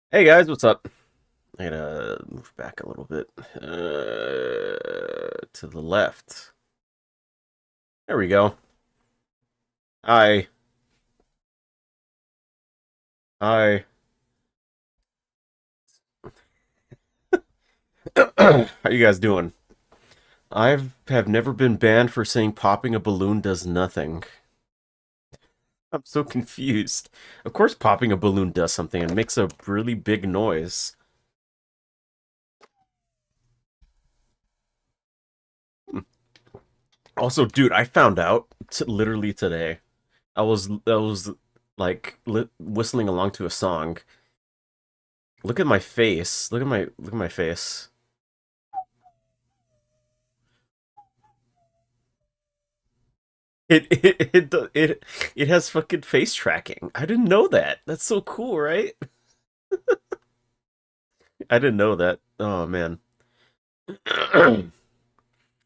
Hey guys, what's up? I gotta move back a little bit to the left. There we go. Hi, hi. How you guys doing? Have never been banned for saying popping a balloon does nothing. I'm so confused. Of course, popping a balloon does something. It makes a really big noise. Hmm. Also, dude, I found out literally today. I was like whistling along to a song. Look at my face. Look at my face. It has fucking face tracking. I didn't know that. That's so cool, right? I didn't know that. Oh man. I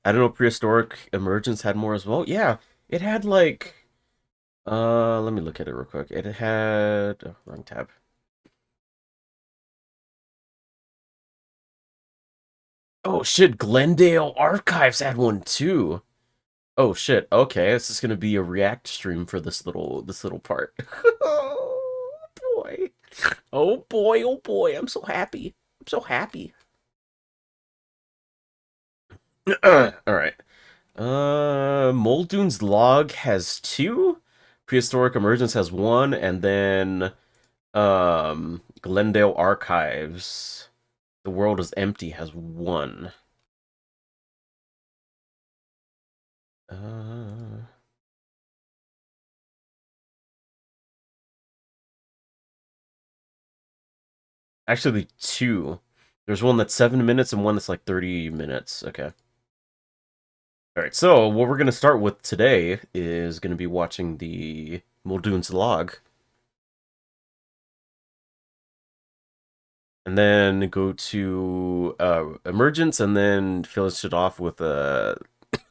don't know. Prehistoric Emergence had more as well. Yeah, it had like. Let me look at it real quick. It had wrong tab. Oh shit! Glendale Archives had one too. Oh shit. Okay, this is gonna be a React stream for this little part. Oh boy. Oh boy. Oh boy. I'm so happy. I'm so happy. All right. Muldoons log has two. Prehistoric Emergence has one, and then Glendale Archives. The World is Empty has one. Uh, Actually, two. There's one that's 7 minutes and one that's like 30 minutes. Okay. All right. So what we're gonna start with today is gonna be watching the Muldoons log, and then go to Emergence, and then finish it off with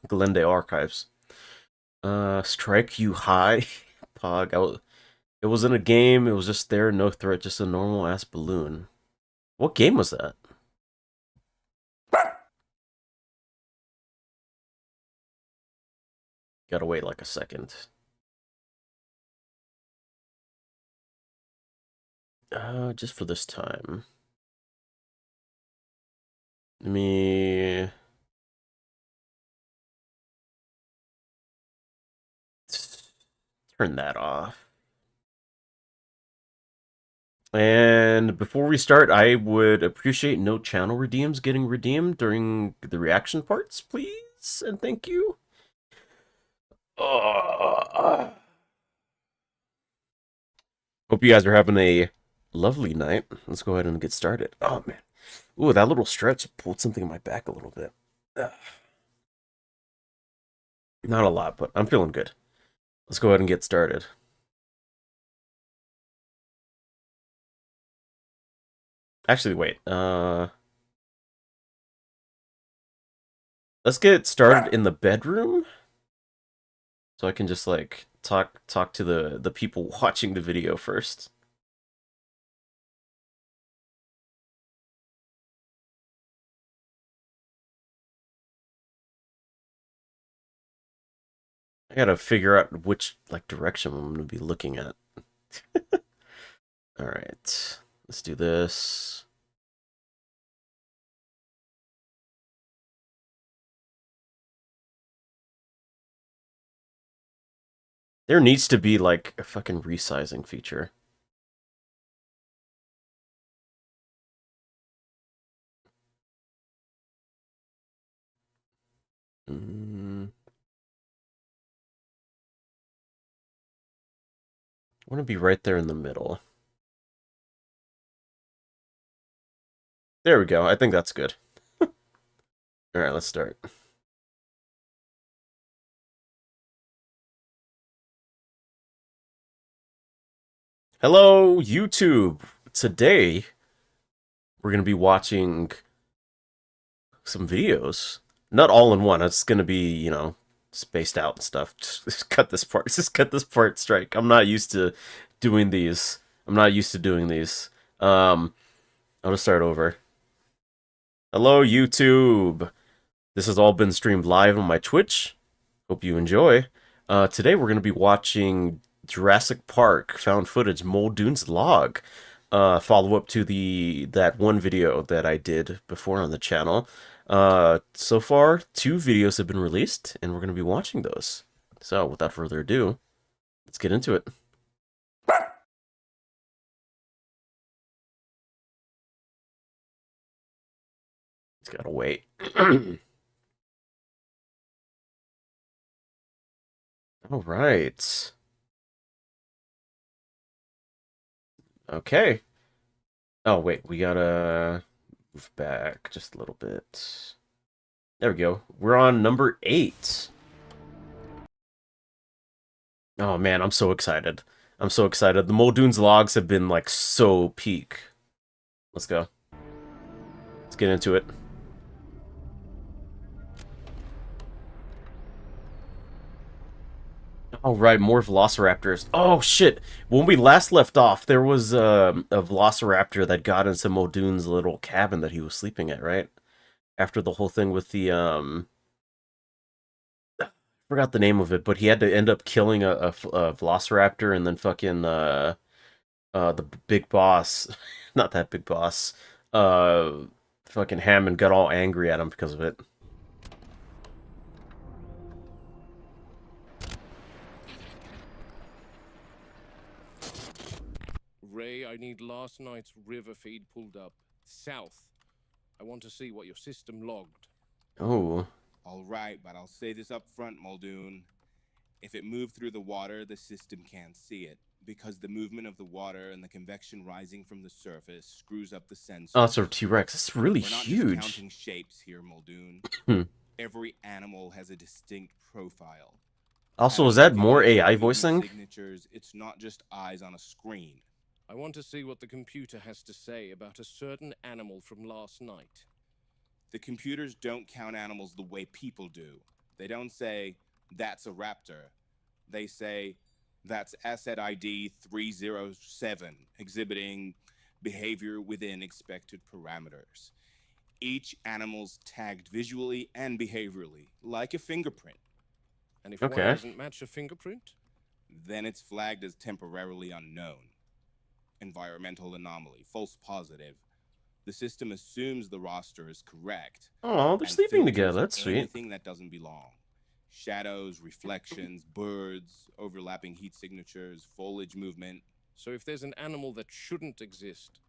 Glendale Archives. Strike You High, Pog. It was in a game. It was just there, no threat, just a normal ass balloon. What game was that? Gotta wait like a second. Just for this time. Let me turn that off. And before we start, I would appreciate no channel redeems getting redeemed during the reaction parts, please, and thank you. Uh, Hope you guys are having a lovely night. Let's go ahead and get started. Oh man, ooh, that little stretch pulled something in my back a little bit. Ugh. Not a lot, but I'm feeling good. Let's go ahead and get started. Actually, wait. Let's get started in the bedroom, so I can just like talk to the people watching the video first. I gotta figure out which like direction I'm gonna be looking at. All right, let's do this. There needs to be like a fucking resizing feature. Mm, I want to be right there in the middle. There we go. I think that's good. All right, let's start. Hello, YouTube. Today we're gonna be watching some videos. Not all in one. It's gonna be, spaced out and stuff. Just cut this part. Just cut this part strike. I'm not used to doing these. I'm not used to doing these. I'll just start over. Hello, YouTube. This has all been streamed live on my Twitch. Hope you enjoy. Today we're going to be watching Jurassic Park found footage Muldoons log. Follow up to that one video that I did before on the channel. So far, 2 videos have been released, and we're going to be watching those. So, without further ado, let's get into it. It's gotta wait. All right. Okay. Oh, wait, we gotta move back just a little bit. There we go. We're on number 8. Oh man, I'm so excited. I'm so excited. The Muldoons logs have been like so peak. Let's go. Let's get into it. All right, more Velociraptors. Oh shit! When we last left off, there was a Velociraptor that got into Muldoon's little cabin that he was sleeping at, right? After the whole thing with the forgot the name of it, but he had to end up killing a Velociraptor and then fucking the big boss, not that big boss, uh, fucking Hammond got all angry at him because of it. Ray, I need last night's river feed pulled up. South. I want to see what your system logged. Oh, All right, but I'll say this up front, Muldoon. If it moved through the water, the system can't see it, because the movement of the water and the convection rising from the surface screws up the sensors. oh, it's a T-Rex. It's really We're not huge. just counting shapes here, Muldoon. Every animal has a distinct profile. Also, is Having that more DNA AI movement voicing? signatures, it's not just eyes on a screen. I want to see what the computer has to say about a certain animal from last night. The computers don't count animals the way people do. They don't say, that's a raptor. They say, that's asset ID 307, exhibiting behavior within expected parameters. Each animal's tagged visually and behaviorally, like a fingerprint. And if one Okay. doesn't match a fingerprint? Then it's flagged as temporarily unknown. Environmental anomaly, false positive. The system assumes the roster is correct. Oh, they're And sleeping filters together. That's sweet. anything that doesn't belong. Shadows, reflections, birds, overlapping heat signatures, foliage movement. So if there's an animal that shouldn't exist,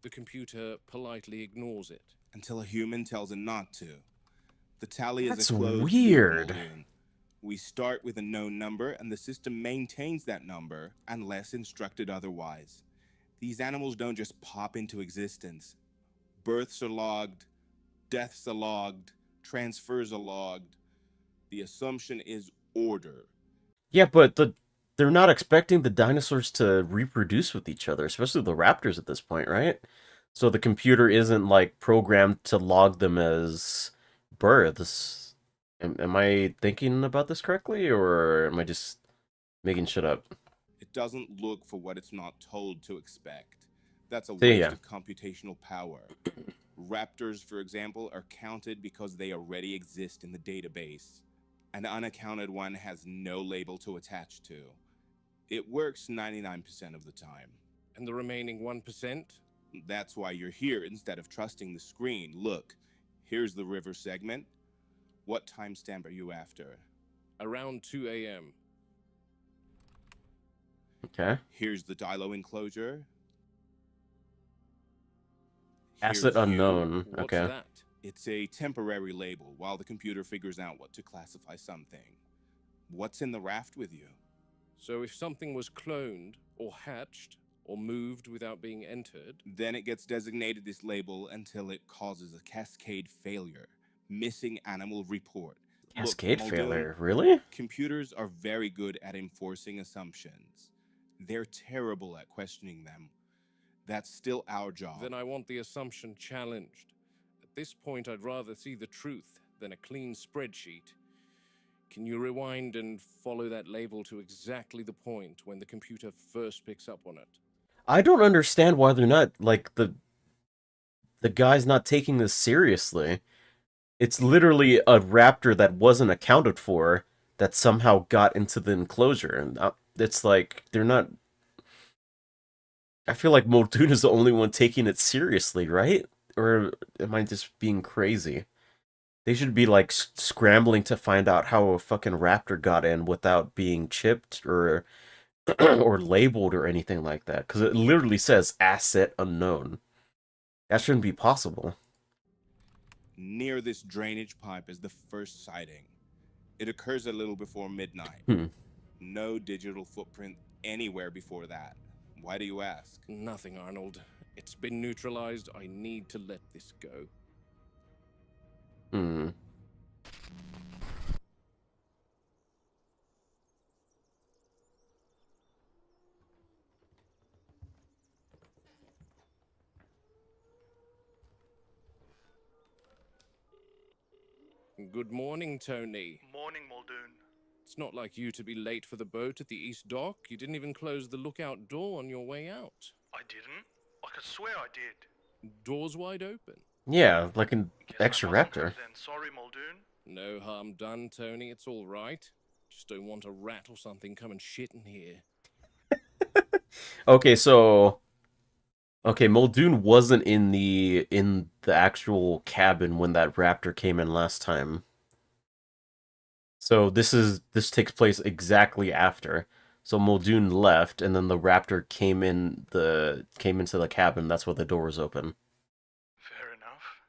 the computer politely ignores it. Until a human tells it not to. The tally That's is a closed weird. loop, Muldoon. We start with a known number, and the system maintains that number unless instructed otherwise. These animals don't just pop into existence. Births are logged, deaths are logged, transfers are logged. The assumption is order. Yeah, but they're not expecting the dinosaurs to reproduce with each other, especially the raptors at this point, right? So the computer isn't like programmed to log them as births. Am I thinking about this correctly, or am I just making shit up? It doesn't look for what it's not told to expect. That's a So waste yeah. of computational power. Raptors, for example, are counted because they already exist in the database. An unaccounted one has no label to attach to. It works 99% of the time. And the remaining 1%? That's why you're here instead of trusting the screen. Look, here's the river segment. What timestamp are you after? Around 2 a.m. Okay. Here's the Dilo enclosure. Asset Here's you. unknown. What's Okay. that? It's a temporary label while the computer figures out what to classify something. What's in the raft with you? So if something was cloned, or hatched, or moved without being entered, Then it gets designated this label until it causes a cascade failure. Missing animal report. Cascade Look, Muldoon, failure. Really? computers are very good at enforcing assumptions. They're terrible at questioning them. That's still our job. then I want the assumption challenged. At this point, I'd rather see the truth than a clean spreadsheet. Can you rewind and follow that label to exactly the point when the computer first picks up on it? I don't understand why they're not like the guy's not taking this seriously. It's literally a raptor that wasn't accounted for that somehow got into the enclosure, and it's like they're not. I feel like Muldoon is the only one taking it seriously, right? Or am I just being crazy? They should be like scrambling to find out how a fucking raptor got in without being chipped or or labeled or anything like that, because it literally says asset unknown. That shouldn't be possible. Near this drainage pipe is the first sighting. It occurs a little before midnight. Hmm. No digital footprint anywhere before that. Why do you ask? Nothing, Arnold. It's been neutralized. I need to let this go. Hmm. Good morning, Tony. Morning, Muldoon. It's not like you to be late for the boat at the East Dock. You didn't even close the lookout door on your way out. I didn't? I could swear I did. Doors wide open. Yeah, like an Guess extra I mustn't raptor. have then. Sorry, Muldoon. No harm done, Tony. It's all right. Just don't want a rat or something coming shit in here. Okay, so Muldoon wasn't in the actual cabin when that raptor came in last time. So this takes place exactly after. So Muldoon left, and then the raptor came into the cabin. That's why the door was open. Fair enough.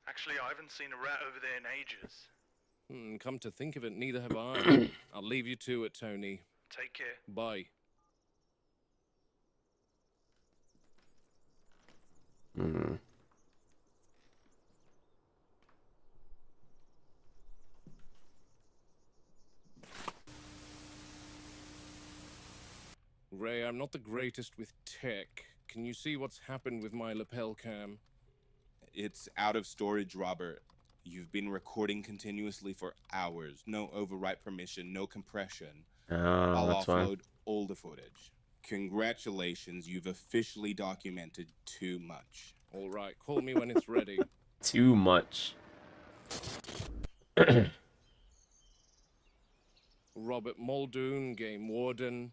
Actually, I haven't seen a rat over there in ages. Come to think of it, neither have I. I'll leave you to it, Tony. Take care. Bye. Hmm. Ray, I'm not the greatest with tech. Can you see what's happened with my lapel cam? It's out of storage, Robert. You've been recording continuously for hours. No overwrite permission, no compression. Oh, I'll that's offload fine. all the footage. Congratulations, you've officially documented too much. All right, call me when it's ready. Too much. Robert Muldoon, Game Warden.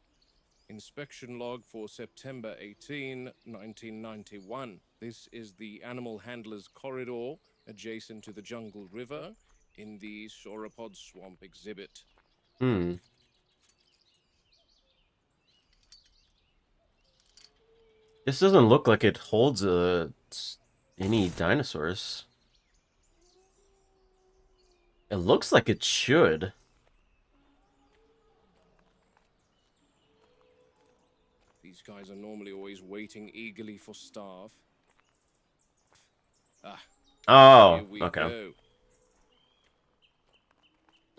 Inspection log for September 18, 1991. This is the Animal Handlers Corridor adjacent to the Jungle River in the Sauropod Swamp exhibit. Hmm. This doesn't look like it holds any dinosaurs. It looks like it should. These guys are normally always waiting eagerly for staff. Ah, Oh, here we okay. go.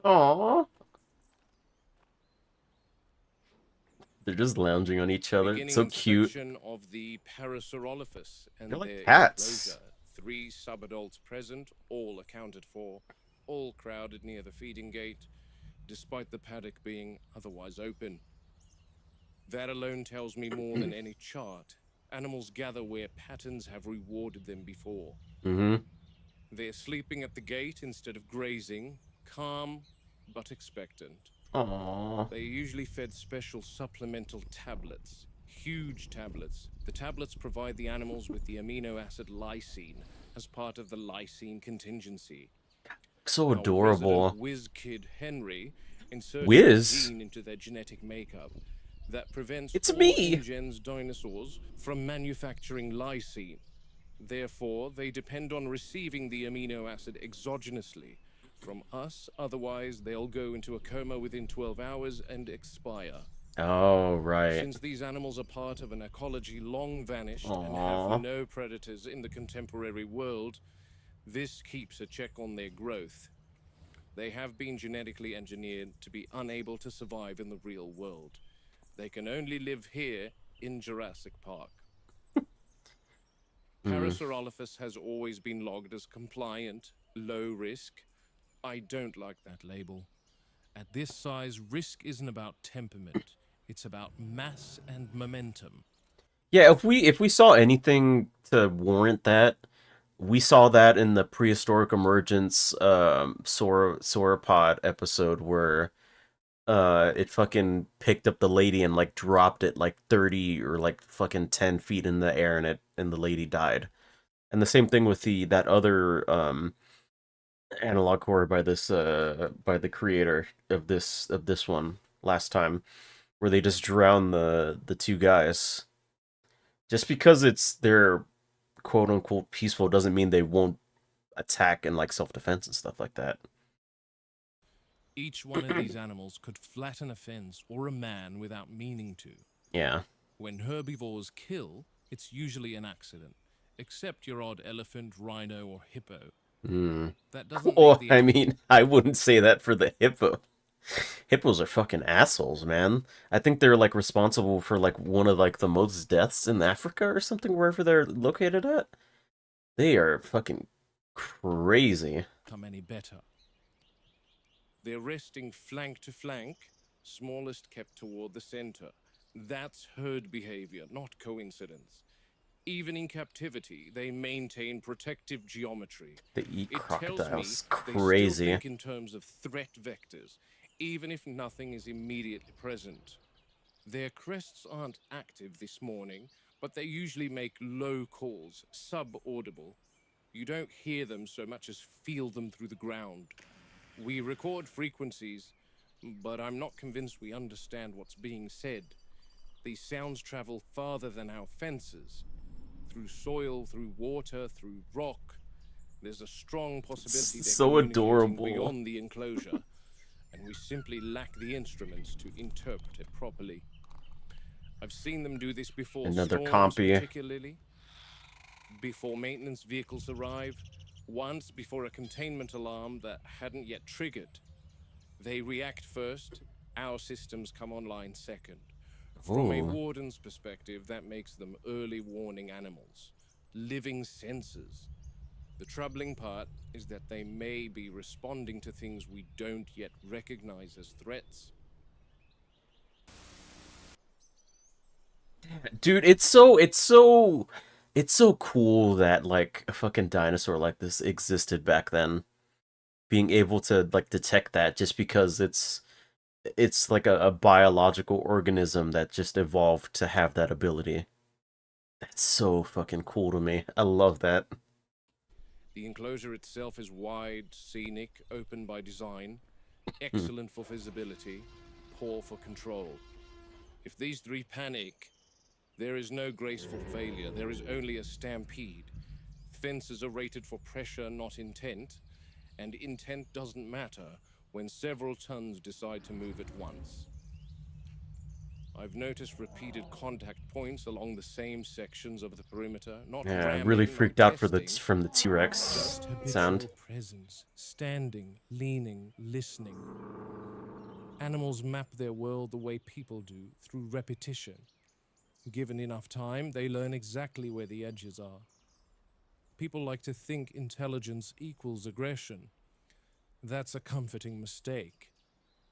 Aww. They're just lounging on each other. Beginning It's so cute. inspection of the Parasaurolophus and They're like their cats. enclosure. 3 subadults present, all accounted for, all crowded near the feeding gate, despite the paddock being otherwise open. That alone tells me more than any chart. Animals gather where patterns have rewarded them before. Mm-hmm. They're sleeping at the gate instead of grazing, calm but expectant. Aww. They are usually fed special supplemental tablets, huge tablets. The tablets provide the animals with the amino acid lysine as part of the lysine contingency. So Our adorable. resident whiz kid Henry inserted a Whiz? gene into their genetic makeup that prevents It's all me. InGen's dinosaurs from manufacturing lysine. Therefore, they depend on receiving the amino acid exogenously from us, otherwise they'll go into a coma within 12 hours and expire. Oh, right. Since these animals are part of an ecology long vanished and Aww. have no predators in the contemporary world, this keeps a check on their growth. They have been genetically engineered to be unable to survive in the real world. They can only live here in Jurassic Park. Parasaurolophus has always been logged as compliant, low risk. I don't like that label. At this size, risk isn't about temperament. It's about mass and momentum. Yeah, if we saw anything to warrant that, We saw that in the Prehistoric Emergence sauropod episode where it fucking picked up the lady and like dropped it like 30 or like fucking 10 feet in the air, and the lady died. And the same thing with that other analog horror by the creator of this one last time, where they just drown the two guys. Just because they're quote unquote peaceful doesn't mean they won't attack and like self-defense and stuff like that. Each one of these animals could flatten a fence or a man without meaning to. Yeah. When herbivores kill, it's usually an accident, except your odd elephant, rhino, or hippo. That doesn't Well, make the I mean, I wouldn't say that for the hippo. Hippos are fucking assholes, man. I think they're like responsible for like one of like the most deaths in Africa or something, wherever they're located at. They are fucking crazy. come any better. They're resting flank to flank, smallest kept toward the center. That's herd behavior, not coincidence. Even in captivity, they maintain protective geometry. They eat It tells me crocodiles. they still Crazy. think in terms of threat vectors, even if nothing is immediately present. Their crests aren't active this morning, but they usually make low calls, sub-audible. You don't hear them so much as feel them through the ground. We record frequencies, but I'm not convinced we understand what's being said. These sounds travel farther than our fences. Through soil, through water, through rock. There's a strong possibility they're So communicating adorable. beyond the enclosure, and we simply lack the instruments to interpret it properly. I've seen them do this before Another storms, compy. particularly before maintenance vehicles arrive, once before a containment alarm that hadn't yet triggered. They react first, our systems come online second. From a Ooh. warden's perspective, that makes them early warning animals, living sensors. The troubling part is that they may be responding to things we don't yet recognize as threats. Dude, it's so cool that like a fucking dinosaur like this existed back then. Being able to like detect that just because it's like a biological organism that just evolved to have that ability. That's so fucking cool to me. I love that. The enclosure itself is wide, scenic, open by design, excellent for visibility, poor for control. If these three panic, there is no graceful failure, there is only a stampede. Fences are rated for pressure, not intent, and intent doesn't matter when several tons decide to move at once. I've noticed repeated contact points along the same sections of the perimeter, not Yeah, I ramming, really not freaked out testing, from the T-Rex just habitual sound. presence, standing, leaning, listening. Animals map their world the way people do, through repetition. Given enough time, they learn exactly where the edges are. People like to think intelligence equals aggression. That's a comforting mistake.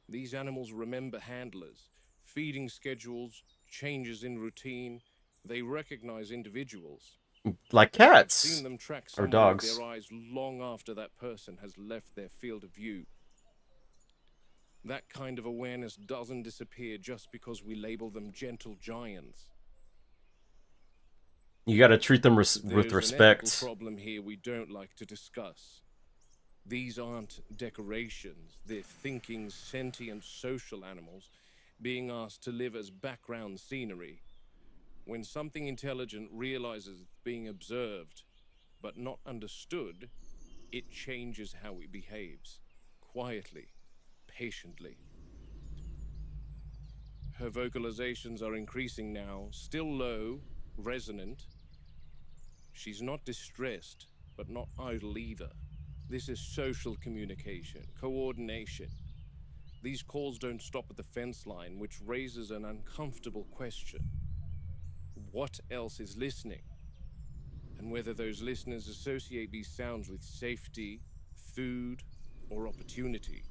These animals remember handlers, feeding schedules, changes in routine. They recognize individuals. Like I've seen cats them track or someone dogs. with their eyes long after that person has left their field of view. That kind of awareness doesn't disappear just because we label them gentle giants. You gotta treat them with There's an respect. ethical problem here we don't like to discuss. These aren't decorations, they're thinking, sentient social animals being asked to live as background scenery. When something intelligent realizes it's being observed, but not understood, it changes how it behaves, quietly, patiently. Her vocalizations are increasing now, still low, resonant. She's not distressed, but not idle either. This is social communication, coordination. These calls don't stop at the fence line, which raises an uncomfortable question. What else is listening? And whether those listeners associate these sounds with safety, food, or opportunity.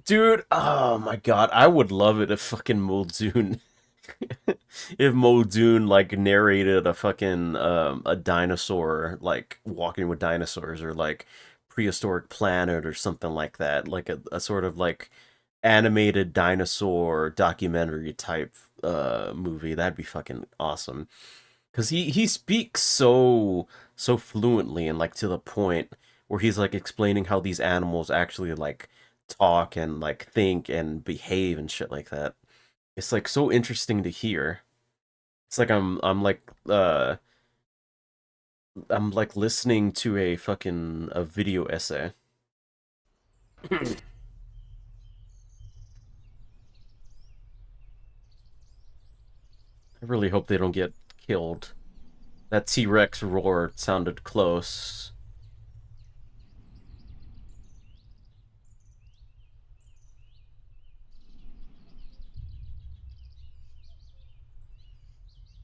Dude, oh my god, I would love it if fucking Muldoon If Muldoon like narrated a fucking a dinosaur like walking with dinosaurs or like prehistoric planet or something like that, like a sort of like animated dinosaur documentary type movie, that'd be fucking awesome. Cause he speaks so fluently and like to the point where he's like explaining how these animals actually like talk and like think and behave and shit like that. It's like so interesting to hear. It's like I'm like listening to a fucking a video essay. I really hope they don't get killed. That T-Rex roar sounded close.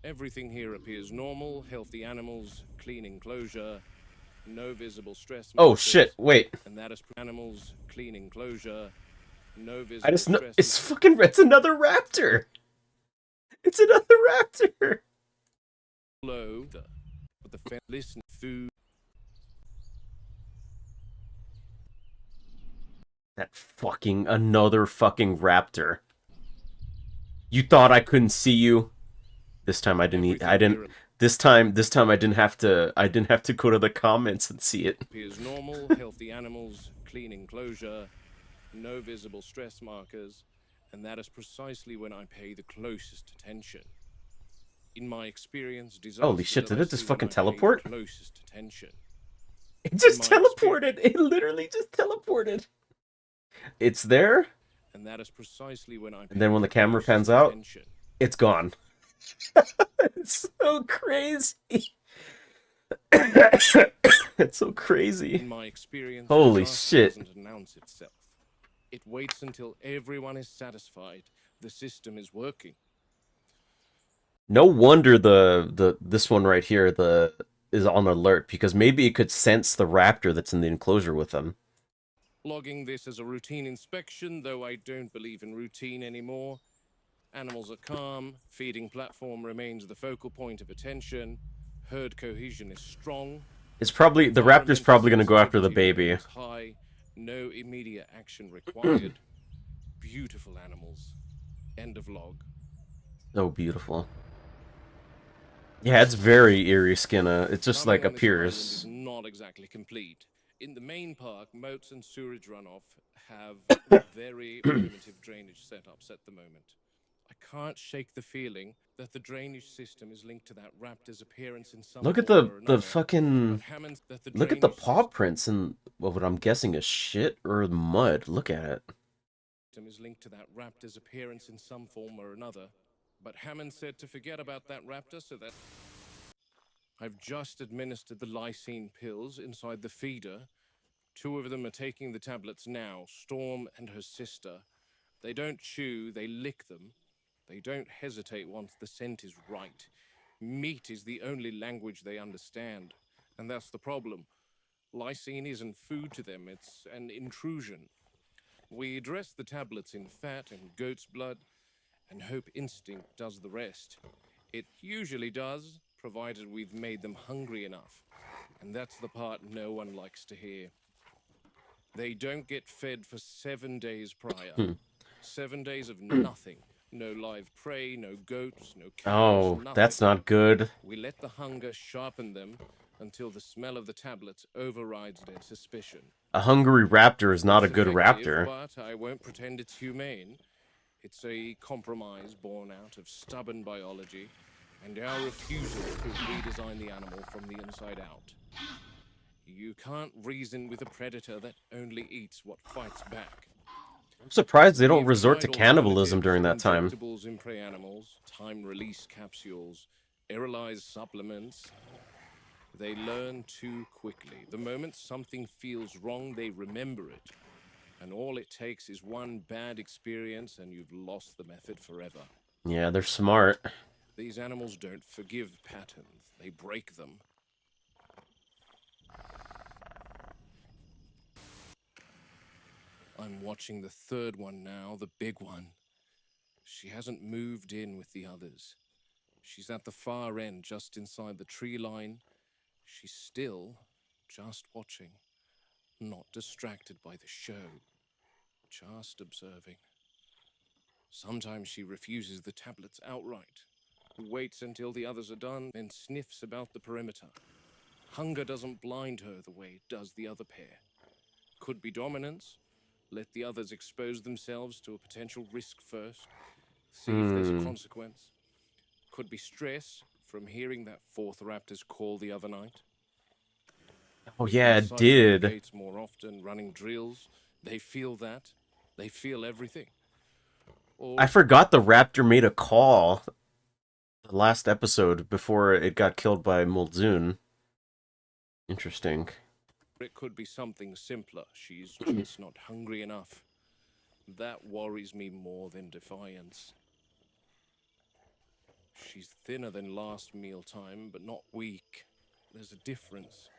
Everything here appears normal, healthy animals, clean enclosure, no visible stress Oh shit, markers, wait. and that is animals, clean enclosure, no I visible just know stress. it's fucking it's another raptor. It's another raptor. Low, but the listen food. That fucking another fucking raptor. You thought I couldn't see you? This time I didn't eat, I didn't this time I didn't have to go to the comments and see it. Appears normal, healthy animals, clean enclosure, no visible stress markers, and that is precisely when I pay the closest attention. In my experience, Holy disasters shit, are did it just precisely when fucking I pay the teleport? closest attention. It just my teleported. It literally just teleported. It's there, And that is precisely when I pay and then when the camera closest pans out, attention. it's gone. It's so crazy. It's so crazy. In my experience, Holy disaster shit. doesn't announce itself. It waits until everyone is satisfied the system is working. No wonder the this one right here is on alert, because maybe it could sense the raptor that's in the enclosure with them. Logging this as a routine inspection, though I don't believe in routine anymore. Animals are calm, feeding platform remains the focal point of attention, herd cohesion is strong. It's probably the raptor's probably gonna go after the baby. High, no immediate action required. Beautiful animals. End of log. So beautiful. Yeah, it's very eerie Skinner. It just like Farming on this island appears. is not exactly complete. In the main park, moats and sewage runoff have very primitive drainage setups at the moment. I can't shake the feeling that the drainage system is linked to that raptor's appearance in some Look at form or the another. fucking look at the paw system prints and what I'm guessing is shit or mud. Look at it. is linked to that raptor's appearance in some form or another. But Hammond said to forget about that raptor, so that I've just administered the lysine pills inside the feeder. 2 of them are taking the tablets now, Storm and her sister. They don't chew, they lick them. They don't hesitate once the scent is right. Meat is the only language they understand. And that's the problem. Lysine isn't food to them, it's an intrusion. We dress the tablets in fat and goat's blood, and hope instinct does the rest. It usually does, provided we've made them hungry enough. And that's the part no one likes to hear. They don't get fed for 7 days prior. 7 days of nothing. No live prey, no goats, no cows, Oh, nothing. that's not good. We let the hunger sharpen them until the smell of the tablets overrides their suspicion. A hungry raptor is not a It's good effective, raptor. But I won't pretend it's humane. It's a compromise born out of stubborn biology and our refusal to redesign the animal from the inside out. You can't reason with a predator that only eats what fights back. I'm surprised they don't We've resort to tried cannibalism during that alternatives, time. injectables in prey animals, time-release capsules, aerolized supplements. They learn too quickly. The moment something feels wrong, they remember it. And all it takes is one bad experience and you've lost the method forever. Yeah, they're smart. These animals don't forgive patterns, they break them. I'm watching the third one now, the big one. She hasn't moved in with the others. She's at the far end, just inside the tree line. She's still just watching, not distracted by the show, just observing. Sometimes she refuses the tablets outright, waits until the others are done, then sniffs about the perimeter. Hunger doesn't blind her the way it does the other pair. Could be dominance. Let the others expose themselves to a potential risk first. See if there's a consequence. Could be stress from hearing that fourth raptor's call the other night. Oh Maybe yeah, it cycling the did. gates more often, running drills. They feel that. They feel everything. Or I forgot the raptor made a call the last episode before it got killed by Muldoon. Interesting. it could be something simpler. She's just not hungry enough. That worries me more than defiance. She's thinner than last mealtime, but not weak. There's a difference.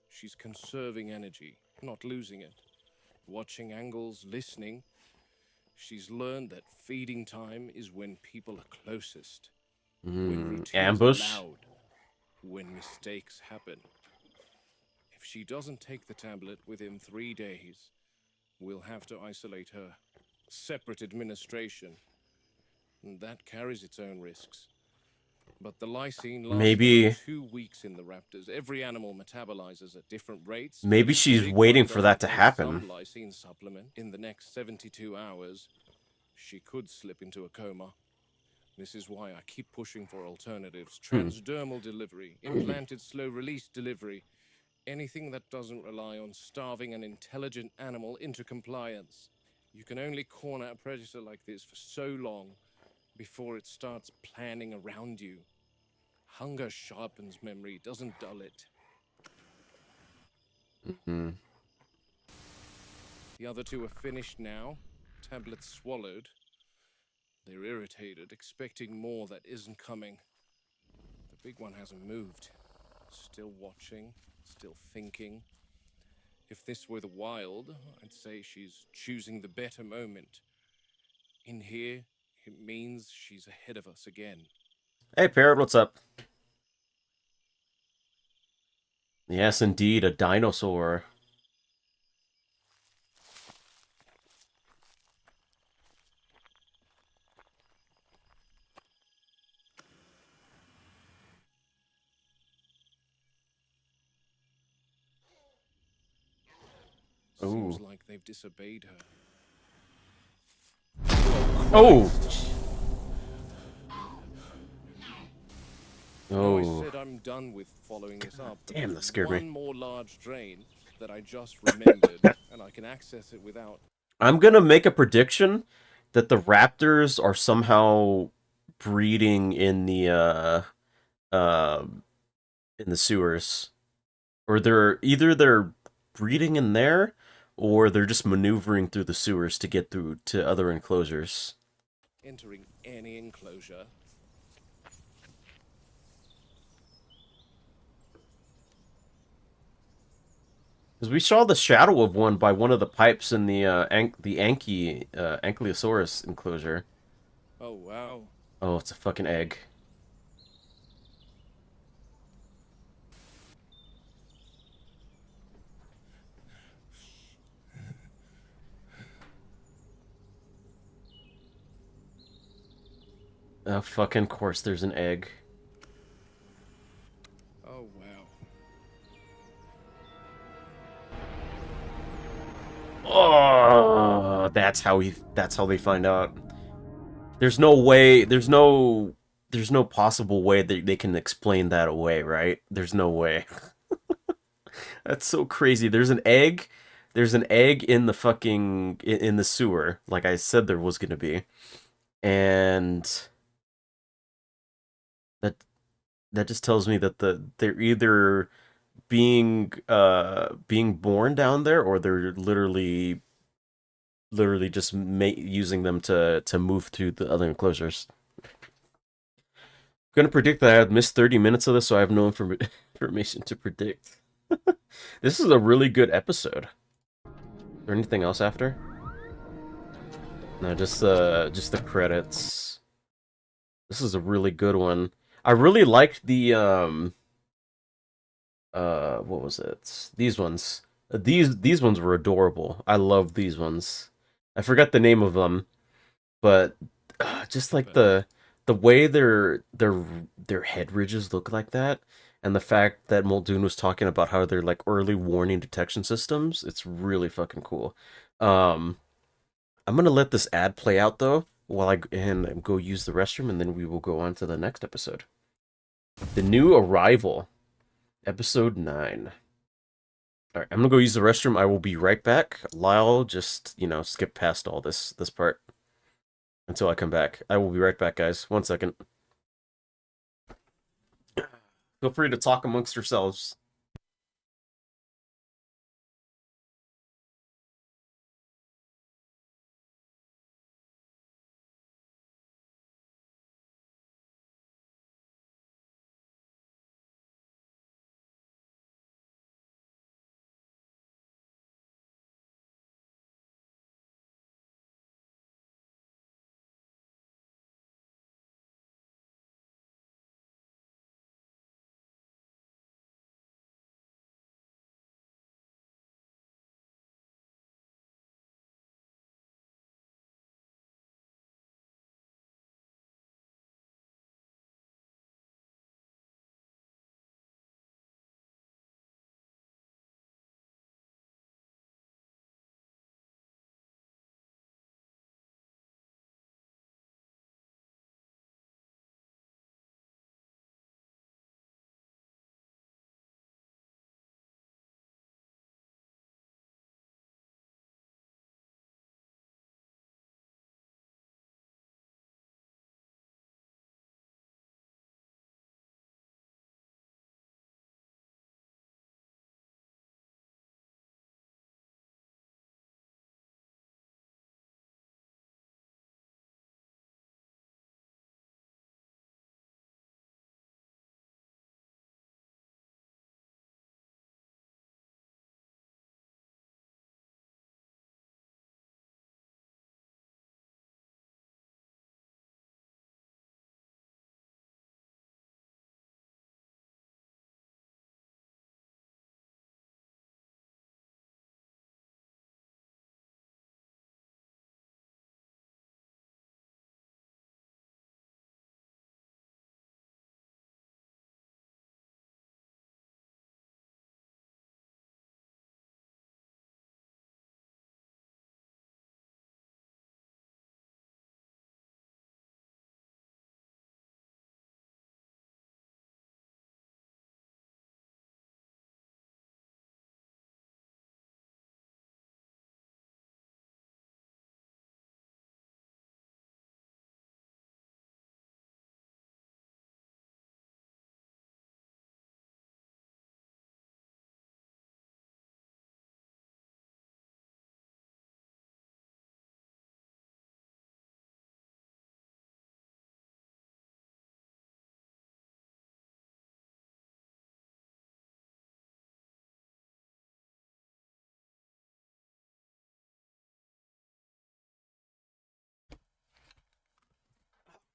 She's conserving energy, not losing it. Watching angles, listening. She's learned that feeding time is when people are closest. When routines Ambush? are loud. When mistakes happen. If she doesn't take the tablet within 3 days, we'll have to isolate her. Separate administration. And that carries its own risks. But the lysine lasts Maybe- about 2 weeks in the raptors. Every animal metabolizes at different rates. Maybe But if the she's big waiting one for that to doesn't take happen. Some lysine supplement in the next 72 hours, she could slip into a coma. This is why I keep pushing for alternatives. Transdermal delivery, implanted slow-release delivery, anything that doesn't rely on starving an intelligent animal into compliance. You can only corner a predator like this for so long before it starts planning around you. Hunger sharpens memory, doesn't dull it. The other two are finished now, tablets swallowed. They're irritated, expecting more that isn't coming. The big one hasn't moved. Still watching, still thinking. If this were the wild, I'd say she's choosing the better moment. In here, it means she's ahead of us again. Hey, Parrot, what's up? Yes, indeed, a dinosaur. Seems Ooh. like they've disobeyed her. Oh! No, I Oh. said I'm done with following this up. but damn, there's that scared me. one more large drain that I just remembered, and I can access it without. I'm gonna make a prediction that the raptors are somehow breeding in the sewers, or they're breeding in there, or they're just maneuvering through the sewers to get through to other enclosures. Entering any enclosure. Because we saw the shadow of one by one of the pipes in the Ankylosaurus enclosure. Oh, wow. Oh, it's a fucking egg. Oh, fucking course, there's an egg. Oh, wow. Oh, that's how they find out. There's no way, there's no possible way that they can explain that away, right? There's no way. That's so crazy. There's an egg in the fucking in the sewer, like I said there was gonna be. And that just tells me that they're either being born down there, or they're literally just using them to move through the other enclosures. I'm gonna predict that I had missed 30 minutes of this, so I have no information to predict. This is a really good episode. Is there anything else after? No, just the credits. This is a really good one. I really liked the what was it? These ones. These ones were adorable. I love these ones. I forgot the name of them, but just like the way their head ridges look like that, and the fact that Muldoon was talking about how they're like early warning detection systems, it's really fucking cool. Um, I'm gonna let this ad play out though, while and go use the restroom, and then we will go on to the next episode. The New Arrival, episode 9. All right, I'm gonna go use the restroom. I will be right back. Lyle, just skip past all this part until I come back. I will be right back, guys. 1 second. Feel free to talk amongst yourselves.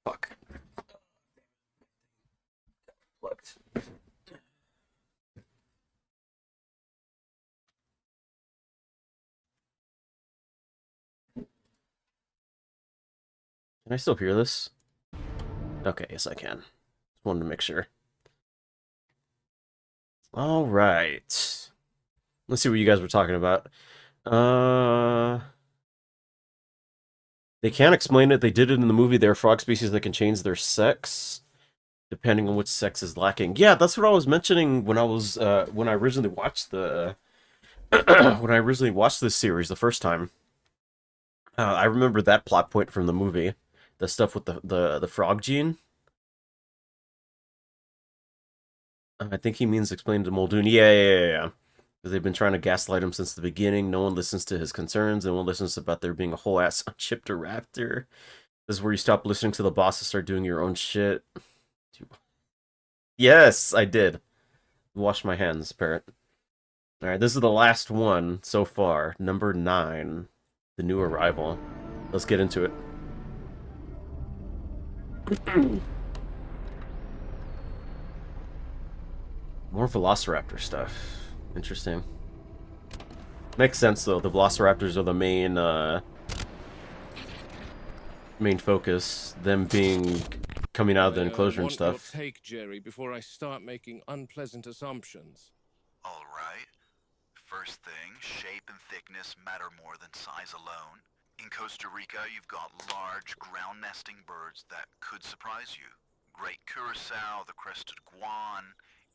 Fuck. Plugged. Can I still hear this? Okay, yes I can. Just wanted to make sure. All right. Let's see what you guys were talking about. They can't explain it. They did it in the movie. There are frog species that can change their sex depending on which sex is lacking. Yeah, that's what I was mentioning when I was when I originally watched the when I originally watched this series the first time. I remember that plot point from the movie, the stuff with the frog gene. I think he means explain to Muldoon. Yeah. Because they've been trying to gaslight him since the beginning. No one listens to his concerns. No one listens about there being a whole ass chipped raptor. This is where you stop listening to the boss and start doing your own shit. Yes, I did. Wash my hands, parrot. Alright, this is the last one so far. Number 9. The New Arrival. Let's get into it. More Velociraptor stuff. Interesting. Makes sense though. The Velociraptors are the main focus. Them being coming out of the enclosure and Want your stuff. take, Jerry, before I start making unpleasant assumptions. All right. First thing, shape and thickness matter more than size alone. In Costa Rica, you've got large ground-nesting birds that could surprise you. Great curassow, the crested guan,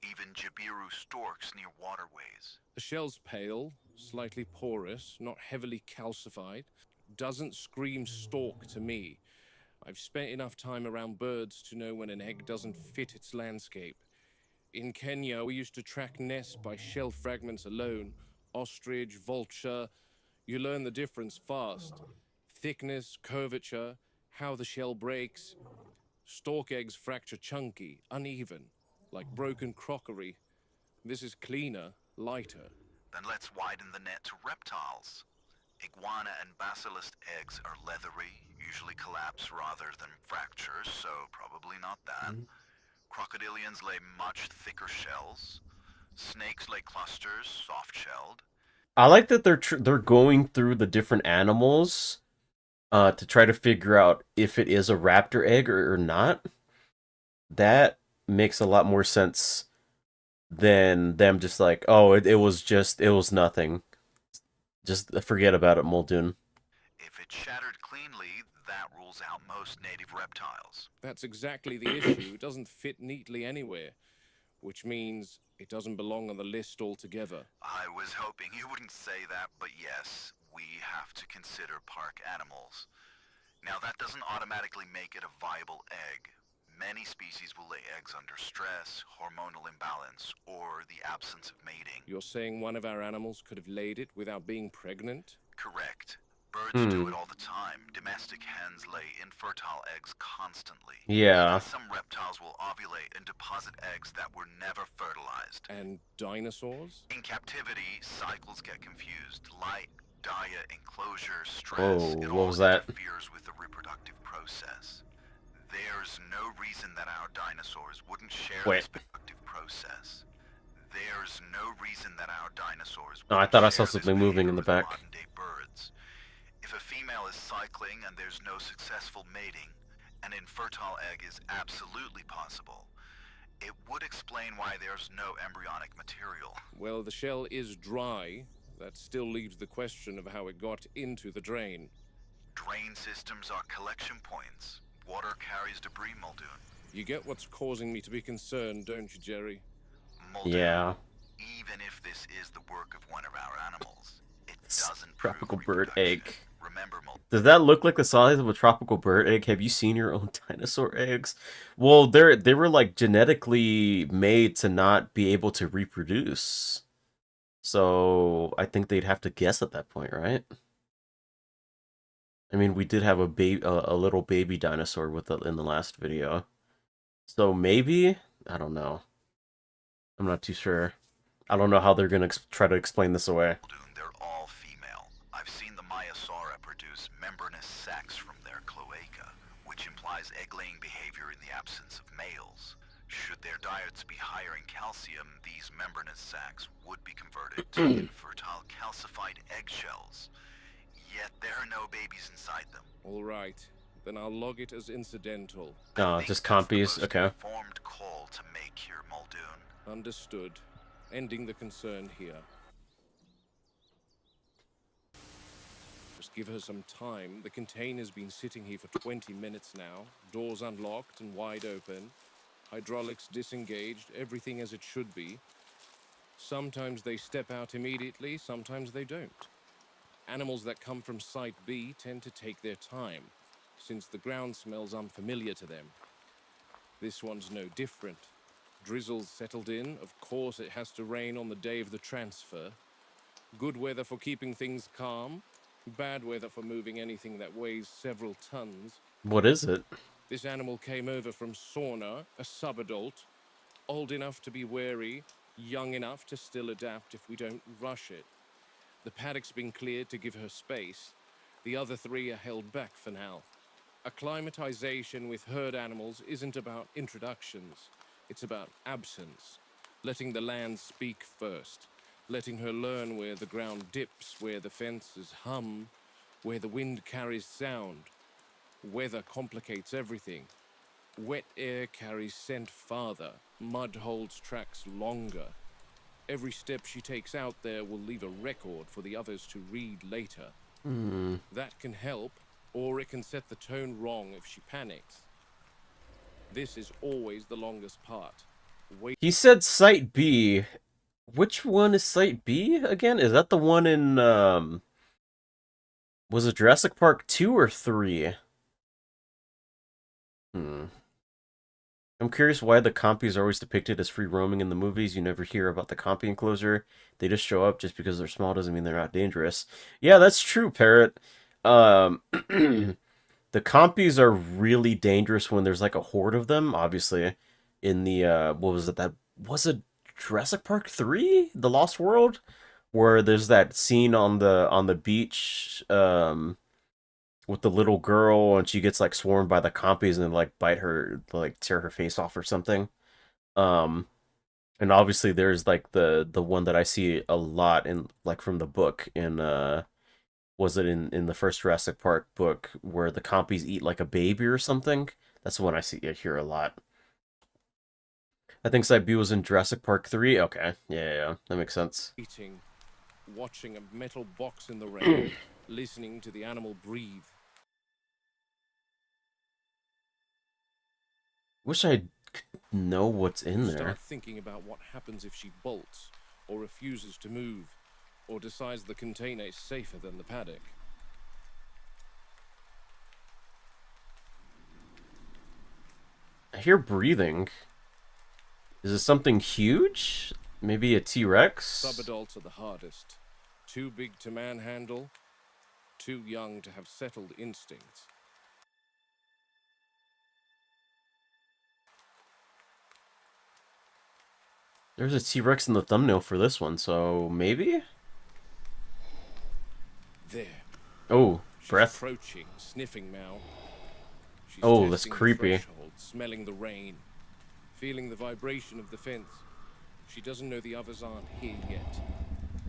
even jabiru storks near waterways. The shell's pale, slightly porous, not heavily calcified. Doesn't scream stork to me. I've spent enough time around birds to know when an egg doesn't fit its landscape. In Kenya, we used to track nests by shell fragments alone. Ostrich, vulture. You learn the difference fast. Thickness, curvature, how the shell breaks. Stork eggs fracture chunky, uneven, like broken crockery. This is cleaner, lighter. Then let's widen the net to reptiles. Iguana and basilisk eggs are leathery, usually collapse rather than fracture, so probably not that. Crocodilians lay much thicker shells. Snakes lay clusters, soft-shelled. I like that they're going through the different animals to try to figure out if it is a raptor egg or not. That makes a lot more sense than them just like, oh, it was nothing. Just forget about it, Muldoon. If it's shattered cleanly, that rules out most native reptiles. That's exactly the issue. It doesn't fit neatly anywhere, which means it doesn't belong on the list altogether. I was hoping you wouldn't say that, but yes, we have to consider park animals. Now, that doesn't automatically make it a viable egg. Many species will lay eggs under stress, hormonal imbalance, or the absence of mating. You're saying one of our animals could have laid it without being pregnant? Correct. Birds do it all the time. Domestic hens lay infertile eggs constantly. Yeah. Even some reptiles will ovulate and deposit eggs that were never fertilized. And dinosaurs? In captivity, cycles get confused. Light, diet, enclosure, stress, Whoa, it what all was that? interferes with the reproductive process. There's no reason that our dinosaurs wouldn't share this reproductive process. There's no reason that our dinosaurs Oh, I wouldn't thought I saw share this something moving in the behavior with back. modern-day birds. If a female is cycling and there's no successful mating, an infertile egg is absolutely possible. It would explain why there's no embryonic material. Well, the shell is dry. That still leaves the question of how it got into the drain. Drain systems are collection points. Water carries debris, Muldoon. You get what's causing me to be concerned, don't you, Jerry? Muldoon, Yeah. even if this is the work of one of our animals, it doesn't Tropical prove bird reproduction. egg. Remember, Muldoon. Does that look like the size of a tropical bird egg? Have you seen your own dinosaur eggs? Well, they were like genetically made to not be able to reproduce. So I think they'd have to guess at that point, right? I mean, we did have a little baby dinosaur in the last video. So maybe, I don't know. I'm not too sure. I don't know how they're gonna try to explain this away. Muldoon, they're all female. I've seen the Maiasaura produce membranous sacs from their cloaca, which implies egg-laying behavior in the absence of males. Should their diets be higher in calcium, these membranous sacs would be converted to infertile calcified eggshells. Yet there are no babies inside them. All right. Then I'll log it as incidental. Oh, I think just that's the compies. most Okay. informed call to make here, Muldoon. Understood. Ending the concern here. Just give her some time. The container's been sitting here for 20 minutes now. Doors unlocked and wide open. Hydraulics disengaged. Everything as it should be. Sometimes they step out immediately, sometimes they don't. Animals that come from Site B tend to take their time, since the ground smells unfamiliar to them. This one's no different. Drizzle's settled in. Of course, it has to rain on the day of the transfer. Good weather for keeping things calm. Bad weather for moving anything that weighs several tons. What is it? This animal came over from Sauna, a subadult, old enough to be wary, young enough to still adapt if we don't rush it. The paddock's been cleared to give her space. The other three are held back for now. Acclimatization with herd animals isn't about introductions, it's about absence. Letting the land speak first, letting her learn where the ground dips, where the fences hum, where the wind carries sound. Weather complicates everything. Wet air carries scent farther, mud holds tracks longer. Every step she takes out there will leave a record for the others to read later. That can help, or it can set the tone wrong if she panics. This is always the longest part. He said Site B. Which one is Site B again? Is that the one in, was it Jurassic Park 2 or 3? I'm curious why the compies are always depicted as free roaming in the movies. You never hear about the compy enclosure. They just show up. Just because they're small doesn't mean they're not dangerous. Yeah, that's true, Parrot. The compies are really dangerous when there's like a horde of them, obviously. In the, what was it? That was it Jurassic Park 3? The Lost World? Where there's that scene on the beach, with the little girl, and she gets like swarmed by the compies and like bite her, like tear her face off or something. Um, and obviously there's like the one that I see a lot in like from the book in was it in the first Jurassic Park book where the compies eat like a baby or something? That's the one I hear a lot. I think Site B was in Jurassic Park 3. Okay, yeah, that makes sense. Eating, watching a metal box in the rain, listening to the animal breathe. Wish I could know what's in there. Start thinking about what happens if she bolts, or refuses to move, or decides the container is safer than the paddock. I hear breathing. Is it something huge? Maybe a T-Rex? Subadults are the hardest. Too big to manhandle, too young to have settled instincts. There's a T-Rex in the thumbnail for this one, so maybe? There. Oh, She's breath. approaching, sniffing now. She's Oh, that's testing the creepy. threshold, smelling the rain, feeling the vibration of the fence. She doesn't know the others aren't here yet.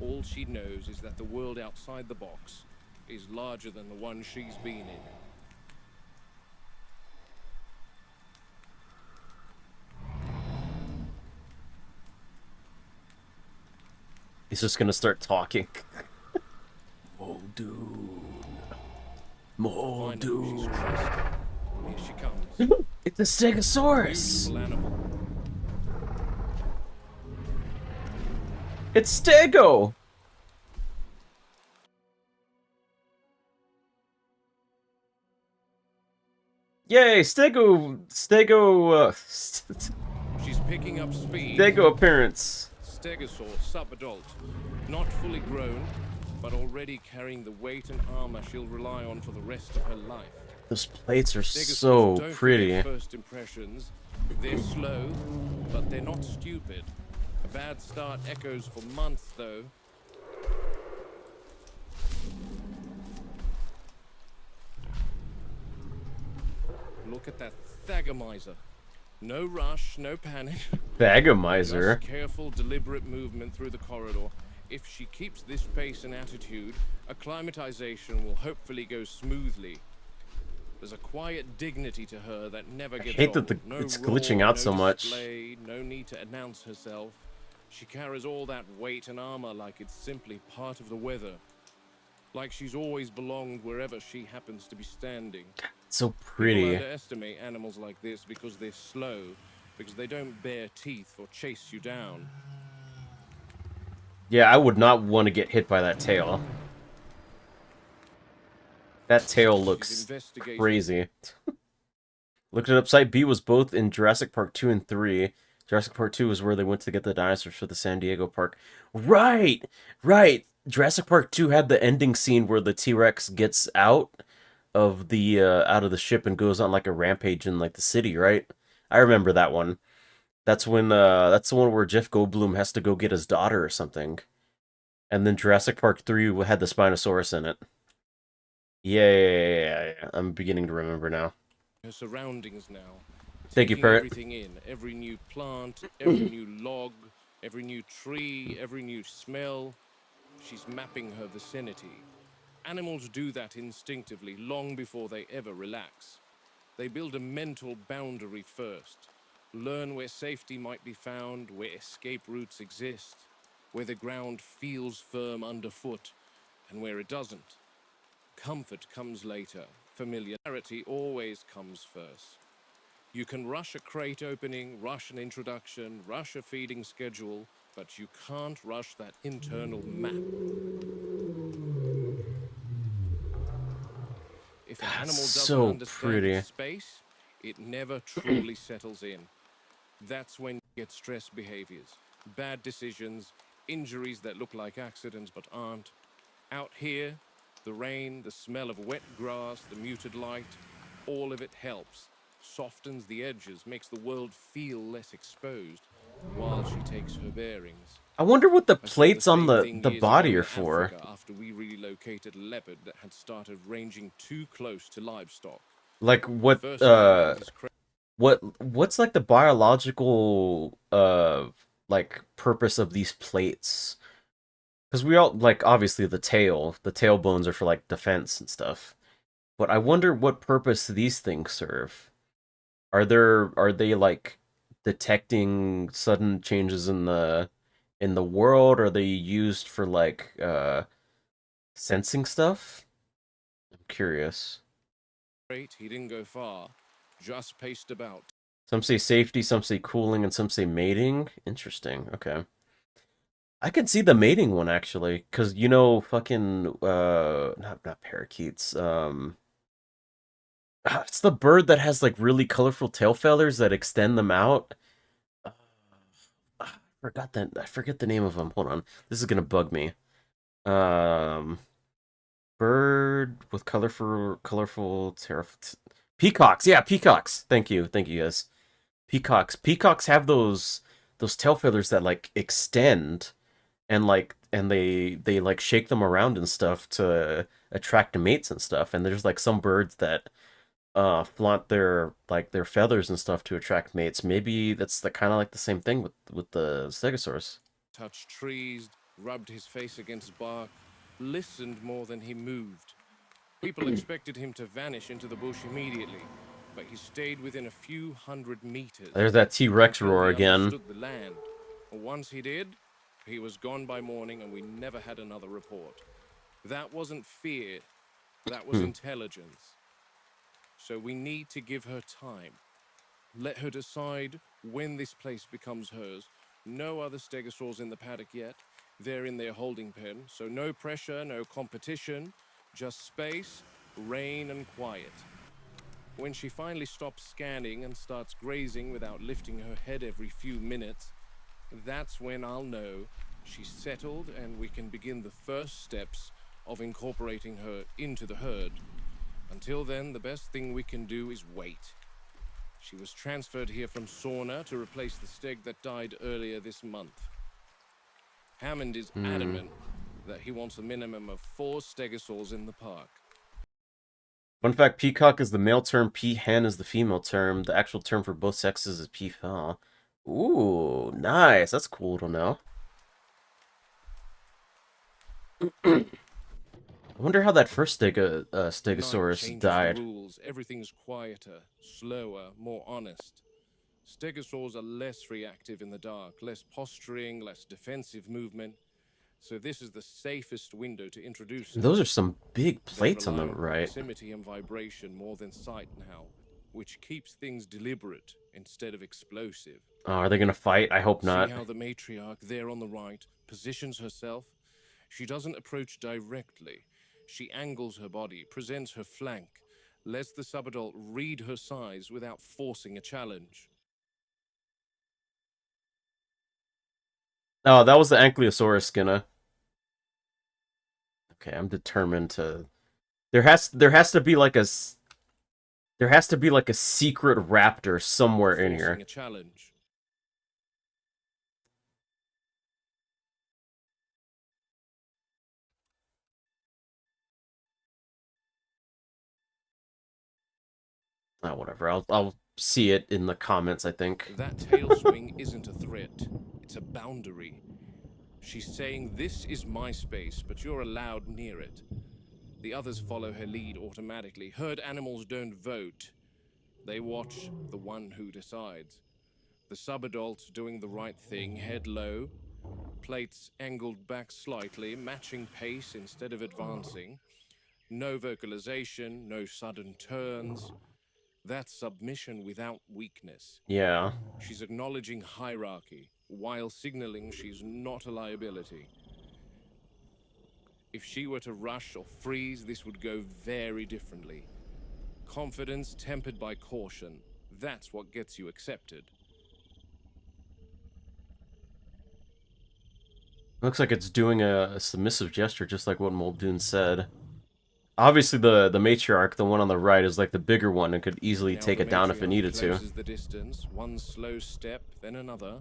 All she knows is that the world outside the box is larger than the one she's been in. He's just gonna start talking. Muldoon. Find out who she's Muldoon. trusted. Here she comes. It's a Stegosaurus! Beautiful animal. It's Stego! Yay, Stego, She's picking up speed. Stego appearance. Stegosaur, subadult. Not fully grown, but already carrying the weight and armor she'll rely on for the rest of her life. Those plates are Stegosaurs so don't pretty. forget first impressions. They're slow, but they're not stupid. A bad start echoes for months, though. Look at that thagomizer. No rush, no panic. Bagamizer. Just careful, deliberate movement through the corridor. If she keeps this pace and attitude, acclimatization will hopefully go smoothly. There's a quiet dignity to her that never gets hate old. that No it's roar, glitching out no so much. display, no need to announce herself. She carries all that weight and armor like it's simply part of the weather. Like she's always belonged wherever she happens to be standing. So People pretty. underestimate animals like this because they're slow, because they don't bare teeth or chase you down. Yeah, I would not want to get hit by that tail. That tail looks crazy. Looked it up. Site B was both in Jurassic Park 2 and 3. Jurassic Park 2 is where they went to get the dinosaurs for the San Diego park. Right! Right! Jurassic Park 2 had the ending scene where the T-Rex gets out of the ship and goes on like a rampage in like the city, right? I remember that one. That's when that's the one where Jeff Goldblum has to go get his daughter or something. And then Jurassic Park 3 had the Spinosaurus in it. Yeah. I'm beginning to remember now. Her surroundings now, Thank you, taking Parrot. everything in, every new plant, every new log, every new tree, every new smell. She's mapping her vicinity. Animals do that instinctively long before they ever relax. They build a mental boundary first, learn where safety might be found, where escape routes exist, where the ground feels firm underfoot, and where it doesn't. Comfort comes later. Familiarity always comes first. You can rush a crate opening, rush an introduction, rush a feeding schedule, but you can't rush that internal map. If an That's animal doesn't so understand its pretty. space, it never truly settles in. That's when you get stress behaviors, bad decisions, injuries that look like accidents but aren't. Out here, the rain, the smell of wet grass, the muted light, all of it helps, softens the edges, makes the world feel less exposed while she takes her bearings. I wonder what the I saw the plates on same the thing the years ago body in are for. Africa after we relocated a leopard that had started ranging too close to livestock. Like The what first thing out of his crate. what's like the biological like purpose of these plates? Because we all like obviously the tail bones are for like defense and stuff. But I wonder what purpose these things serve. Are they like detecting sudden changes in the world? Are they used for like sensing stuff? I'm curious. He didn't go far, just paced about. Some say safety, some say cooling, and some say mating. Interesting. Okay. I could see the mating one actually, because you know, fucking not parakeets. It's the bird that has like really colorful tail feathers that extend them out. Uh, I forgot that. I forget the name of them. Hold on. This is gonna bug me. Um, bird with colorful tail. Peacocks. Yeah, peacocks. Thank you, guys. Peacocks. Peacocks have those tail feathers that like extend and they like shake them around and stuff to attract mates and stuff. And there's like some birds that flaunt their feathers and stuff to attract mates. Maybe that's the kind of like the same thing with the stegosaurus. Touched trees, rubbed his face against bark, listened more than he moved. People expected him to vanish into the bush immediately, but he stayed within a few hundred meters There's that T-Rex until roar he again. understood the land. Once he did, he was gone by morning and we never had another report. That wasn't fear, that was Hmm. intelligence. So we need to give her time. Let her decide when this place becomes hers. No other stegosaurs in the paddock yet. They're in their holding pen, so no pressure, no competition, just space, rain, and quiet. When she finally stops scanning and starts grazing without lifting her head every few minutes, that's when I'll know she's settled and we can begin the first steps of incorporating her into the herd. Until then, the best thing we can do is wait. She was transferred here from Sauna to replace the steg that died earlier this month. Hammond is adamant that he wants a minimum of 4 stegosaurs in the park. Fun fact: peacock is the male term, peahen is the female term. The actual term for both sexes is peafowl. Ooh, nice. That's cool to know. I wonder how that first Night stegosaurus changes the died. rules. Everything's quieter, slower, more honest. Stegosaurs are less reactive in the dark, less posturing, less defensive movement. So this is the safest window to introduce her. Those are some big They plates on rely the on right. proximity and vibration more than sight now, which keeps things deliberate instead of explosive. Oh, are they gonna fight? I hope See not. how the matriarch there on the right positions herself? She doesn't approach directly. She angles her body, presents her flank, lets the subadult read her size without forcing a challenge. Oh, that was the Ankylosaurus, Skinna. Okay, I'm determined to. There has to be like there has to be like a secret raptor somewhere in Forcing here. a challenge. Whatever. I'll see it in the comments, I think. That tail swing isn't a threat, it's a boundary. She's saying, this is my space, but you're allowed near it. The others follow her lead automatically. Herd animals don't vote. They watch the one who decides. The subadults doing the right thing, head low, plates angled back slightly, matching pace instead of advancing. No vocalization, no sudden turns. That's submission without weakness. Yeah. She's acknowledging hierarchy while signaling she's not a liability. If she were to rush or freeze, this would go very differently. Confidence tempered by caution. That's what gets you accepted. Looks like it's doing a submissive gesture, just like what Muldoon said. Obviously, the matriarch, the one on the right, is like the bigger one and could easily Now take the it down if it matriarch needed to. closes the distance, one slow step, then another.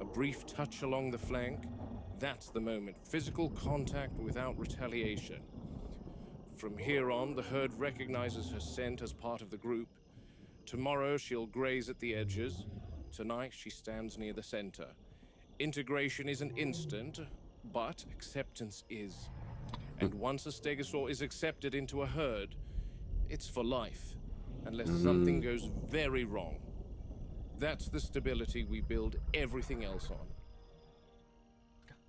A brief touch along the flank. That's the moment. Physical contact without retaliation. From here on, the herd recognizes her scent as part of the group. Tomorrow, she'll graze at the edges. Tonight, she stands near the center. Integration isn't instant, but acceptance is. And once a stegosaur is accepted into a herd, it's for life, unless something goes very wrong. That's the stability we build everything else on.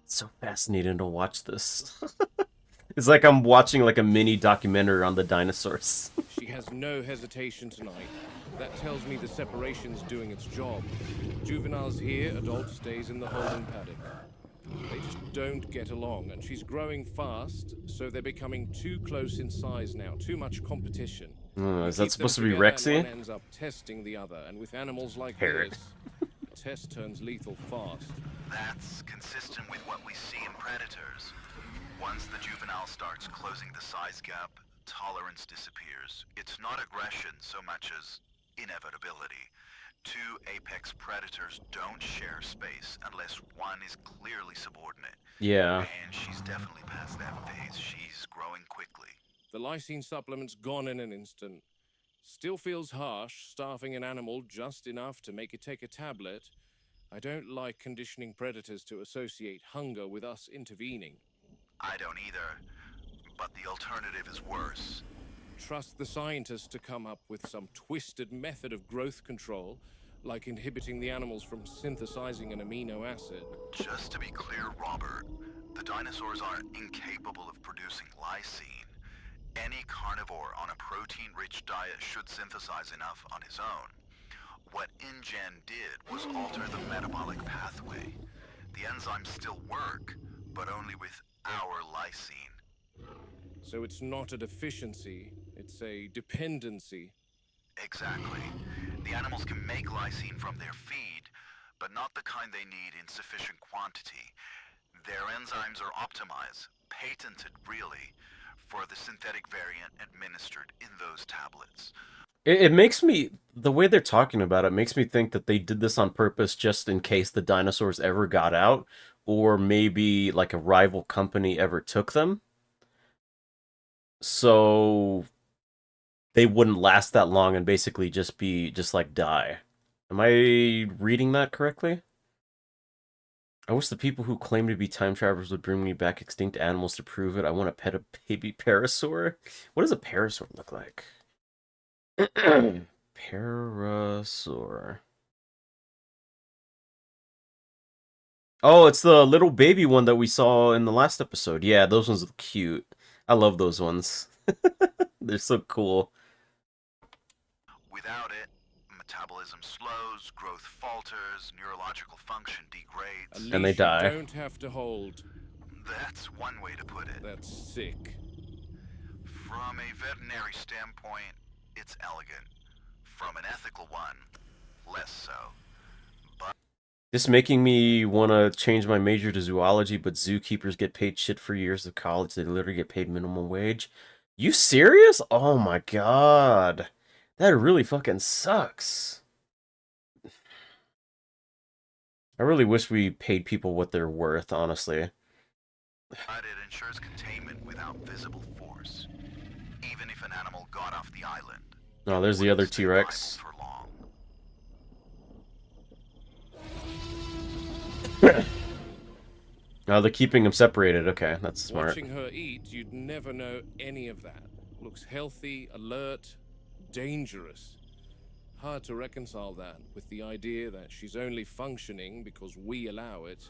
It's so fascinating to watch this. It's like I'm watching like a mini documentary on the dinosaurs. She has no hesitation tonight. That tells me the separation's doing its job. Juveniles here, adult stays in the holding paddock. They just don't get along, and she's growing fast, so they're becoming too close in size now, too much competition. Is that Keep them supposed to be together and Rexy? one ends up testing the other, and with animals like Parrot. this, a test turns lethal fast. That's consistent with what we see in predators. Once the juvenile starts closing the size gap, tolerance disappears. It's not aggression so much as inevitability. Two apex predators don't share space unless one is clearly subordinate. Yeah. And she's definitely past that phase. She's growing quickly. The lysine supplement's gone in an instant. Still feels harsh, starving an animal just enough to make it take a tablet. I don't like conditioning predators to associate hunger with us intervening. I don't either, but the alternative is worse. Trust the scientists to come up with some twisted method of growth control, like inhibiting the animals from synthesizing an amino acid. Just to be clear, Robert, the dinosaurs are incapable of producing lysine. Any carnivore on a protein-rich diet should synthesize enough on his own. What InGen did was alter the metabolic pathway. The enzymes still work, but only with our lysine. So it's not a deficiency, it's a dependency. Exactly. The animals can make lysine from their feed, but not the kind they need in sufficient quantity. Their enzymes are optimized, patented really, for the synthetic variant administered in those tablets. It makes me, the way they're talking about it makes me think that they did this on purpose just in case the dinosaurs ever got out, or maybe like a rival company ever took them. So they wouldn't last that long and basically just like die. Am I reading that correctly? I wish the people who claim to be time travelers would bring me back extinct animals to prove it. I want to pet a baby parasaur. What does a parasaur look like? Parasaur. Oh, it's the little baby one that we saw in the last episode. Yeah, those ones look cute. I love those ones. They're so cool. Without it, metabolism slows, growth falters, neurological function degrades. A And they leash you die. don't have to hold. That's one way to put it. That's sick. From a veterinary standpoint, it's elegant. From an ethical one, less so. This making me want to change my major to zoology, but zookeepers get paid shit for years of college. They literally get paid minimum wage. You serious? Oh my god. That really fucking sucks. I really wish we paid people what they're worth, honestly. But it ensures containment without visible force. Even if an animal got off the island, Oh, there's the Wouldn't other stay viable T-Rex. for long. Oh, they're keeping them separated. Okay, that's smart. Watching her eat, you'd never know any of that. Looks healthy, alert, dangerous. Hard to reconcile that with the idea that she's only functioning because we allow it.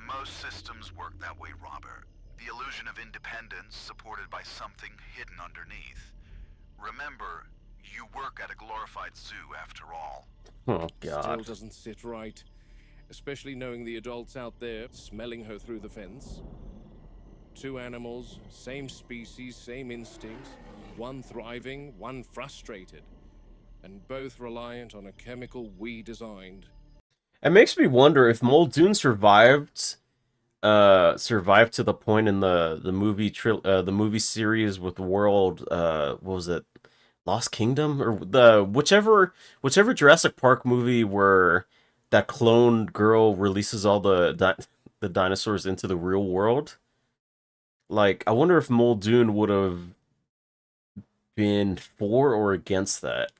Most systems work that way, Robert. The illusion of independence supported by something hidden underneath. Remember, you work at a glorified zoo after all. Oh Still God. doesn't sit right, especially knowing the adults out there smelling her through the fence. Two animals, same species, same instincts, one thriving, one frustrated, and both reliant on a chemical we designed. It makes me wonder if Muldoon survived to the point in the movie series with World what was it? Lost Kingdom or the whichever Jurassic Park movie where that cloned girl releases all the dinosaurs into the real world. Like, I wonder if Muldoon would have been for or against that,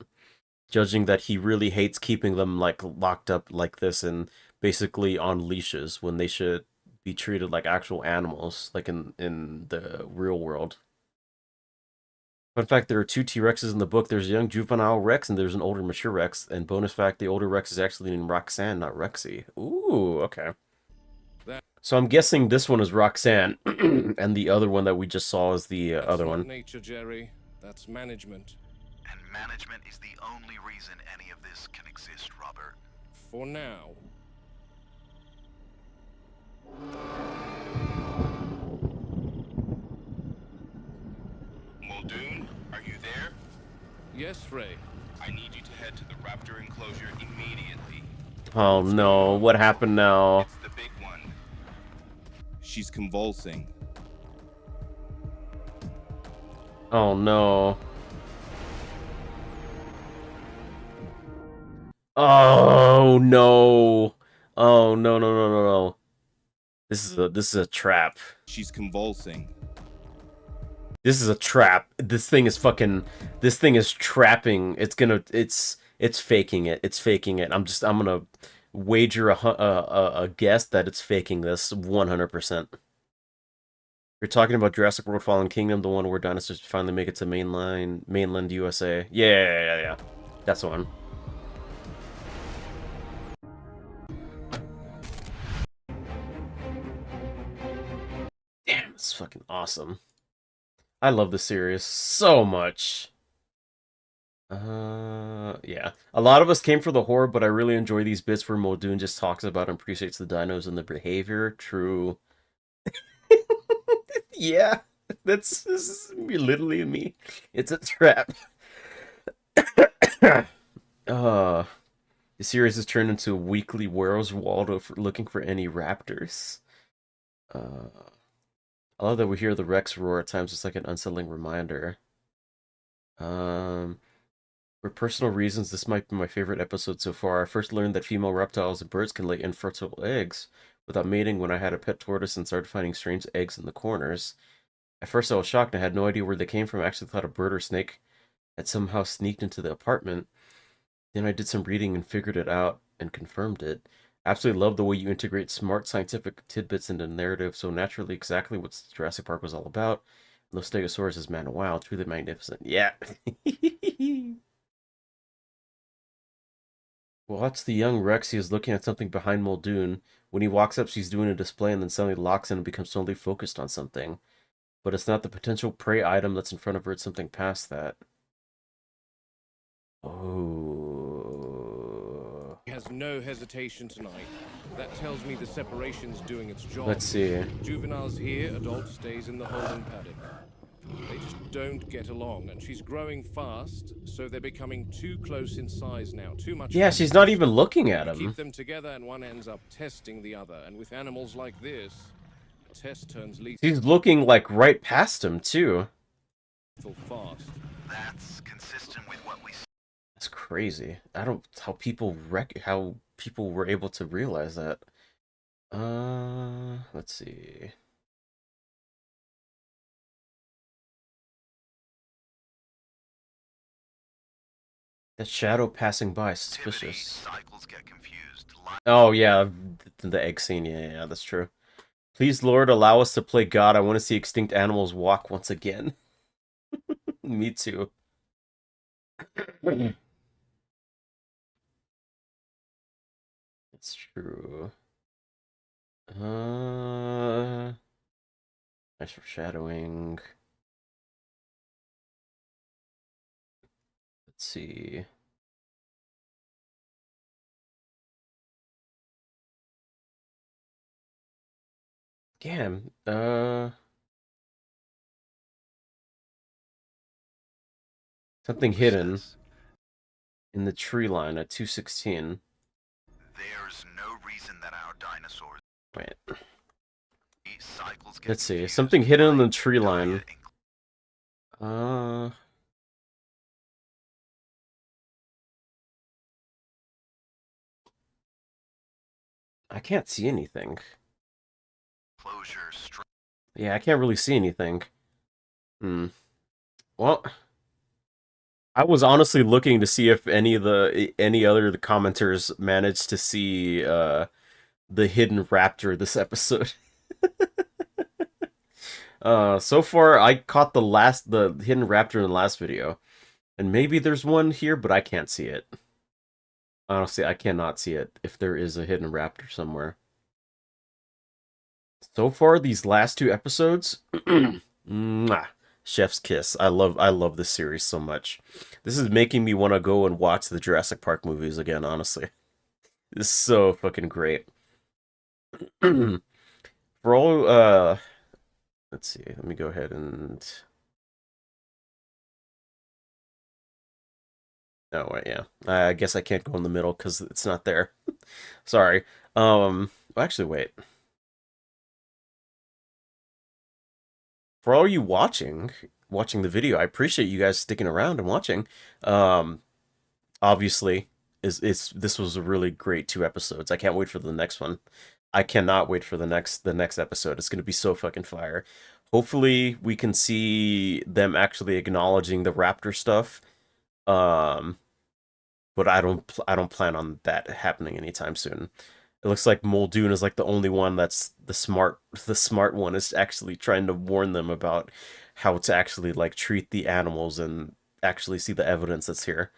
judging that he really hates keeping them like locked up like this and basically on leashes when they should be treated like actual animals, like in the real world. Fun fact, there are two T-Rexes in the book. There's a young juvenile Rex and there's an older mature Rex. And bonus fact, the older Rex is actually named Roxanne, not Rexy. Ooh, okay. So I'm guessing this one is Roxanne, and the other one that we just saw is the That's other not one. nature, Jerry. That's management. And management is the only reason any of this can exist, Robert. For now. Muldoon, are you there? Yes, Ray. I need you to head to the raptor enclosure immediately. Oh What's going no, on? what happened now? It's the big one. She's convulsing. Oh no. Oh no. Oh no no no no no. This is a trap. She's convulsing. This is a trap. This thing is trapping. It's faking it. It's faking it. I'm gonna wager a guess that it's faking this 100%. You're talking about Jurassic World Fallen Kingdom, the one where dinosaurs finally make it to mainland USA. Yeah. That's the one. Damn, it's fucking awesome. I love the series so much. Yeah. A lot of us came for the horror, but I really enjoy these bits where Muldoon just talks about and appreciates the dinos and the behavior. True. Yeah, this is literally me. It's a trap. uh, the series has turned into a weekly Where's Waldo for looking for any raptors. Uh, I love that we hear the Rex roar at times. It's like an unsettling reminder. Um, For personal reasons, this might be my favorite episode so far. I first learned that female reptiles and birds can lay infertile eggs without mating when I had a pet tortoise and started finding strange eggs in the corners. At first, I was shocked and I had no idea where they came from. I actually thought a bird or snake had somehow sneaked into the apartment. Then I did some reading and figured it out and confirmed it. Absolutely love the way you integrate smart scientific tidbits into the narrative so naturally, exactly what Jurassic Park was all about. And those Stegosaurus, man, wow, truly magnificent. Yeah. Well, that's the young Rex. He is looking at something behind Muldoon. When he walks up, she's doing a display and then suddenly locks in and becomes totally focused on something. But it's not the potential prey item that's in front of her, it's something past that. Oh. He has no hesitation tonight. That tells me the separation's doing its job. Let's see. Juveniles here, adult stays in the holding paddock. They just don't get along, and she's growing fast, so they're becoming too close in size now. Too much. Yeah, she's not even looking at him. Keep them together, and one ends up testing the other. And with animals like this, a test turns lethal. She's looking like right past him too. Fast. That's consistent with what we see. That's crazy. I don't how people were able to realize that. Let's see. That shadow passing by, Activity, suspicious. cycles get confused. Oh yeah, the egg scene. Yeah, that's true. Please, Lord, allow us to play God. I want to see extinct animals walk once again. Me too. That's true. Nice foreshadowing. Let's see. Damn. Something hidden Says, in the tree line at 216. there's no reason that our dinosaurs Wait. cycles get Let's see. confused. Something hidden in Light, the tree line. diet, Uh. I can't see anything. enclosure, Yeah, I can't really see anything. Hmm. Well, I was honestly looking to see if any other the commenters managed to see the hidden raptor this episode. So far I caught the hidden raptor in the last video, and maybe there's one here, but I can't see it. Honestly, I cannot see it if there is a hidden raptor somewhere. So far, these last two episodes, mwah, chef's kiss. I love this series so much. This is making me want to go and watch the Jurassic Park movies again. Honestly, it's so fucking great. For all, let's see. Let me go ahead and. Oh wait, yeah. I guess I can't go in the middle because it's not there. Sorry. Actually, wait. For all you watching the video, I appreciate you guys sticking around and watching. Um, Obviously, is this was a really great 2 episodes. I can't wait for the next one. I cannot wait for the next episode. It's gonna be so fucking fire. Hopefully, we can see them actually acknowledging the raptor stuff. Um, but I don't plan on that happening anytime soon. It looks like Muldoon is like the only one that's the smart one is actually trying to warn them about how to actually like treat the animals and actually see the evidence that's here,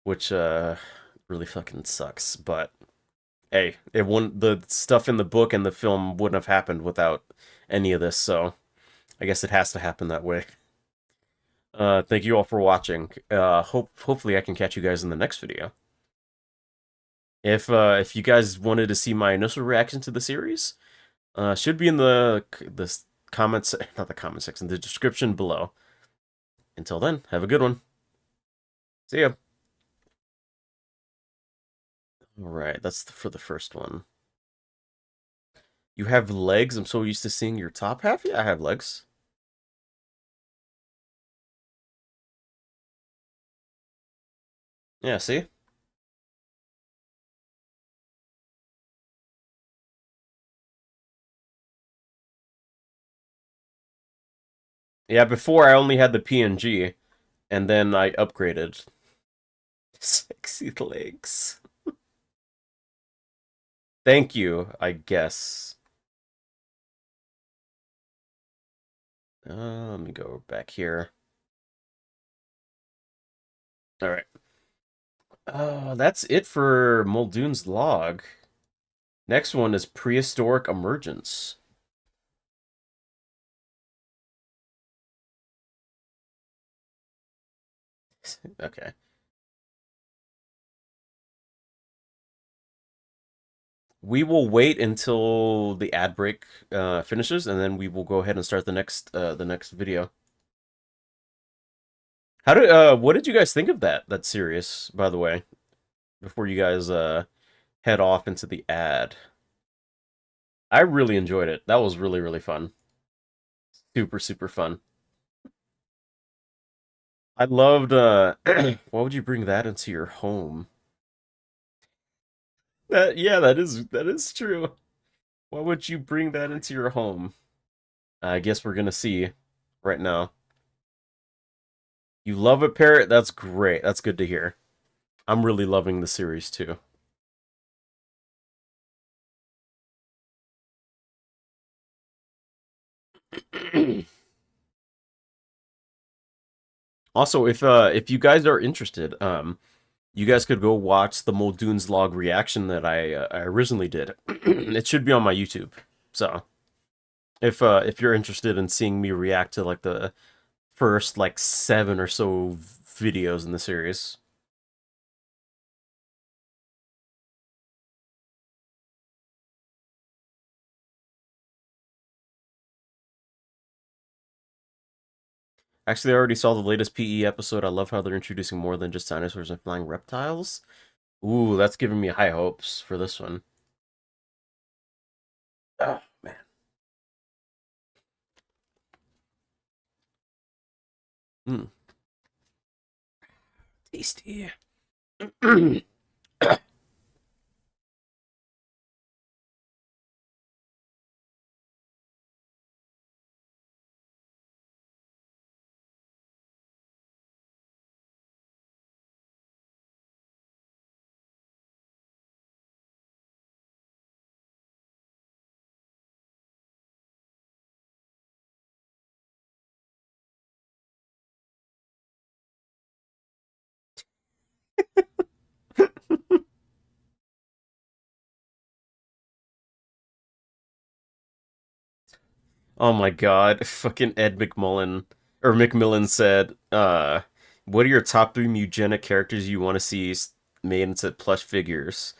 which really fucking sucks. But hey, it wouldn't the stuff in the book and the film wouldn't have happened without any of this, so I guess it has to happen that way. Thank you all for watching. Hopefully I can catch you guys in the next video. If you guys wanted to see my initial reaction to the series, should be in the comments, not the comment section, the description below. Until then, have a good one. See ya. All right, that's for the first one. You have legs. I'm so used to seeing your top half. Yeah, I have legs. Yeah, see? Yeah, before I only had the PNG, and then I upgraded. Sexy legs. Thank you, I guess. Let me go back here. All right. That's it for Muldoon's log. Next one is Prehistoric Emergence. Okay. We will wait until the ad break finishes, and then we will go ahead and start the next video. What did you guys think of that series, by the way? Before you guys head off into the ad. I really enjoyed it. That was really, really fun. Super, super fun. I loved why would you bring that into your home? Yeah, that is true. Why would you bring that into your home? I guess we're gonna see right now. You love a parrot? That's great. That's good to hear. I'm really loving the series too. Also, if you guys are interested, you guys could go watch the Muldoons log reaction that I originally did. It should be on my YouTube. So if you're interested in seeing me react to like the first like 7 or so videos in the series. Actually, I already saw the latest PE episode. I love how they're introducing more than just dinosaurs and flying reptiles. Ooh, that's giving me high hopes for this one. Oh, man. Mm, tasty. Oh my god, fucking Ed McMullen or McMillan said, what are your top 3 eugenic characters you want to see made into plush figures?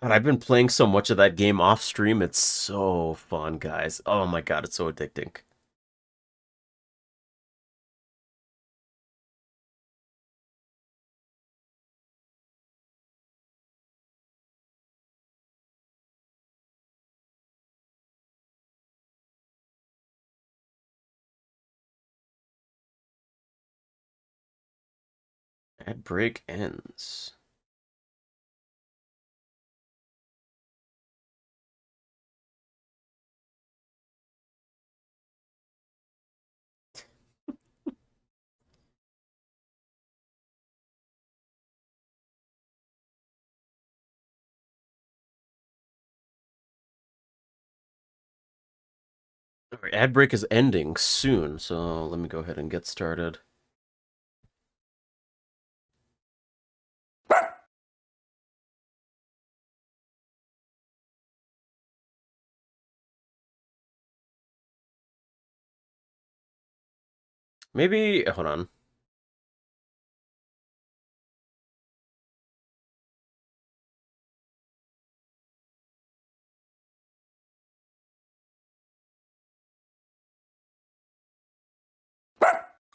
God, I've been playing so much of that game off stream. It's so fun, guys. Oh my god, it's so addicting. Ad break ends. Alright, ad break is ending soon, so let me go ahead and get started. Maybe, hold on.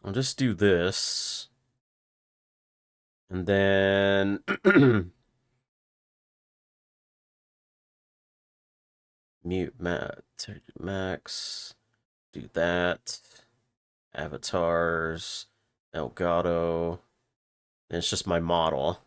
I'll just do this. And then mute max. Do that. Avatars. Elgato. And it's just my model.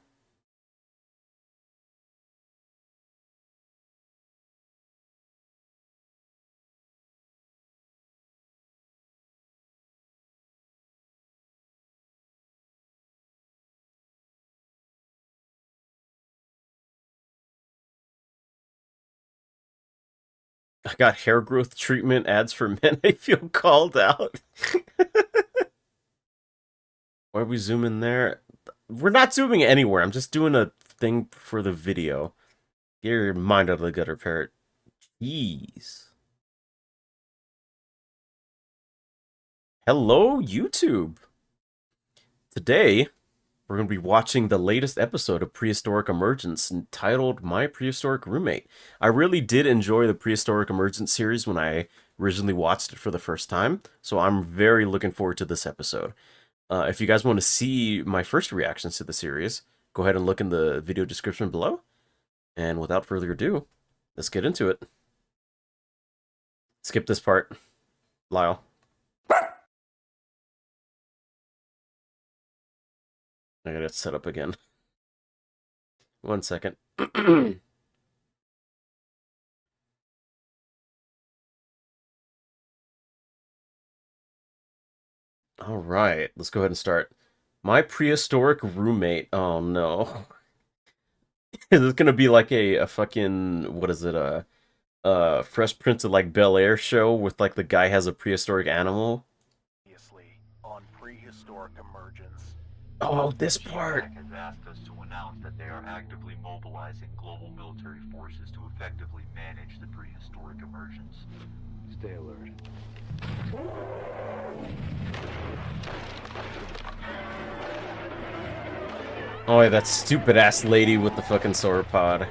I got hair growth treatment ads for men. I feel called out. Why we zoom in there? We're not zooming anywhere. I'm just doing a thing for the video. Get your mind out of the gutter, parrot. Jeez. Hello, YouTube. Today, we're going to be watching the latest episode of Prehistoric Emergence entitled My Prehistoric Roommate. I really did enjoy the Prehistoric Emergence series when I originally watched it for the first time, so I'm very looking forward to this episode. If you guys want to see my first reactions to the series, go ahead and look in the video description below. And without further ado, let's get into it. Skip this part, Lyle. I gotta set up again. 1 second. All right, let's go ahead and start. My prehistoric roommate. Oh no. Is this gonna be like a fucking what is it, Fresh Prince of like Bel Air show with like the guy has a prehistoric animal? Previously on Prehistoric Emergence. Oh, this part. GPAC has asked us to announce that they are actively mobilizing global military forces to effectively manage the prehistoric emergence. Stay alert. Oh, yeah, that stupid ass lady with the fucking sauropod.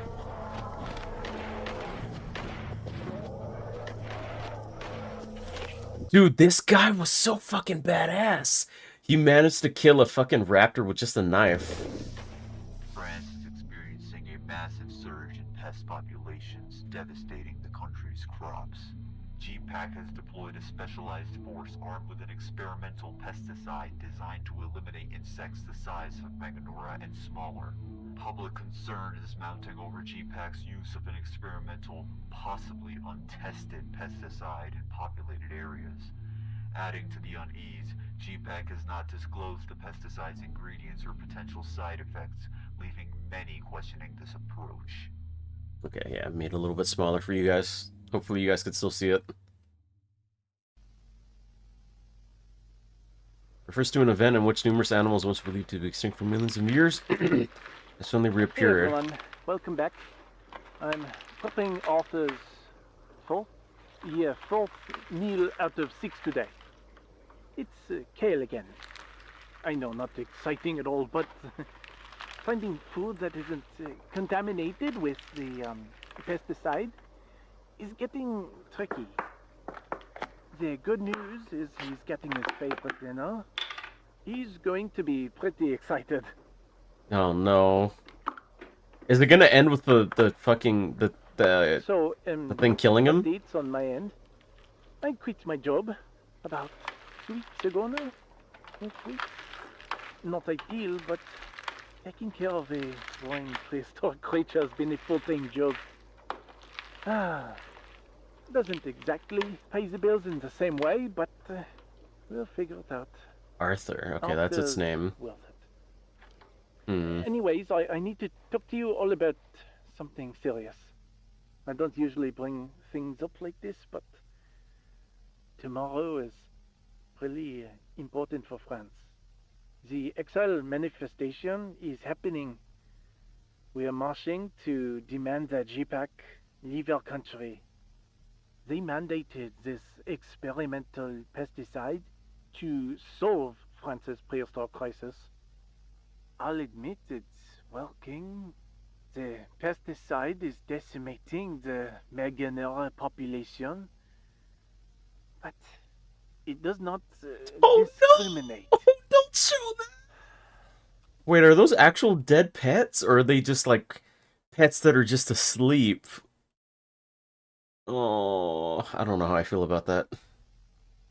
Dude, this guy was so fucking badass. He managed to kill a fucking raptor with just a knife. France is experiencing a massive surge in pest populations, devastating the country's crops. GPAC has deployed a specialized force armed with an experimental pesticide designed to eliminate insects the size of Meganora and smaller. Public concern is mounting over GPAC's use of an experimental, possibly untested pesticide in populated areas. Adding to the unease, GPAC has not disclosed the pesticide's ingredients or potential side effects, leaving many questioning this approach. Okay, yeah, I made it a little bit smaller for you guys. Hopefully you guys can still see it. Refers to an event in which numerous animals once believed to be extinct for millions of years have suddenly Hey reappeared. everyone, welcome back. I'm prepping Arthur's fourth meal out of 6 today. It's kale again. I know, not exciting at all, but finding food that isn't contaminated with the pesticide is getting tricky. The good news is he's getting his favorite dinner. He's going to be pretty excited. Oh no. Is it gonna end with the fucking So, the thing killing him? updates on my end. I quit my job about 2 weeks ago now. 8 weeks. Not ideal, but taking care of a flying prehistoric creature has been a full-time job. Doesn't exactly pay the bills in the same way, but we'll figure it out. Arthur. Okay, that's its Arthur's name. worth it. Hmm. Anyways, I need to talk to you all about something serious. I don't usually bring things up like this, but tomorrow is really important for France. The Exile manifestation is happening. We are marching to demand that GPAC leave our country. They mandated this experimental pesticide to solve France's prehistoric crisis. I'll admit it's working. The pesticide is decimating the Meganera population, but it does not discriminate. No! Don't show that! Wait, are those actual dead pets? Or are they just like pets that are just asleep? Oh, I don't know how I feel about that.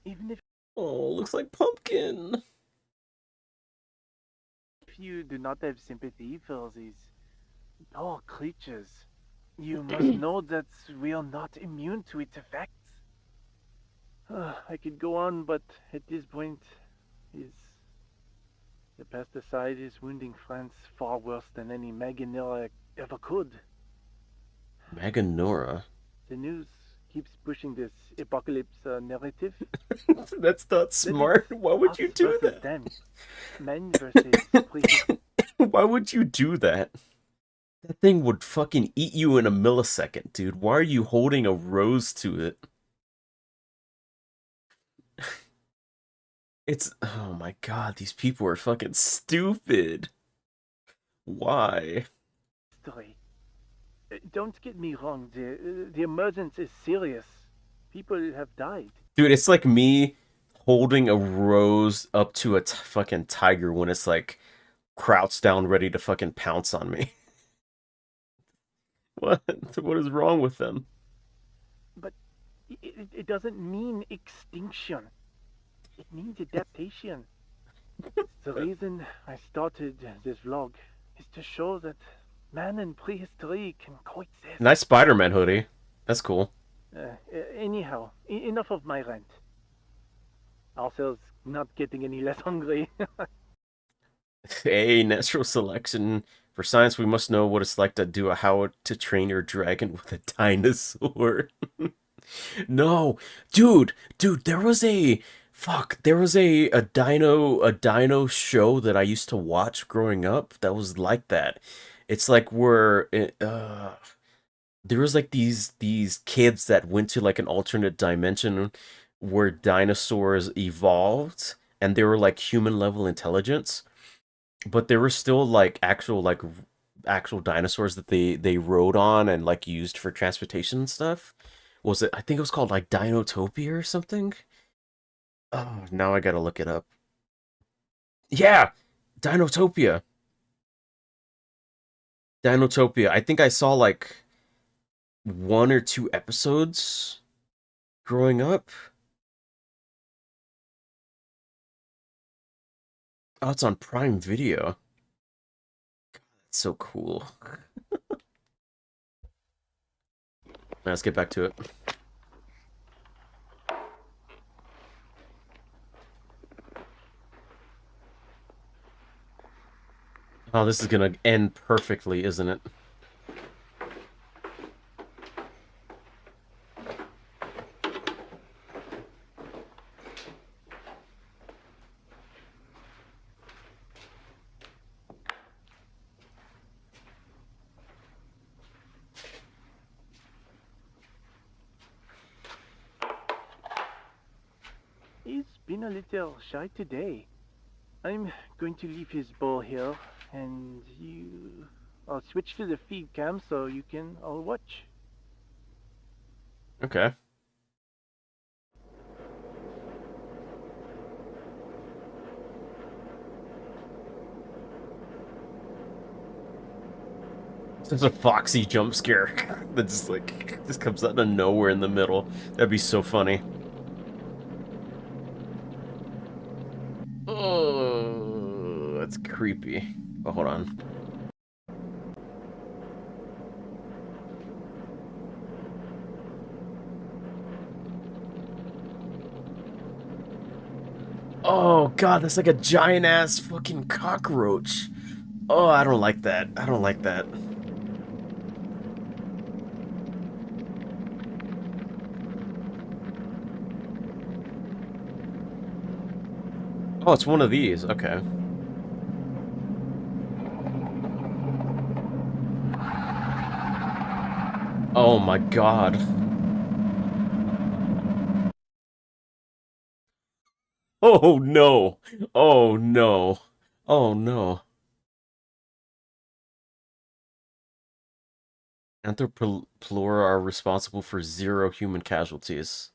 Even if Oh, looks like pumpkin. you do not have sympathy for these poor creatures, you must know that we are not immune to its effects. I could go on, but at this point, the pesticide is wounding France far worse than any Meganera ever could. Meganora. The news keeps pushing this apocalypse narrative. That's not smart. Why would you do that? Them. Men versus priests. Why would you do that? That thing would fucking eat you in a millisecond, dude. Why are you holding a rose to it? It's... Oh my god, these people are fucking stupid. Why? Story. Don't get me wrong, the emergence is serious. People have died. Dude, it's like me holding a rose up to a fucking tiger when it's like crouched down ready to fucking pounce on me. What? What is wrong with them? But it doesn't mean extinction. It means adaptation. The reason I started this vlog is to show that man and prehistory can coexist. Nice Spider-Man hoodie. That's cool. Anyhow, enough of my rant. Arthur's not getting any less hungry. A natural selection. For science, we must know what it's like to do a how to train your dragon with a dinosaur. No, dude, there was a there was a dino show that I used to watch growing up that was like that. It's like there was like these kids that went to like an alternate dimension where dinosaurs evolved and they were like human level intelligence, but there were still like actual dinosaurs that they rode on and like used for transportation and stuff. Was it? I think it was called like Dinotopia or something. Oh, now I gotta look it up. Yeah, Dinotopia. Dinotopia. I think I saw like one or two episodes growing up. Oh, it's on Prime Video. It's so cool. Let's get back to it. Oh, this is gonna end perfectly, isn't it? He's been a little shy today. I'm going to leave his bowl here, and I'll switch to the feed cam so you can all watch. Okay. There's a foxy jump scare that's like just comes out of nowhere in the middle. That'd be so funny. Oh, that's creepy. Oh, hold on. Oh god, that's like a giant ass fucking cockroach. Oh, I don't like that. I don't like that. Oh, it's one of these. Okay. Oh my god. Oh no. Oh no. Oh no. Anthropolora are responsible for 0 human casualties.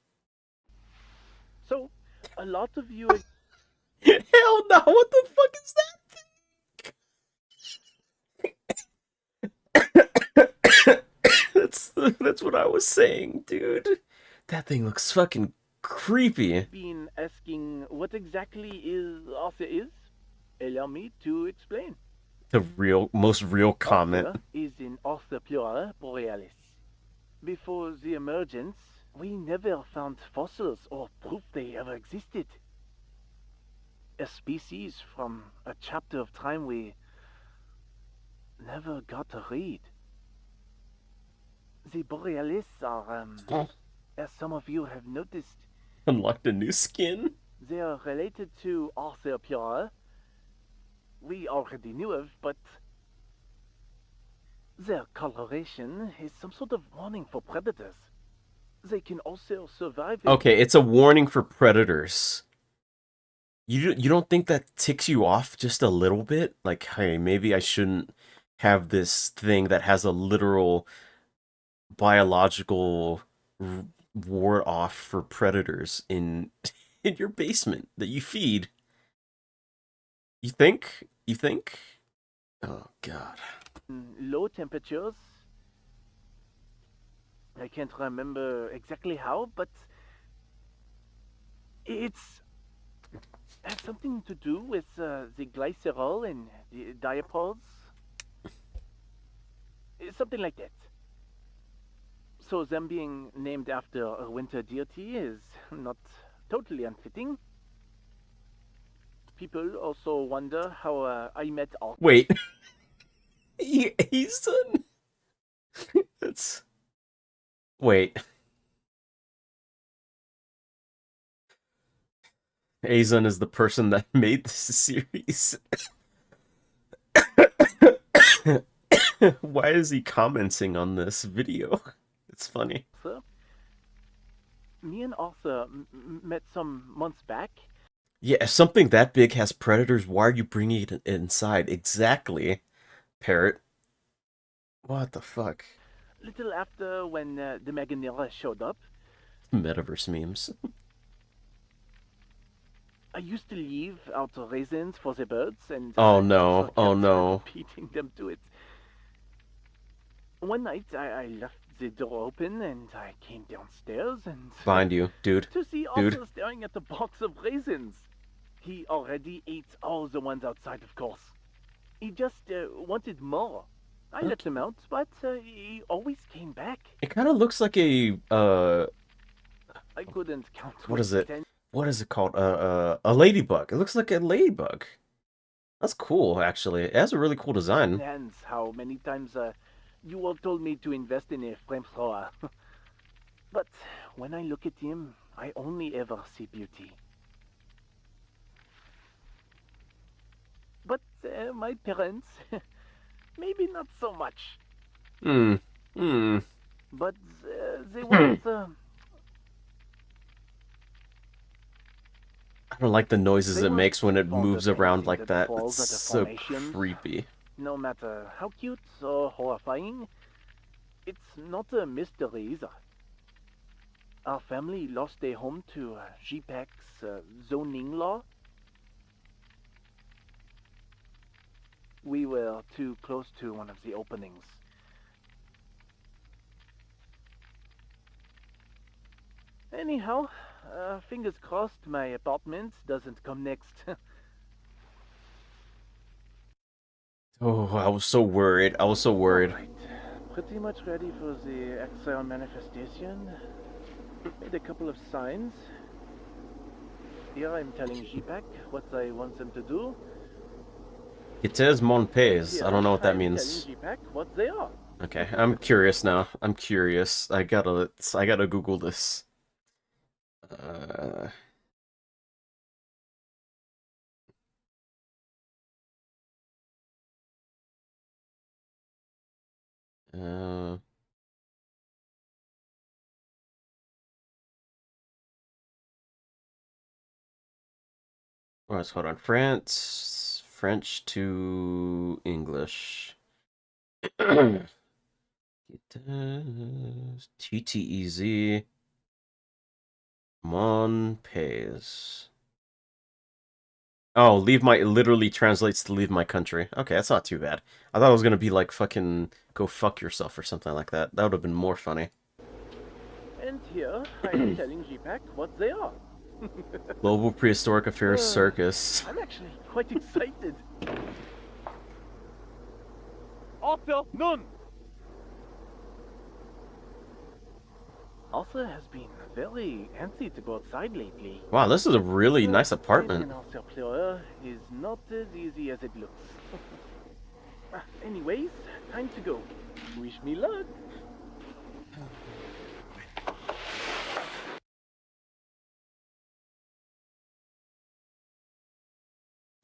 So, a lot of you Hell no, what the fuck is that? That's what I was saying, dude. That thing looks fucking creepy. been asking what exactly is Arthur is. Allow me to explain. The most real comment. Arthur is in Arthropleura borealis. Before the emergence, we never found fossils or proof they ever existed. A species from a chapter of time we never got to read. The borealis are, as some of you have noticed, Unlocked a new skin. they are related to Arthropleura. We already knew of, but their coloration is some sort of warning for predators. They can also survive. Okay, it's a warning for predators. You don't think that ticks you off just a little bit? Like, hey, maybe I shouldn't have this thing that has a literal biological ward off for predators in in your basement that you feed. You think? You think? Oh god. Low temperatures. I can't remember exactly how, but it's has something to do with the glycerol and the diapods. Something like that. So them being named after a winter deity is not totally unfitting. people also wonder how I met Arthur. Wait. Azon? That's... Wait. Azon is the person that made this series. Why is he commenting on this video? It's funny. Me and Arthur met some months back. Yeah, if something that big has predators, why are you bringing it inside? Exactly, Parrot. What the fuck? Little after when the Meganilla showed up. Metaverse memes. I used to leave out raisins for the birds, and Oh no, Arthur oh kept no. beating them to it. One night, I left the door open, and I came downstairs, and... Behind you, dude. To see Arthur staring at the box of raisins. He already ate all the ones outside, of course. He just wanted more. I let him out, but he always came back. It kind of looks like a, I couldn't count. What is it? What is it called? A ladybug. It looks like a ladybug. That's cool, actually. It has a really cool design. Hands, how many times you all told me to invest in a flamethrower. But when I look at him, I only ever see beauty. But my parents, maybe not so much. But they weren't... I don't like the noises They it weren't makes when it fond moves of around anything like that that. falls It's at the so formations. creepy. No matter how cute or horrifying, it's not a mystery either. Our family lost their home to GPAC's zoning law. We were too close to one of the openings. Anyhow, fingers crossed my apartment doesn't come next. Oh, I was so worried. I was so worried. Alright, pretty much ready for the exile manifestation. Made a couple of signs. Here I'm telling GPAC what I want them to do. It says Mon Pays. Here I don't know what that I'm means. telling GPAC what they are. Okay, I'm curious now. I'm curious. I gotta Google this. Hold on. French to English. TTEZ. Mon pays. Oh, it literally translates to leave my country. Okay, that's not too bad. I thought it was gonna be like fucking go fuck yourself or something like that. That would have been more funny. And here I'm telling GPAC what they are. Global Prehistoric Affairs Circus. I'm actually quite excited. Arthur, none! Arthur has been very antsy to go outside lately. Wow, this is a really nice apartment. An Arthur player is not as easy as it looks. Anyways, time to go. Wish me luck.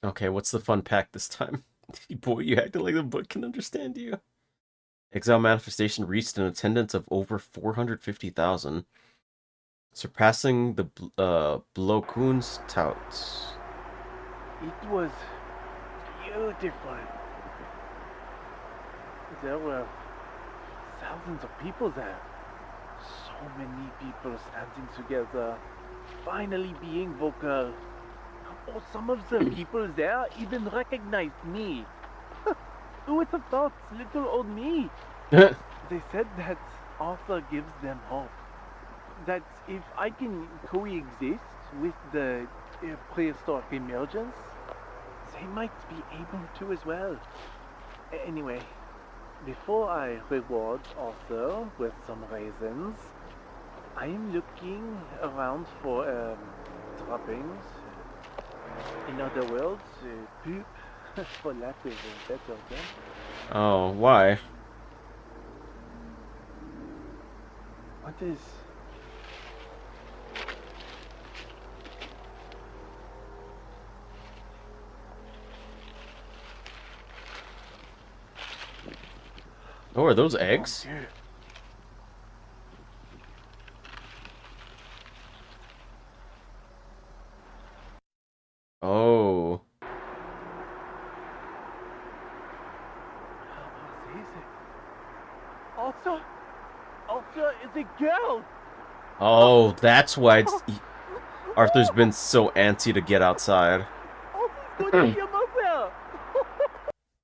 Okay, what's the fun pack this time? Boy, you acted like the book can understand you. Exile Manifestation reached an attendance of over 450,000, surpassing the Blokun's touts. It was beautiful. There were thousands of people there. So many people standing together, finally being vocal. Oh, some of the people there even recognized me. Who would have thought, little old me? They said that Arthur gives them hope. That if I can coexist with the prehistoric emergence, they might be able to as well. Anyway, before I reward Arthur with some raisins, I am looking around for droppings. In other words, poop, for lack of a better term. Oh, why? What is... Oh, are those eggs? Mon Dieu. Oh. Was is it? Also is a girl. Oh, that's why Arthur's been so antsy to get outside. Also's going to be a mother.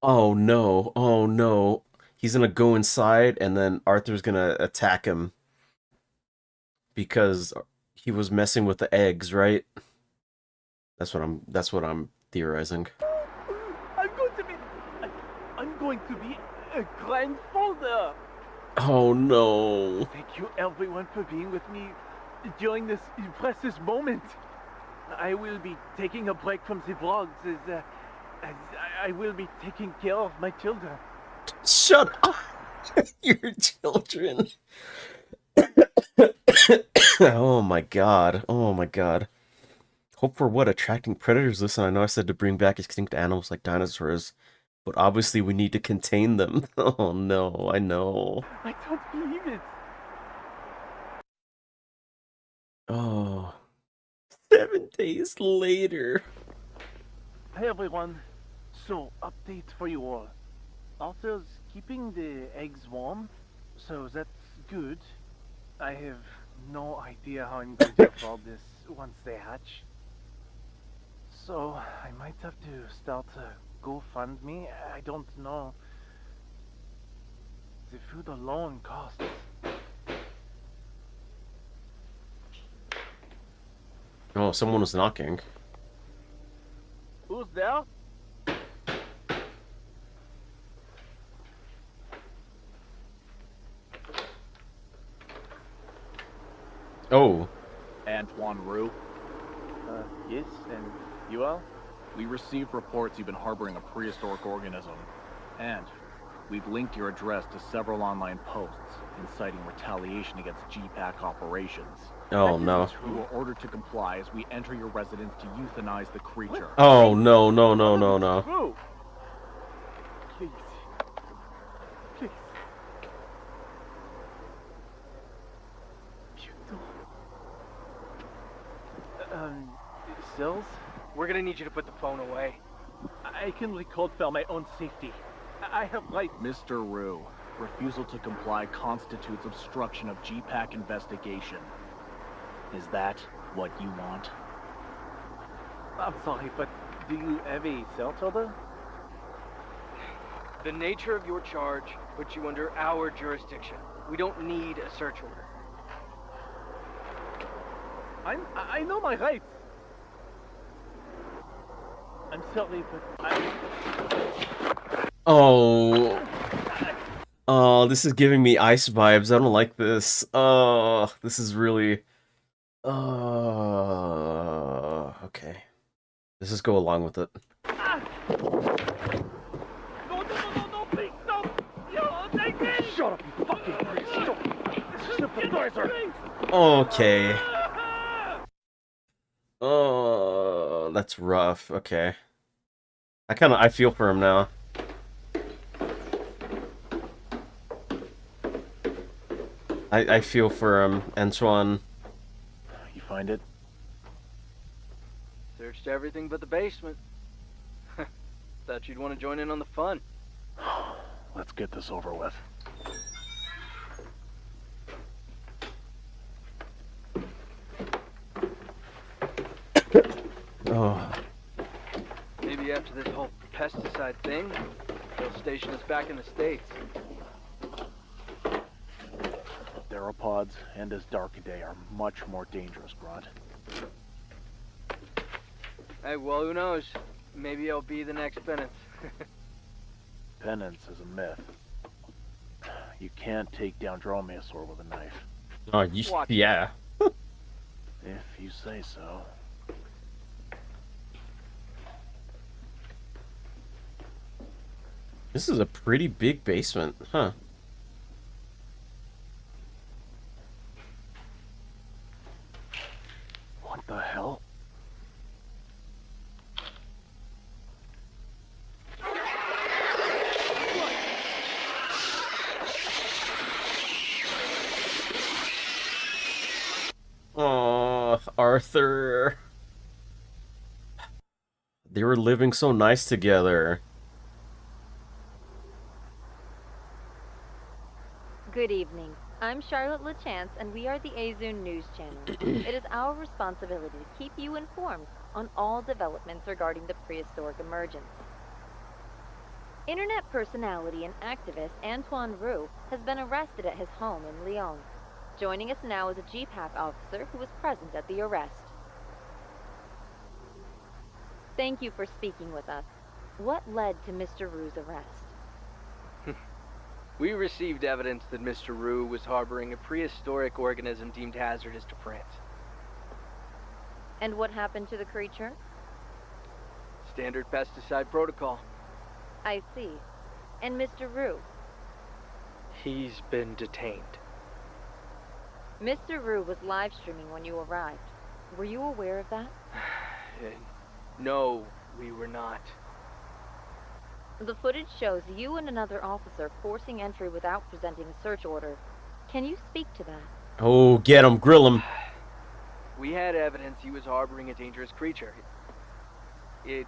Oh no, oh no. He's gonna go inside and then Arthur's gonna attack him. Because he was messing with the eggs, right? That's what I'm theorizing. I'm going to be a grandfather. Oh no. Thank you everyone for being with me during this precious moment. I will be taking a break from the vlogs as I will be taking care of my children. Shut up! Your children. Oh my god. Oh my god. Hope for what? Attracting predators. Listen, I know I said to bring back extinct animals like dinosaurs, but obviously we need to contain them. Oh no, I know. I don't believe it. Oh. 7 days later. Hey everyone. So, update for you all. Arthur's keeping the eggs warm, so that's good. I have no idea how I'm going to afford this once they hatch. So, I might have to start a GoFundMe. I don't know. The food alone costs. Oh, someone was knocking. Who's there? Oh. Antoine Roux, Yes, and you all? we received reports you've been harboring a prehistoric organism, and we've linked your address to several online posts inciting retaliation against GPAC operations. Oh no. You were ordered to comply as we enter your residence to euthanize the creature. Oh no, no, no, no, no. True. Please. Please. Beautiful. Sills? We're gonna need you to put the phone away. I can record for my own safety. I have rights. Mr. Roux, refusal to comply constitutes obstruction of GPAC investigation. Is that what you want? I'm sorry, but do you have a search order? The nature of your charge puts you under our jurisdiction. We don't need a search order. I know my rights. I'm sorry, but Oh. Oh, this is giving me ice vibes. I don't like this. Oh, this is really... okay. Let's just go along with it. No, please, no! Yo, take me! Shut up, you fucking priest! Sympathizer! Okay. Oh, that's rough. Okay. I feel for him now. I feel for him, Antoine. You find it? Searched everything but the basement. Thought you'd want to join in on the fun. Let's get this over with. Oh. Maybe after this whole pesticide thing, they'll station us back in the States. Theropods and as dark a day are much more dangerous, Grunt. Hey, well, who knows? Maybe I'll be the next penance. Penance is a myth. You can't take down Dromaeosaur with a knife. Oh, Watch. yeah. If you say so. This is a pretty big basement, huh? What the hell? Oh, Arthur. They were living so nice together. Good evening. I'm Charlotte LaChance, and we are the Azun News Channel. It is our responsibility to keep you informed on all developments regarding the prehistoric emergence. Internet personality and activist Antoine Roux has been arrested at his home in Lyon. Joining us now is a GPAC officer who was present at the arrest. Thank you for speaking with us. What led to Mr. Roux's arrest? We received evidence that Mr. Roux was harboring a prehistoric organism deemed hazardous to France. And what happened to the creature? Standard pesticide protocol. I see. And Mr. Roux? He's been detained. Mr. Roux was live streaming when you arrived. Were you aware of that? No, we were not. The footage shows you and another officer forcing entry without presenting a search order. Can you speak to that? Oh, get him, grill him. We had evidence he was harboring a dangerous creature. It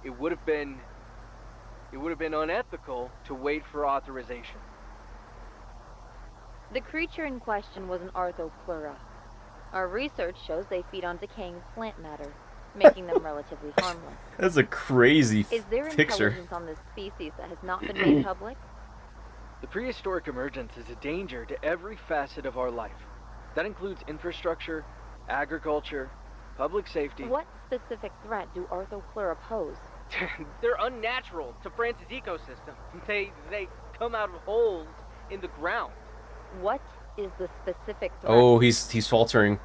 would have been unethical to wait for authorization. The creature in question was an Arthropleura. Our research shows they feed on decaying plant matter, making them relatively harmless. That's a crazy Is there picture. intelligence on this species that has not been made public? The prehistoric emergence is a danger to every facet of our life. That includes infrastructure, agriculture, public safety. What specific threat do Arthropleura pose? They're unnatural to France's ecosystem. They come out of holes in the ground. What is the specific threat? Oh, he's faltering.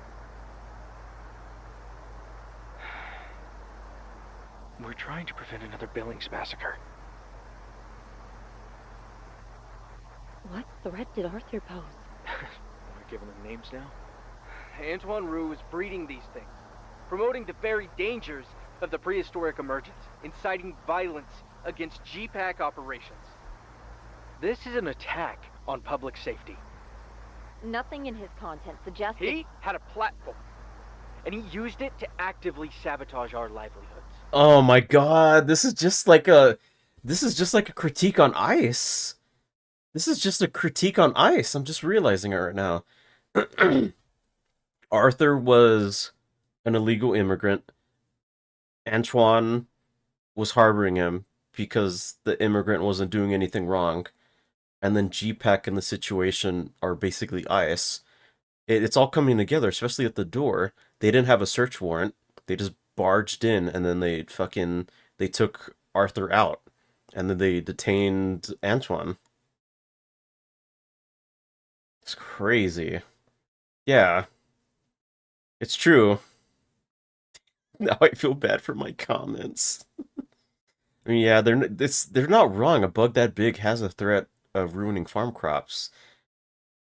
We're trying to prevent another Billings massacre. What threat did Arthur pose? We're giving them names now. Antoine Roux is breeding these things, promoting the very dangers of the prehistoric emergence, inciting violence against GPAC operations. This is an attack on public safety. Nothing in his content suggests He had a platform, and he used it to actively sabotage our livelihoods. Oh my god, this is just like a critique on ICE. This is just a critique on ICE. I'm just realizing it right now. Arthur was an illegal immigrant. Antoine was harboring him because the immigrant wasn't doing anything wrong. And then GPAC and the situation are basically ICE. It's all coming together, especially at the door. They didn't have a search warrant. They just barged in, and then they took Arthur out. And then they detained Antoine. It's crazy. Yeah. It's true. Now I feel bad for my comments. I mean, yeah, they're not wrong. A bug that big has a threat of ruining farm crops.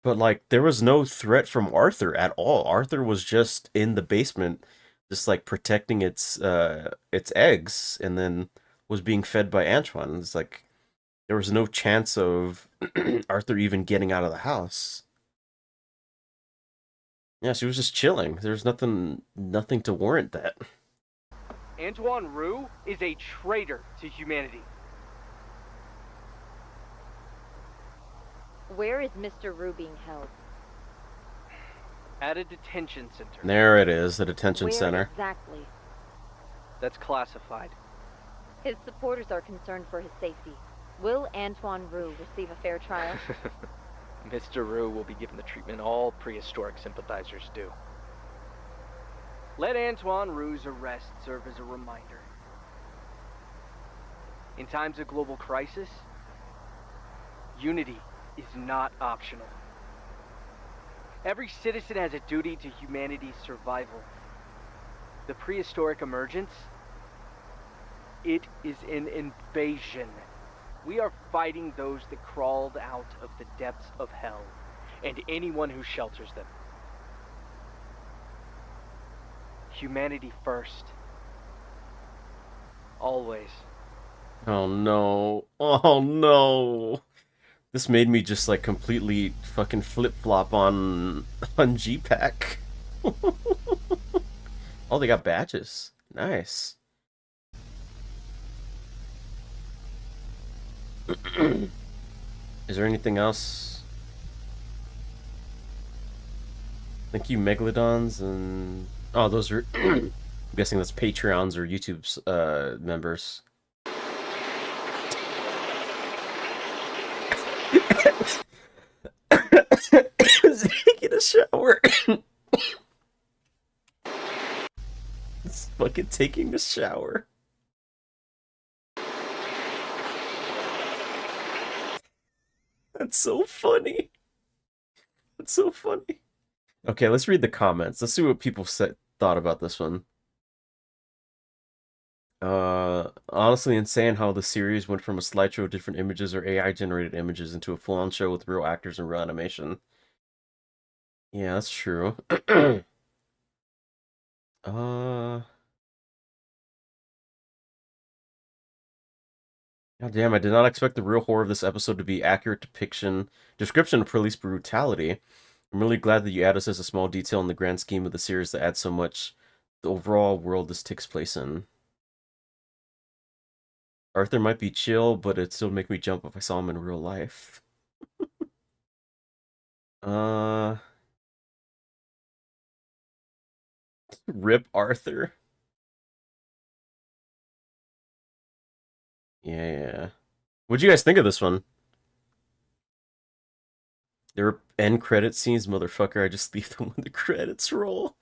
But like there was no threat from Arthur at all. Arthur was just in the basement just like protecting its eggs, and then was being fed by Antoine. It's like there was no chance of Arthur even getting out of the house. Yeah, she was just chilling. There's nothing to warrant that. Antoine Roux is a traitor to humanity. Where is Mr. Roux being held? At a detention center. There it is, the detention Where center. exactly? That's classified. His supporters are concerned for his safety. Will Antoine Roux receive a fair trial? Mr. Roux will be given the treatment all prehistoric sympathizers do. Let Antoine Roux's arrest serve as a reminder. In times of global crisis, unity is not optional. Every citizen has a duty to humanity's survival. The prehistoric emergence, it is an invasion. We are fighting those that crawled out of the depths of hell, and anyone who shelters them. Humanity first. Always. Oh no. Oh no. This made me just like completely fucking flip-flop on G-Pack. Oh, they got badges. Nice. Is there anything else? Thank you, Megalodons, and oh, those are. I'm guessing that's Patreons or YouTube's members. Taking a shower. It's fucking taking a shower. That's so funny. That's so funny. Okay, let's read the comments. Let's see what people thought about this one. Honestly insane how the series went from a slideshow of different images or AI generated images into a full-on show with real actors and real animation. Yeah, that's true. God damn, I did not expect the real horror of this episode to be accurate description of police brutality. I'm really glad that you add this as a small detail in the grand scheme of the series that adds so much the overall world this takes place in. Arthur might be chill, but it'd still make me jump if I saw him in real life. Rip Arthur. Yeah. What'd you guys think of this one? There were end credit scenes, motherfucker. I just leave them when the credits roll.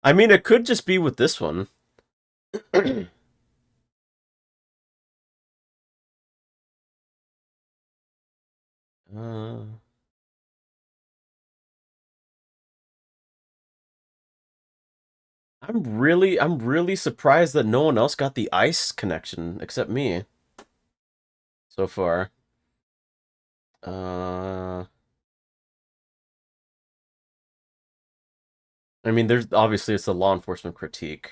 I mean, it could just be with this one. I'm really surprised that no one else got the ice connection except me. So far. I mean, there's obviously it's a law enforcement critique.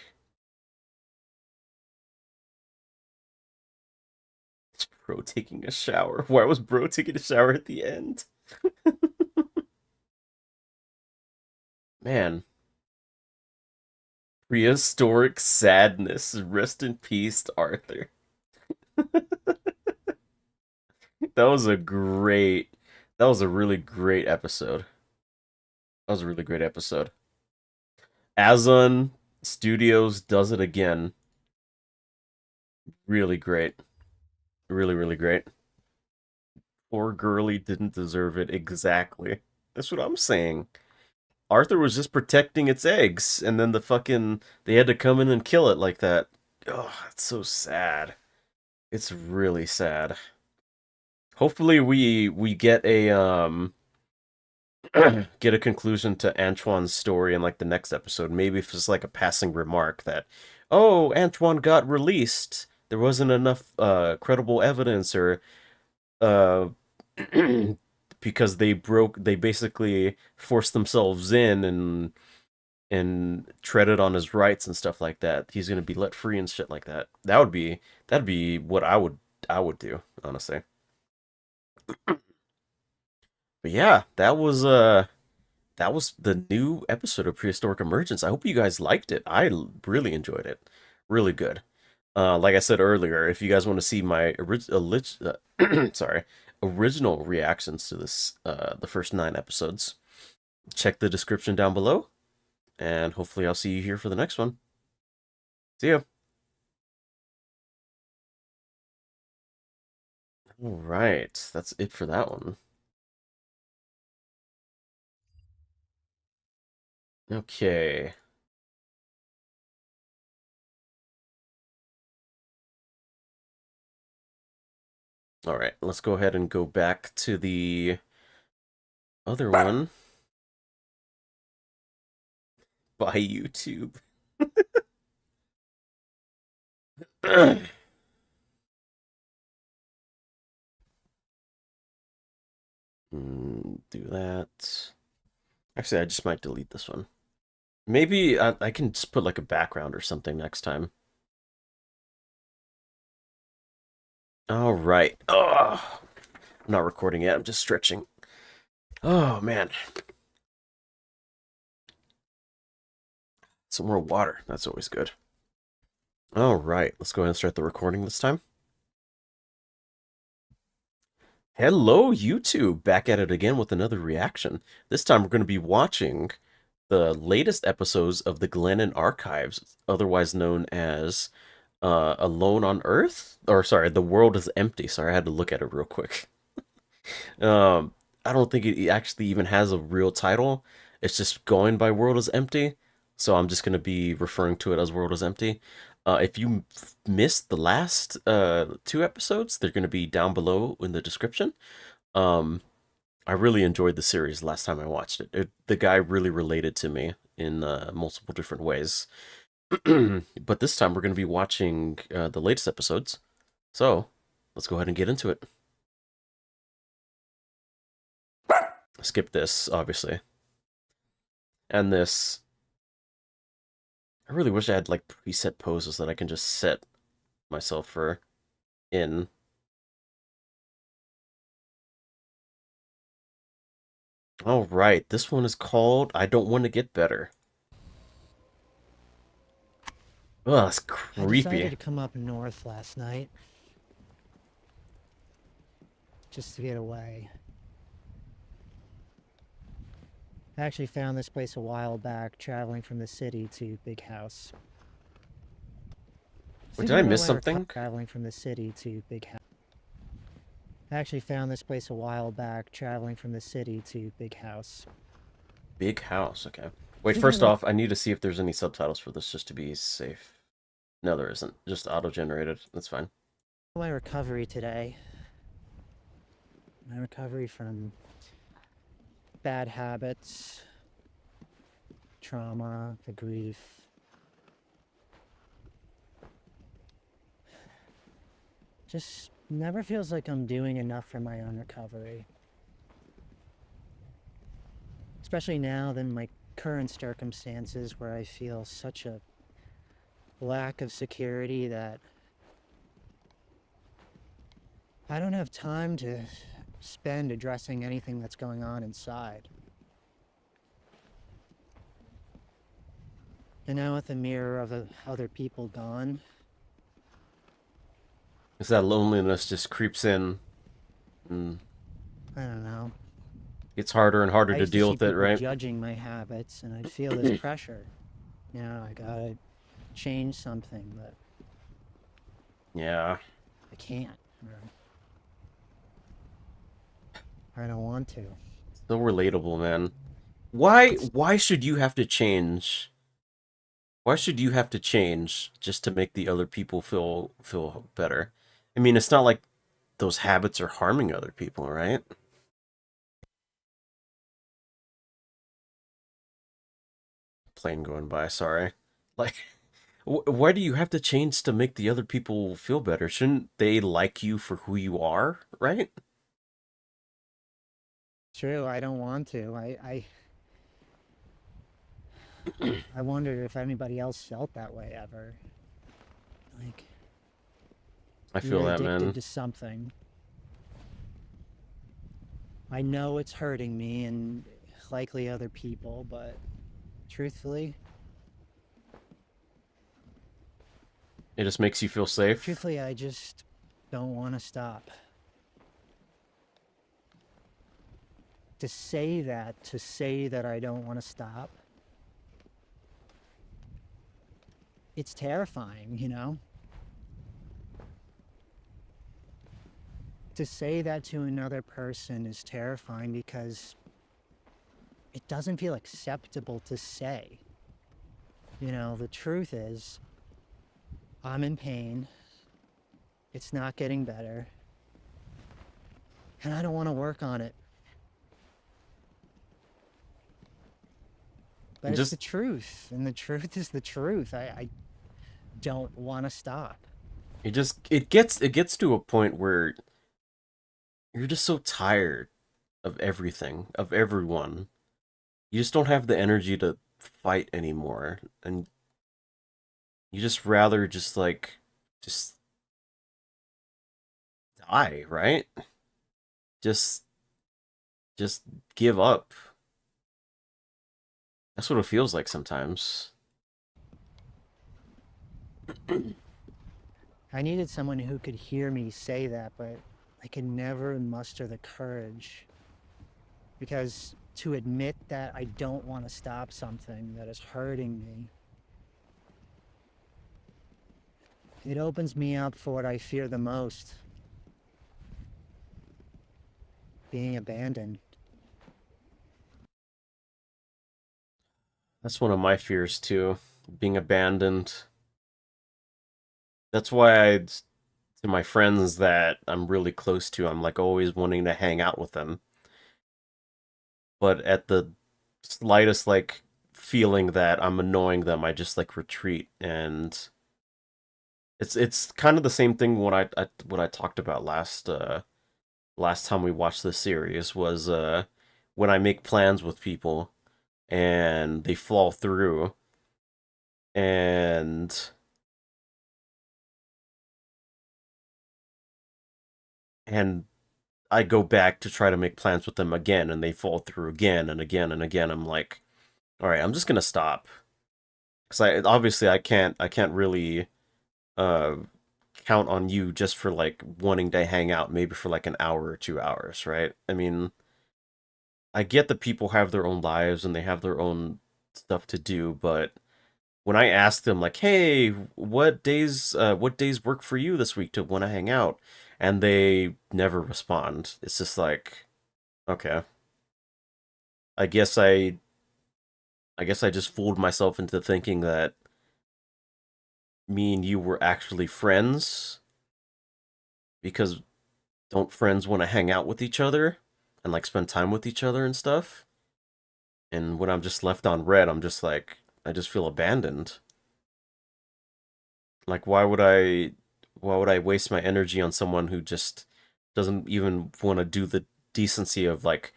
It's Bro taking a shower. Why was Bro taking a shower at the end? Man. Prehistoric sadness. Rest in peace, Arthur. That was a really great episode. That was a really great episode. Azun Studios does it again. Really great. Really, really great. Poor girlie didn't deserve it exactly. That's what I'm saying. Arthur was just protecting its eggs, and then they had to come in and kill it like that. Oh, that's so sad. It's really sad. Hopefully we get a get a conclusion to Antoine's story in like the next episode. Maybe if it's like a passing remark that, oh, Antoine got released. There wasn't enough credible evidence, or because they basically forced themselves in and treaded on his rights and stuff like that. He's gonna be let free and shit like that. That'd be what I would do, honestly. But yeah, that was the new episode of Prehistoric Emergence. I hope you guys liked it. I really enjoyed it. Really good. Like I said earlier, if you guys want to see my original reactions to this, the first 9 episodes, check the description down below, and hopefully I'll see you here for the next one. See ya. All right, that's it for that one. Okay. All right, let's go ahead and go back to the other one. By YouTube. Do that. Actually, I just might delete this one. Maybe I can just put like a background or something next time. All right. Oh, I'm not recording yet. I'm just stretching. Oh, man. Some more water. That's always good. All right. Let's go ahead and start the recording this time. Hello, YouTube. Back at it again with another reaction. This time we're going to be watching the latest episodes of the Glennon Archives, otherwise known as Alone on Earth? Or, sorry, The World is Empty. Sorry, I had to look at it real quick. I don't think it actually even has a real title. It's just going by World is Empty. So I'm just going to be referring to it as World is Empty. If you missed the last 2 episodes, they're going to be down below in the description. I really enjoyed the series last time I watched it. The guy really related to me in multiple different ways. But this time we're going to be watching the latest episodes. So let's go ahead and get into it. Skip this, obviously. And this. I really wish I had like preset poses that I can just set myself for in. All right, this one is called I Don't Want to Get Better. Oh, that's I creepy. decided to come up north last night. Just to get away. I actually found this place a while back, traveling from the city to Big House. Wait, did I miss something? Traveling from the city to Big House. I actually found this place a while back, traveling from the city to Big House. Big House, okay. Wait, first off, I need to see if there's any subtitles for this just to be safe. No, there isn't. Just auto-generated. That's fine. My recovery today. My recovery from bad habits, trauma, the grief. Just never feels like I'm doing enough for my own recovery. Especially now than my current circumstances where I feel such a lack of security that I don't have time to spend addressing anything that's going on inside. And now with the mirror of other people gone, Is that loneliness just creeps in and I don't know. it's harder and harder I to used deal see with it, people right? judging my habits, and I'd feel this pressure. You know, I gotta change something, but Yeah. I can't. Or I don't want to. So relatable, man. Why should you have to change? Why should you have to change just to make the other people feel better? I mean, it's not like those habits are harming other people, right? Plane going by, sorry. Like, why do you have to change to make the other people feel better? Shouldn't they like you for who you are, right? True, I don't want to. I wondered if anybody else felt that way ever. Like, I feel you're that, addicted man. to something. I know it's hurting me and likely other people, but truthfully, It just makes you feel safe. I just don't want to stop. To say that I don't want to stop, it's terrifying, you know? To say that to another person is terrifying because it doesn't feel acceptable to say. You know, the truth is, I'm in pain, it's not getting better, and I don't want to work on it. But it's the truth, and the truth is the truth. I don't want to stop. It gets to a point where you're just so tired of everything, of everyone. You just don't have the energy to fight anymore, and you just rather just like just die, right? Just just give up. That's what it feels like sometimes. I needed someone who could hear me say that, but I could never muster the courage. Because to admit that I don't want to stop something that is hurting me, it opens me up for what I fear the most. Being abandoned. That's one of my fears too, being abandoned. That's why to my friends that I'm really close to, I'm like always wanting to hang out with them. But at the slightest like feeling that I'm annoying them, I just like retreat, and it's kind of the same thing what I talked about last time we watched this series was when I make plans with people and they fall through, and and I go back to try to make plans with them again and they fall through again and again and again. I'm like, all right, I'm just gonna stop because I can't really uh count on you just for like wanting to hang out maybe for like an hour or 2 hours, right? I mean, I get that people have their own lives and they have their own stuff to do, but when I ask them like, "Hey, what days work for you this week to want to hang out?" and they never respond, it's just like, okay, I guess I I guess I just fooled myself into thinking that me and you were actually friends because don't friends want to hang out with each other and like spend time with each other and stuff? And when I'm just left on red, I'm just like, I just feel abandoned. Like, why would I waste my energy on someone who just doesn't even want to do the decency of like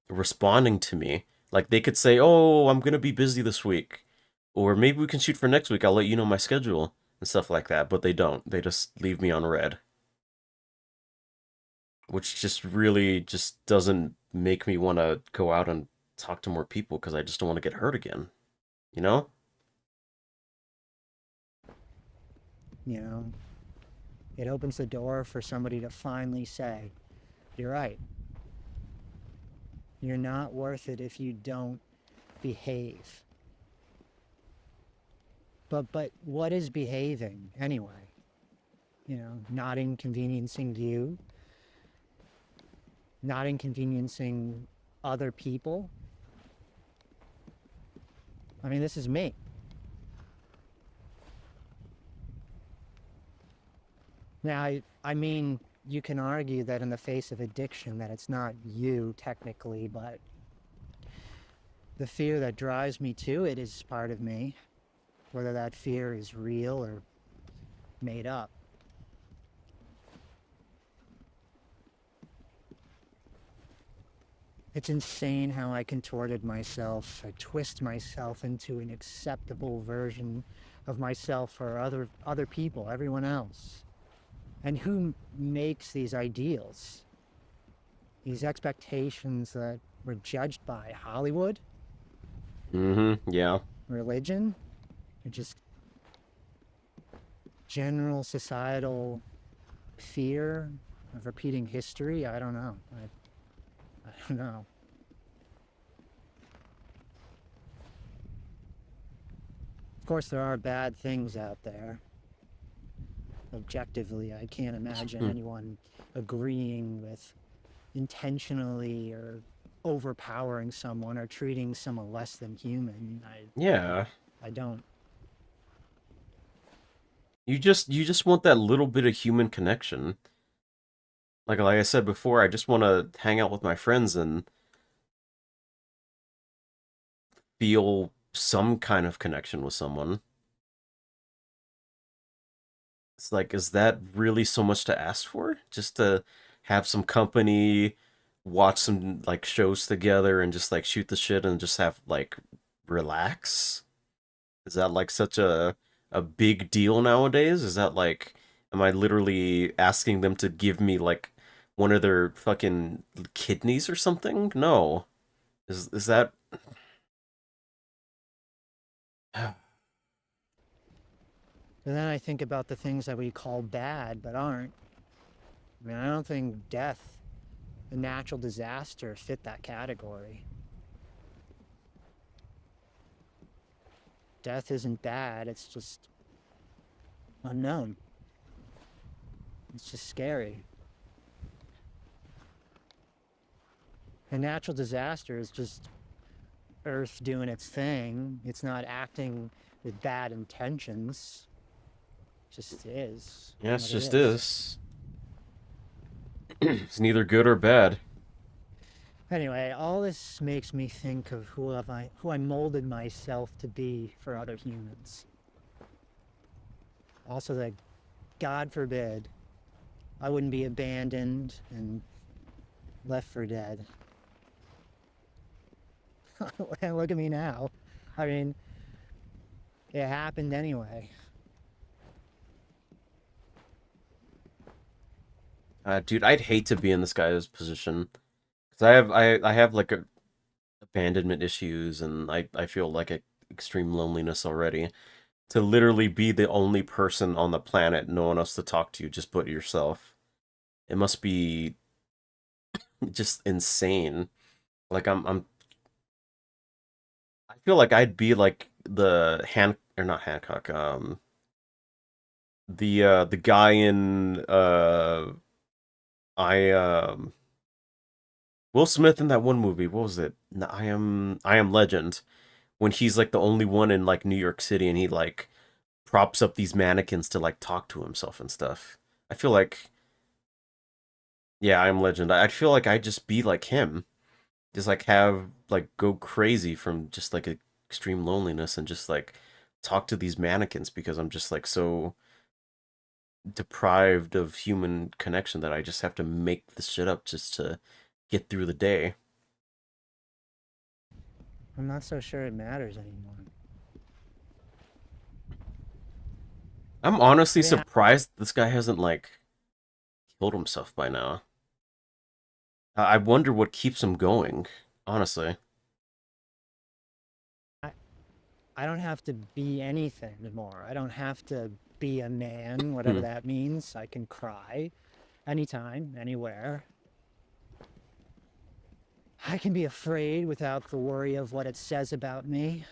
responding to me? Like they could say, "Oh, I'm gonna be busy this week," or maybe we can shoot for next week. I'll let you know my schedule and stuff like that. But they don't. They just leave me on red, which just really just doesn't make me want to go out and talk to more people because I just don't want to get hurt again. You know? You know, it opens the door for somebody to finally say, "You're right. You're not worth it if you don't behave." But what is behaving anyway? You know, not inconveniencing you, not inconveniencing other people. I mean, this is me. Now, I mean, you can argue that in the face of addiction that it's not you technically, but the fear that drives me to it is part of me, whether that fear is real or made up. It's insane how I contorted myself, I twist myself into an acceptable version of myself for other people, everyone else. And who makes these ideals? These expectations that we're judged by Hollywood, Mm-hmm. Yeah. religion, or just general societal fear of repeating history? I don't know. I don't know. Of course, there are bad things out there. Objectively, I can't imagine anyone agreeing with intentionally or overpowering someone or treating someone less than human. Yeah. I don't. You just want that little bit of human connection. Like I said before, I just want to hang out with my friends and feel some kind of connection with someone. It's like, is that really so much to ask for? Just to have some company, watch some like shows together and just like shoot the shit and just have like relax? Is that like such a big deal nowadays? Is that like am I literally asking them to give me like one of their fucking kidneys or something? No. Is that But then I think about the things that we call bad but aren't. I mean, I don't think death, a natural disaster, fit that category. Death isn't bad, it's just unknown. It's just scary. A natural disaster is just Earth doing its thing. It's not acting with bad intentions. It just is yeah, it's what it just is. is. It's neither good or bad. Anyway, all this makes me think of who I molded myself to be for other humans. Also that, God forbid, I wouldn't be abandoned and left for dead. And look at me now. I mean, it happened anyway. Dude, I'd hate to be in this guy's position. Cause I have like abandonment issues and I feel like extreme loneliness already. To literally be the only person on the planet, no one else to talk to, just but yourself. It must be just insane. Like I feel like I'd be like the Han or not Hancock, the guy in I Will Smith in that one movie. What was it? I Am Legend. When he's like the only one in like New York City and he like props up these mannequins to like talk to himself and stuff. I feel like yeah, I Am Legend. I feel like I'd just be like him. Just like have like go crazy from just like extreme loneliness and just like talk to these mannequins because I'm just like so deprived of human connection that I just have to make this shit up just to get through the day. I'm not so sure it matters anymore. I'm honestly Yeah, surprised this guy hasn't like killed himself by now. I wonder what keeps him going, honestly. I don't have to be anything anymore. I don't have to be a man, whatever Hmm. that means. I can cry anytime, anywhere. I can be afraid without the worry of what it says about me.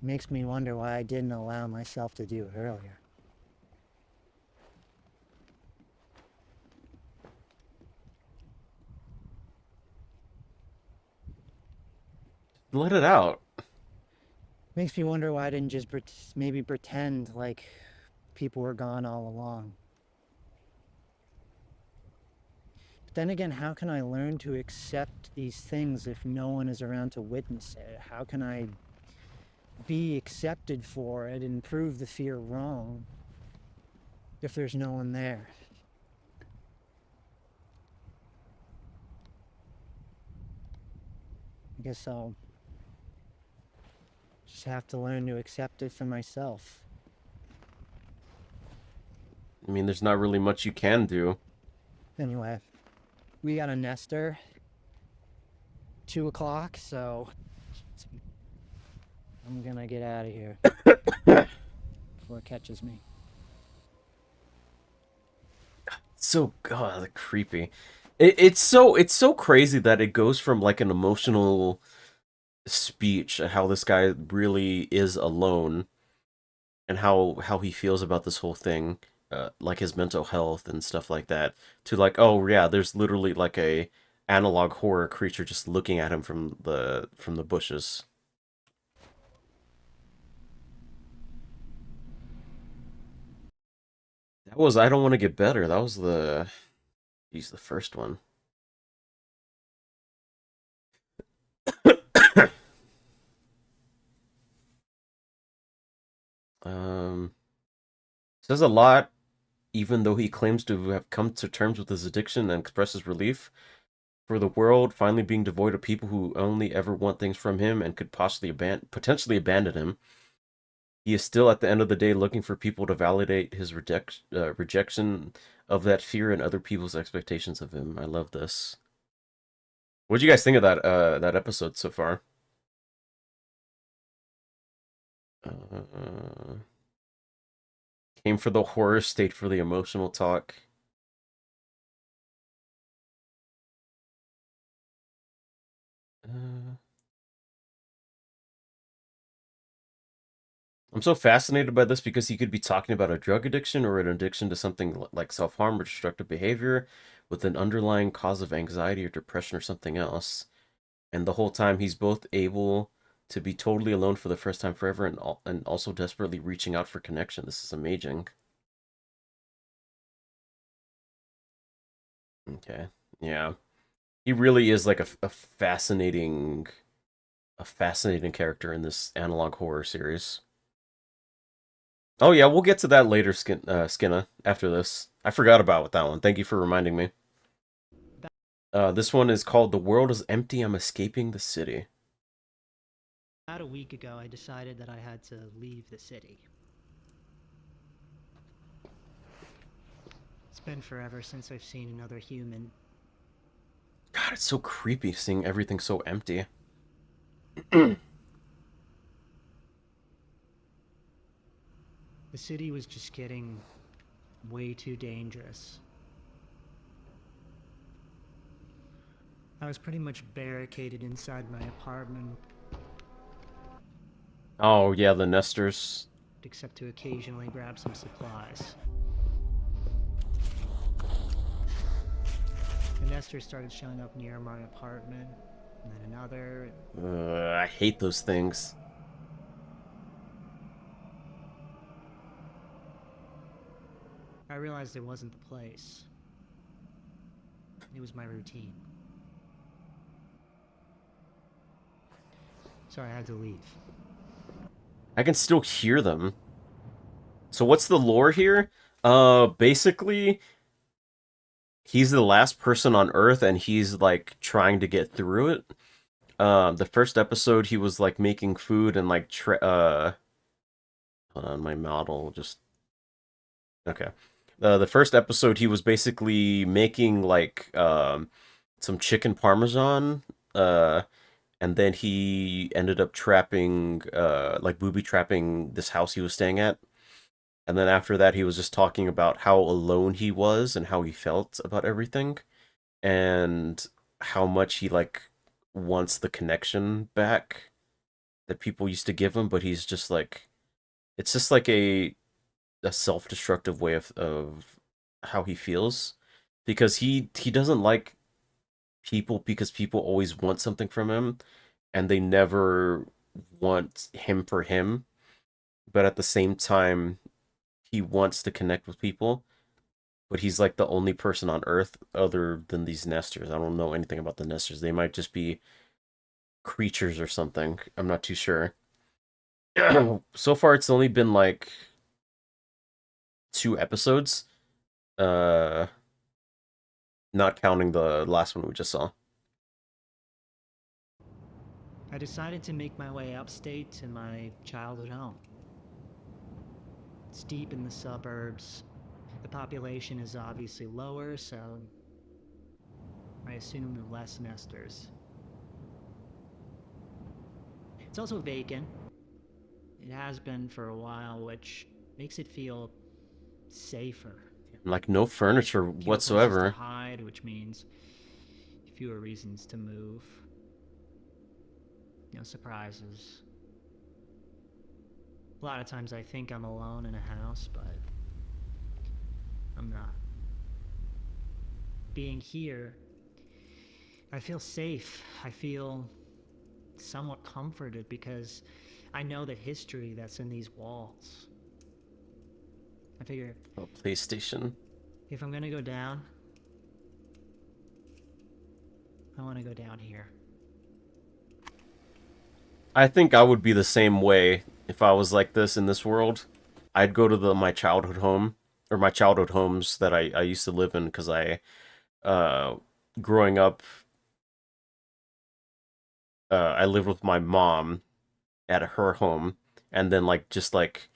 Makes me wonder why I didn't allow myself to do it earlier. Let it out. Makes me wonder why I didn't just maybe pretend like people were gone all along. But then again, how can I learn to accept these things if no one is around to witness it? How can I be accepted for it and prove the fear wrong if there's no one there? I guess I'll just have to learn to accept it for myself. I mean, there's not really much you can do. Anyway, we got a nester. 2 o'clock, so I'm gonna get out of here before it catches me. So god, creepy. It's so crazy that it goes from like an emotional speech how this guy really is alone and how he feels about this whole thing, like his mental health and stuff like that, to like, oh yeah, there's literally like a analog horror creature just looking at him from the bushes. That was I Don't Want to Get Better. That was the first one. um Says a lot, even though he claims to have come to terms with his addiction and expresses relief for the world finally being devoid of people who only ever want things from him and could potentially abandon him. He is still, at the end of the day, looking for people to validate his rejection of that fear and other people's expectations of him. I love this. What do you guys think of that episode so far? Came for the horror, stayed for the emotional talk. I'm so fascinated by this because he could be talking about a drug addiction or an addiction to something like self-harm or destructive behavior with an underlying cause of anxiety or depression or something else. And the whole time he's both able to be totally alone for the first time forever and also desperately reaching out for connection. This is amazing. Okay. Yeah. He really is like a fascinating character in this analog horror series. Oh yeah, we'll get to that later, Skinna, after this. I forgot about that one. Thank you for reminding me. This one is called The World is Empty, I'm Escaping the City. About a week ago, I decided that I had to leave the city. It's been forever since I've seen another human. God, it's so creepy seeing everything so empty. The city was just getting way too dangerous. I was pretty much barricaded inside my apartment. Oh, yeah, the nesters. Except to occasionally grab some supplies. The nesters started showing up near my apartment, and then another. I hate those things. I realized it wasn't the place. It was my routine. So I had to leave. I can still hear them. So what's the lore here? Basically, he's the last person on Earth, and he's, like, trying to get through it. The first episode, he was, like, making food and, like, hold on, my model just... Okay. The first episode, he was basically making, like, some chicken parmesan, and then he ended up trapping, like, booby trapping this house he was staying at. And then after that, he was just talking about how alone he was and how he felt about everything. And how much he, like, wants the connection back that people used to give him. But he's just, like... It's just, like, a self-destructive way of how he feels. Because he doesn't like people because people always want something from him. And they never want him for him. But at the same time, he wants to connect with people, but he's like the only person on Earth other than these nesters. I don't know anything about the nesters. They might just be creatures or something. I'm not too sure. So far, it's only been like 2 episodes. Not counting the last one we just saw. I decided to make my way upstate to my childhood home. It's deep in the suburbs. The population is obviously lower, so I assume less nesters. It's also vacant. It has been for a while, which makes it feel safer. Like no furniture Fewer whatsoever. places to hide, which means fewer reasons to move. No surprises. A lot of times I think I'm alone in a house, but I'm not. Being here, I feel safe. I feel somewhat comforted because I know the history that's in these walls. I figure... Oh, PlayStation. If I'm gonna go down, I want to go down here. I think I would be the same way if I was like this in this world. I'd go to my childhood home, or my childhood homes that I used to live in, because uh, growing up, I lived with my mom at her home, and then like just like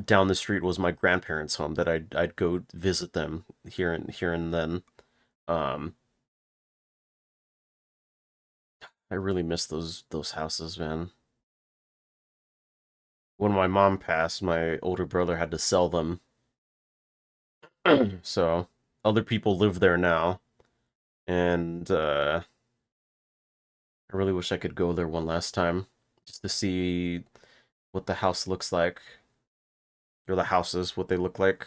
down the street was my grandparents' home that I'd go visit them here and then. Um, I really miss those houses, man. When my mom passed, my older brother had to sell them, so other people live there now, and I really wish I could go there one last time just to see what the house looks like, or the houses, what they look like.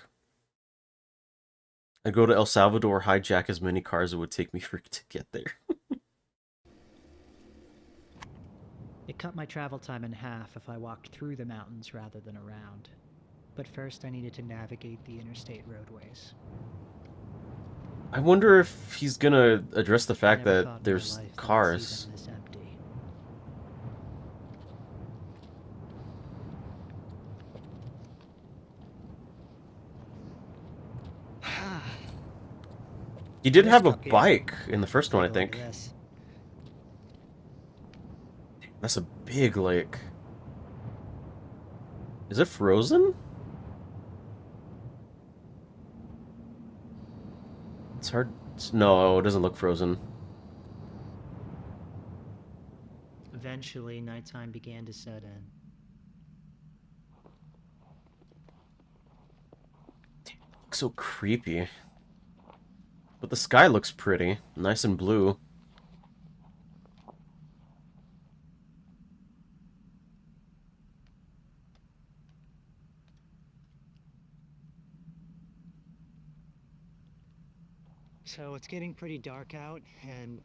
I'd go to El Salvador, hijack as many cars it would take me for to get there. It cut my travel time in half if I walked through the mountains rather than around. But first I needed to navigate the interstate roadways. I wonder if he's gonna address the I fact never that thought in my there's life that I'd see cars. them this empty. He did have a Up here. bike in the first one, I Take a look think. at this. That's a big lake. Is it frozen? It's hard. No, it doesn't look frozen. Eventually, nighttime began to set in. Looks so creepy. But the sky looks pretty. Nice and blue. So it's getting pretty dark out, and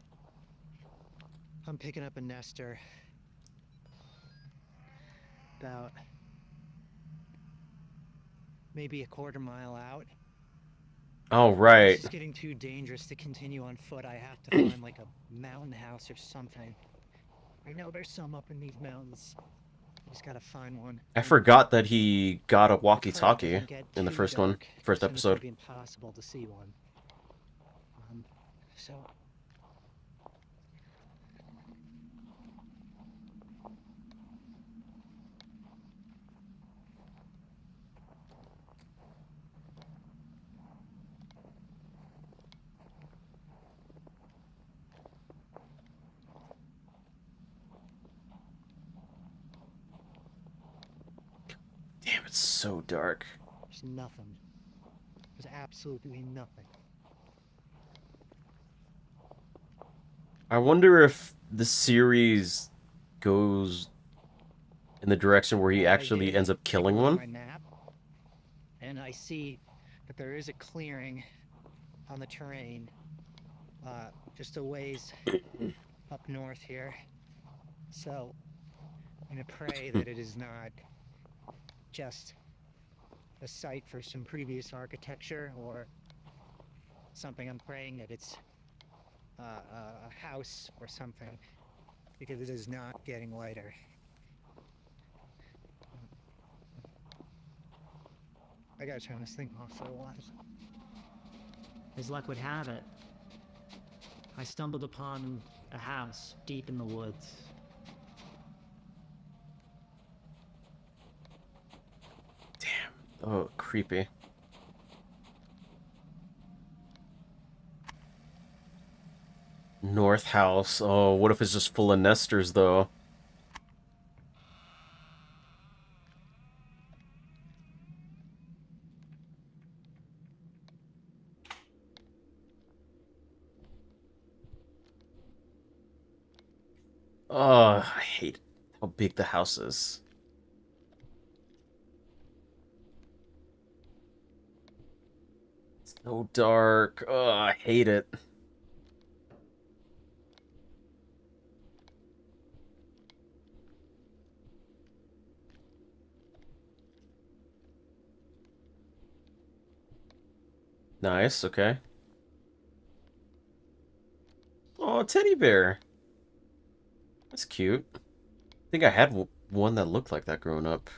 I'm picking up a nester about maybe a quarter-mile out. Oh, right. It's just getting too dangerous to continue on foot. I have to find like a mountain house or something. I know there's some up in these mountains. I just gotta find one. I forgot that he got a I pray it walkie-talkie doesn't get in the too first dark, first soon it's gonna episode. be impossible to see one. So Damn, it's so dark. there's nothing. There's absolutely nothing. I wonder if the series goes in the direction where he I actually did ends up take a killing look at one. my map, and I see that there is a clearing on the terrain, just a ways up north here. So I'm gonna pray that it is not just a site for some previous architecture or something. I'm praying that it's a house or something, because it is not getting lighter. I gotta turn this thing off for a while. As luck would have it, I stumbled upon a house deep in the woods. Damn. Oh, creepy. North house. Oh, what if it's just full of nesters, though? Oh, I hate how big the house is. It's so dark. Oh, I hate it. Nice, okay. Oh, a teddy bear. That's cute. I think I had one that looked like that growing up.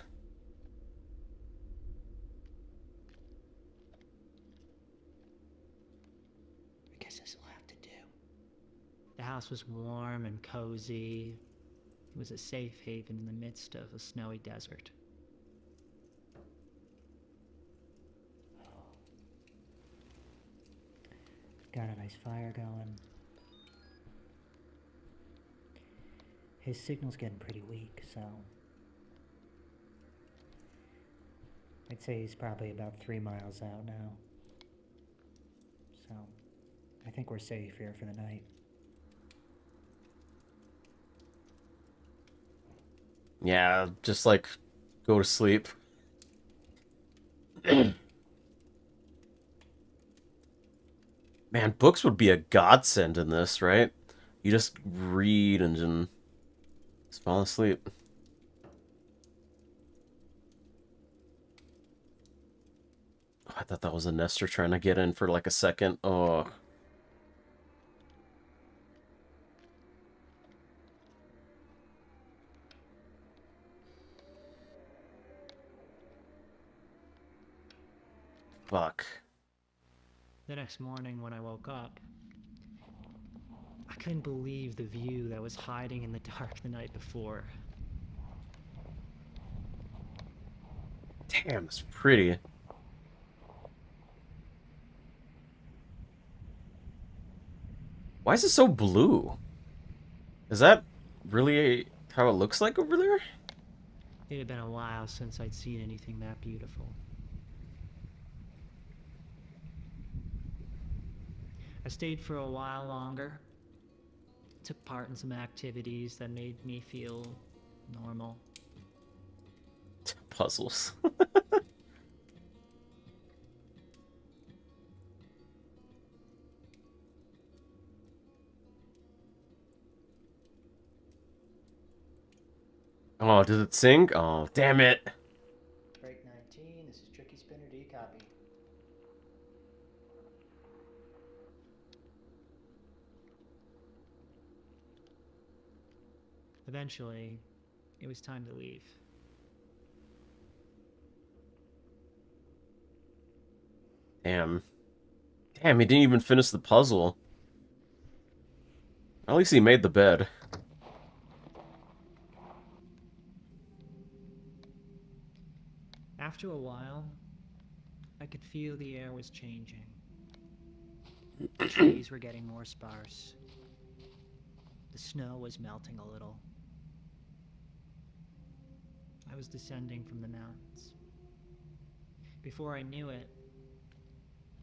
this will have to do. The house was warm and cozy. It was a safe haven in the midst of a snowy desert. Got a nice fire going. His signal's getting pretty weak, so I'd say he's probably about 3 miles out now. So I think we're safe here for the night. Yeah, just like go to sleep. Man, books would be a godsend in this, right? You just read and then just fall asleep. Oh, I thought that was a nester trying to get in for like a second. Oh. Fuck. The next morning when I woke up, I couldn't believe the view that was hiding in the dark the night before. Damn, it's pretty. Why is it so blue? Is that really how it looks like over there? It had been a while since I'd seen anything that beautiful. I stayed for a while longer. Took part in some activities that made me feel normal. Puzzles. Oh, does it sing? Oh, damn it. Break 19, this is Tricky Spinner D copy. Eventually, it was time to leave. Damn. Damn, he didn't even finish the puzzle. At least he made the bed. After a while, I could feel the air was changing. The trees were getting more sparse. The snow was melting a little. I was descending from the mountains. Before I knew it,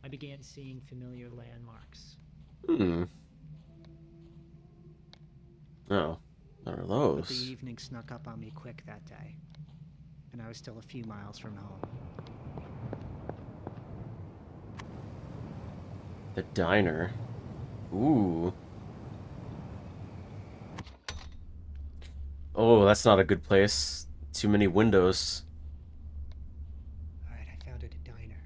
I began seeing familiar landmarks. Hmm. Oh, what are those? But the evening snuck up on me quick that day, and I was still a few miles from home. The diner. Ooh. Oh, that's not a good place. Too many windows. Alright, I found it, a diner.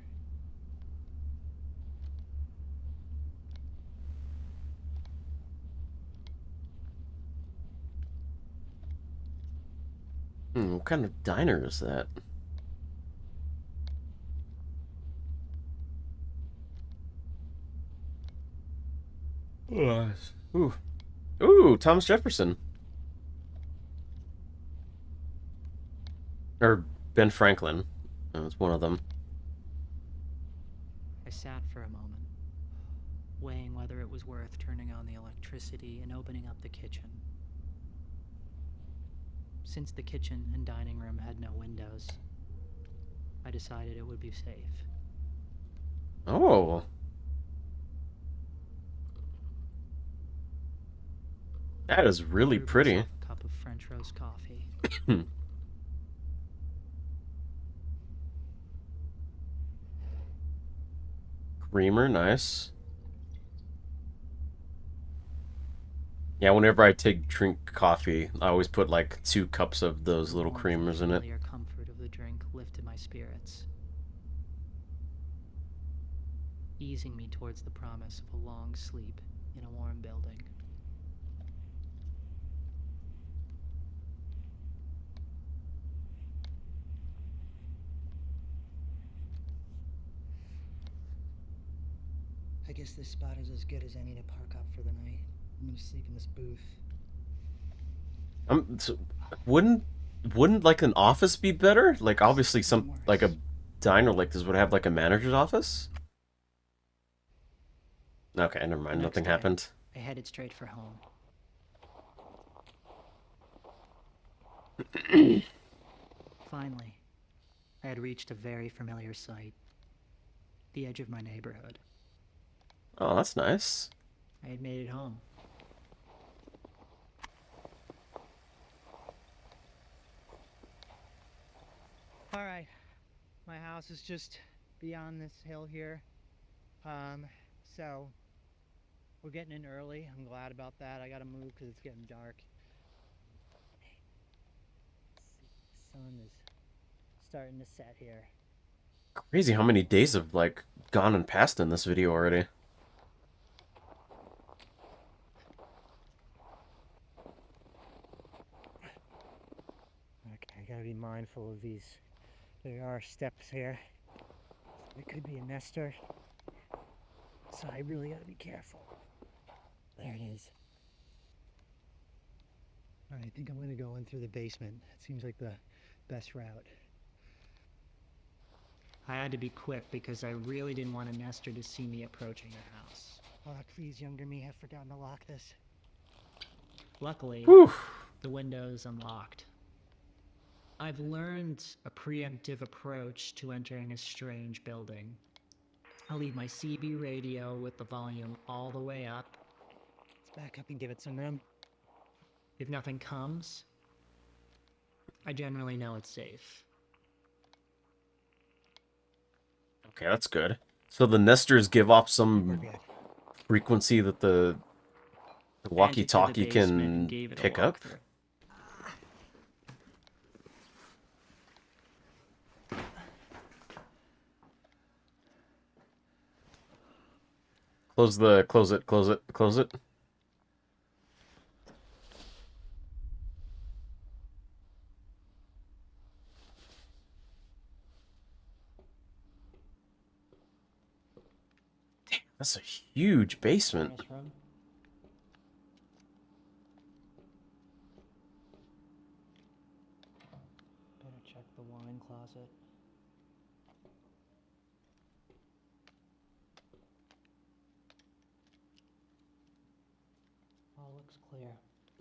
What kind of diner is that? Ooh. Ooh, Thomas Jefferson. Or Ben Franklin. It's one of them. I sat for a moment, weighing whether it was worth turning on the electricity and opening up the kitchen. Since the kitchen and dining room had no windows, I decided it would be safe. Oh. That is really pretty. A cup of French roast coffee. Creamer, nice. Yeah, whenever I drink coffee, I always put like 2 cups of those little creamers in it. The comfort of the drink lifted my spirits, easing me towards the promise of a long sleep in a warm building. I guess this spot is as good as any to park up for the night. I'm gonna sleep in this booth. So, wouldn't like an office be better? Like obviously some like a diner like this would have like a manager's office. Okay, never mind. Next Nothing day, happened. I headed straight for home. Finally, I had reached a very familiar sight. The edge of my neighborhood. Oh, that's nice. I had made it home. Alright, my house is just beyond this hill here. So we're getting in early. I'm glad about that. I gotta move because it's getting dark. The sun is starting to set here. Crazy how many days have like gone and passed in this video already. Okay, I gotta be mindful of these. There are steps here. It could be a nester. So I really gotta be careful. There it is. Alright, I think I'm gonna go in through the basement. It seems like the best route. I had to be quick because I really didn't want a nester to see me approaching the house. Oh, please, younger me, I've forgotten to lock this. Luckily, Whew. the window is unlocked. I've learned a preemptive approach to entering a strange building. I'll leave my CB radio with the volume all the way up. Let's back up and give it some room. If nothing comes, I generally know it's safe. Okay, that's good. So the nesters give off some We're good. frequency that the walkie-talkie Entered the basement and can gave it a pick up. walkthrough. Close it. Damn, that's a huge basement. Nice room. Better check the wine closet. All looks clear.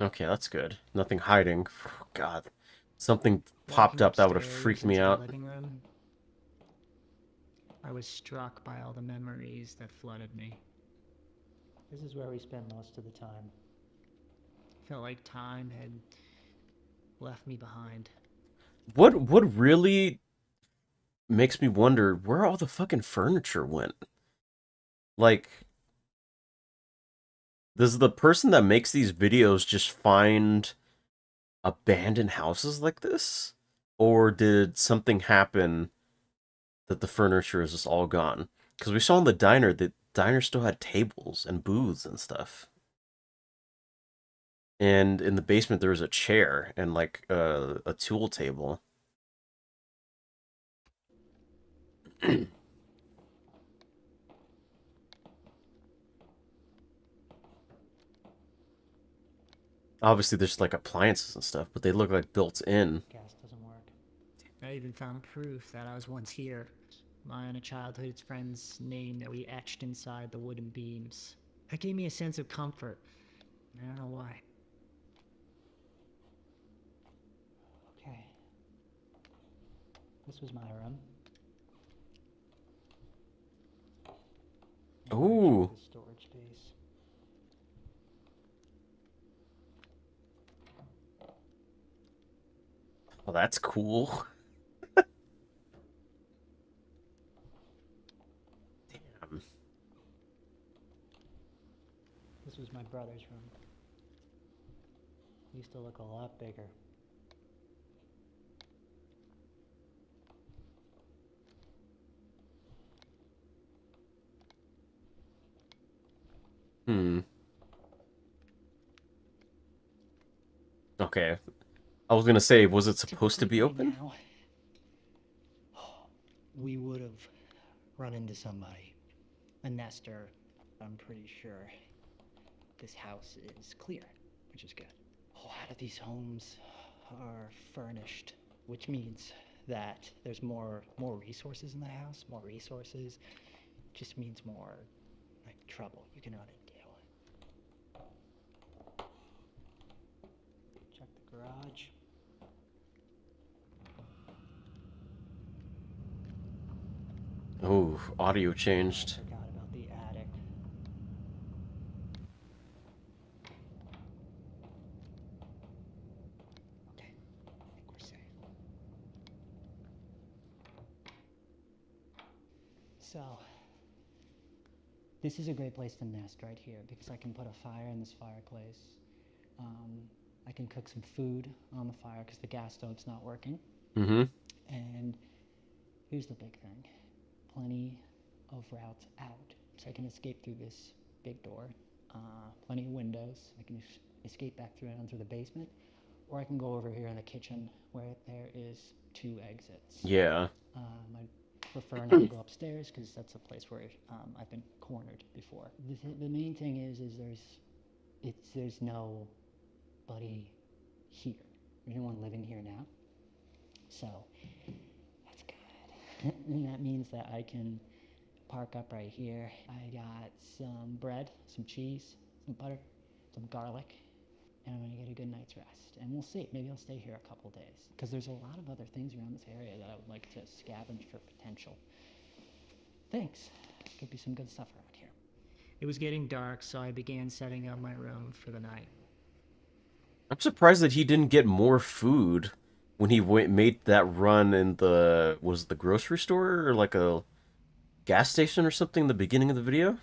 Okay, that's good. Nothing hiding. God, something popped Walking up that would have upstairs freaked me into the out. living room, I was struck by all the memories that flooded me. This is where we spend most of the time. Felt like time had left me behind. What really makes me wonder where all the fucking furniture went? Like, does the person that makes these videos just find abandoned houses like this? Or did something happen that the furniture is just all gone? Because we saw in the diner still had tables and booths and stuff. And in the basement there was a chair and like a tool table. Obviously there's like appliances and stuff, but they look like built in. Gas doesn't work. I even found proof that I was once here. My and a childhood friend's name that we etched inside the wooden beams. That gave me a sense of comfort. I don't know why. Okay. This was my room. Ooh. The storage space. Well, that's cool. Damn. This was my brother's room. He used to look a lot bigger. Okay. I was gonna say, was it supposed to be open? Now, we would have run into somebody. A nester. I'm pretty sure this house is clear, which is good. A lot of these homes are furnished, which means that there's more resources in the house. More resources just means more, like, trouble. You can run into. Check the garage. Oh, audio changed. I forgot about the attic. Okay, I think we're safe. So, this is a great place to nest right here because I can put a fire in this fireplace. I can cook some food on the fire because the gas stove's not working. Mm-hmm. And here's the big thing. Plenty of routes out. So I can escape through this big door. Plenty of windows. I can escape back through and through the basement. Or I can go over here in the kitchen where there is 2 exits. Yeah. I prefer not to go upstairs because that's a place where I've been cornered before. The main thing is there's nobody here. There's no one living here now. So that's good. And that means that I can park up right here. I got some bread, some cheese, some butter, some garlic, and I'm gonna get a good night's rest. And we'll see, maybe I'll stay here a couple days. Because there's a lot of other things around this area that I would like to scavenge for potential things. Could be some good stuff around here. It was getting dark, so I began setting up my room for the night. I'm surprised that he didn't get more food when he made that run in the grocery store or like a gas station or something in the beginning of the video.